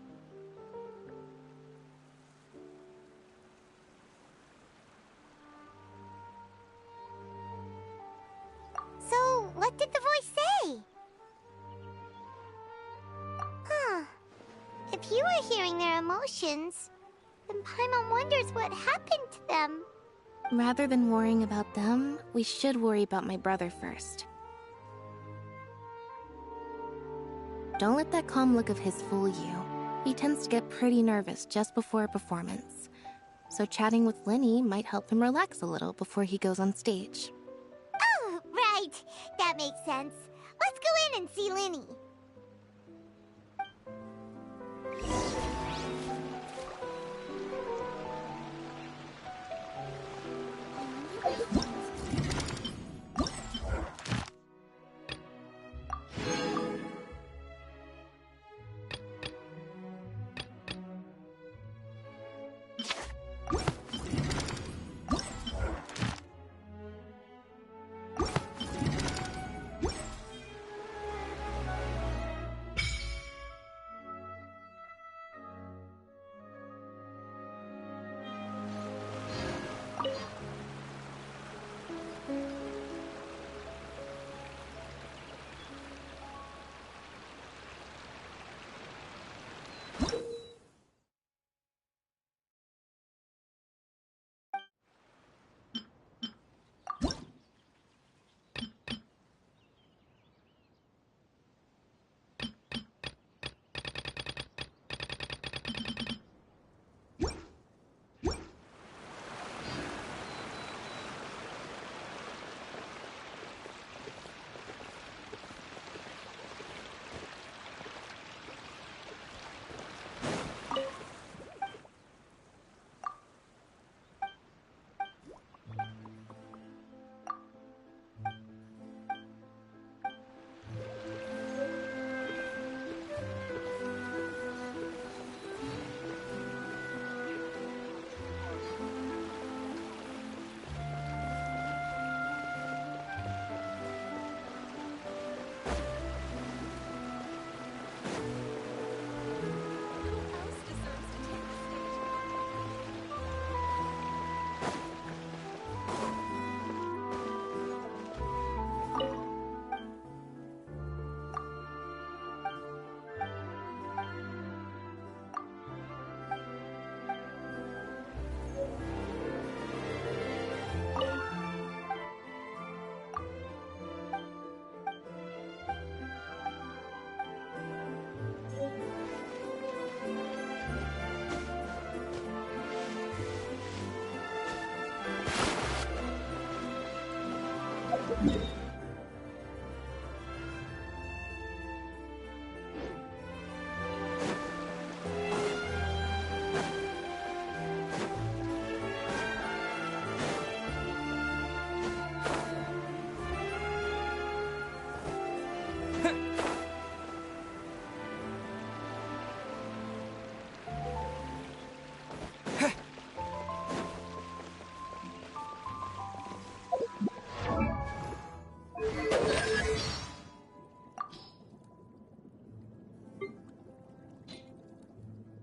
So, what did the voice say? Huh. If you were hearing their emotions, then Paimon wonders what happened to them. Rather than worrying about them, we should worry about my brother first. Don't let that calm look of his fool you. He tends to get pretty nervous just before a performance. So chatting with Linny might help him relax a little before he goes on stage. Oh, right. That makes sense. Let's go in and see Linny.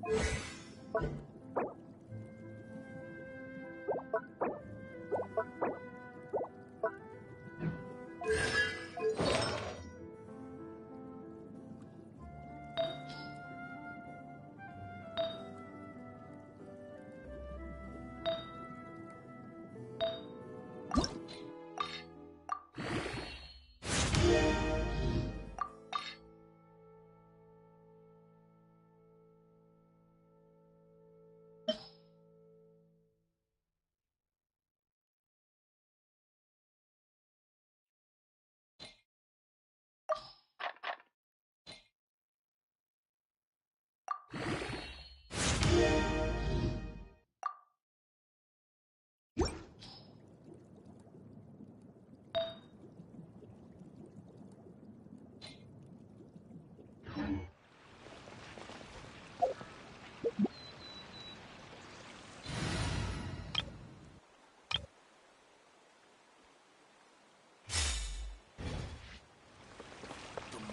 The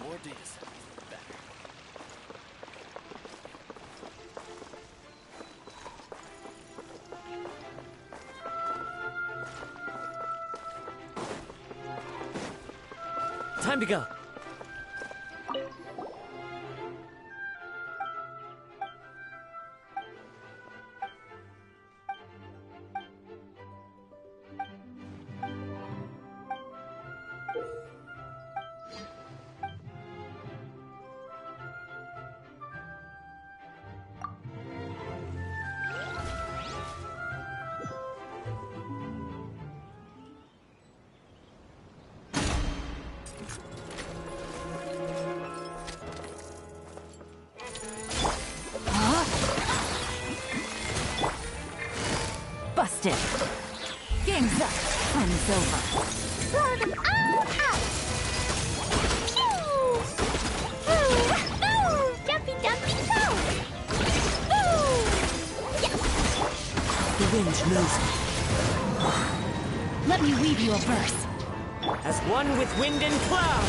more data samples, the better. Time to go. Busted. Game's up. Fun is over. Blow them all up! Pew! Ooh! Ooh! Jumpy, jumpy, go! Ooh! Yeah. The wind knows me. Let me weave you a verse. As one with wind and cloud.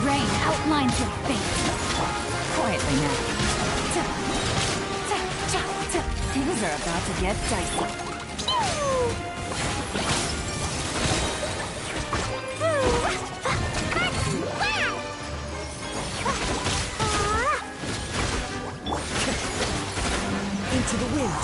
Rain outlines your face. Quietly now. Things are about to get dicey. Into the wind.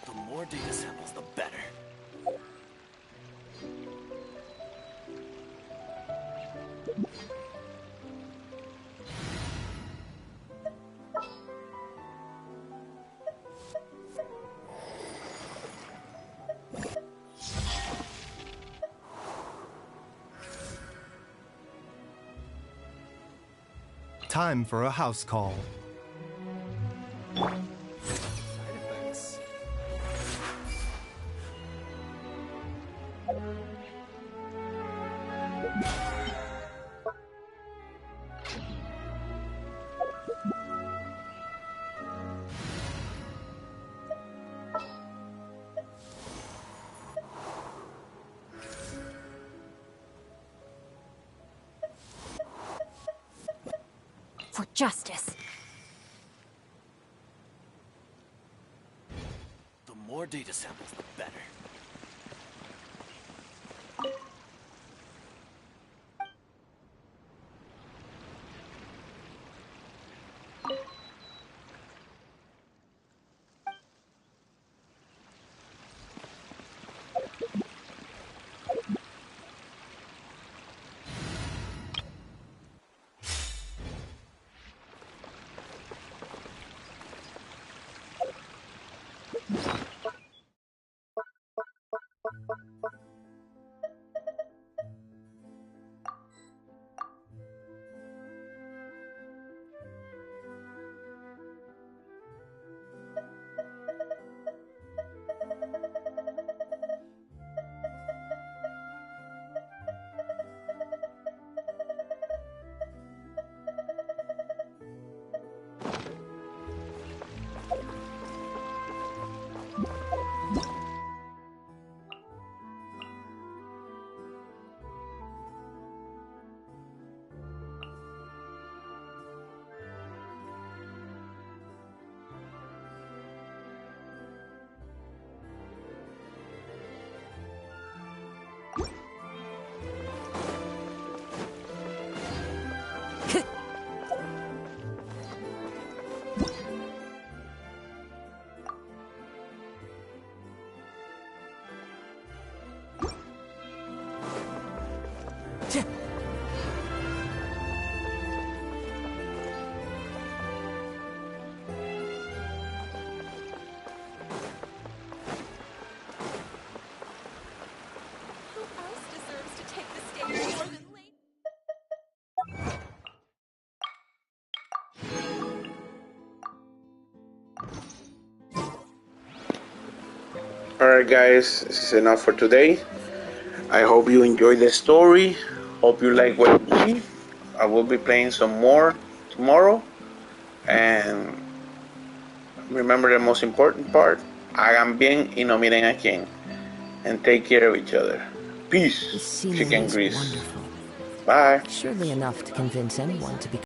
The more data samples, the better. Time for a house call. Side effects. justice. The more data samples, the better. Alright guys, this is enough for today. I hope you enjoyed the story. Hope you like what you see. I will be playing some more tomorrow. And remember the most important part. Hagan bien y no miren a quién. And take care of each other. Peace, chicken grease. Wonderful. Bye. Surely enough to convince anyone to be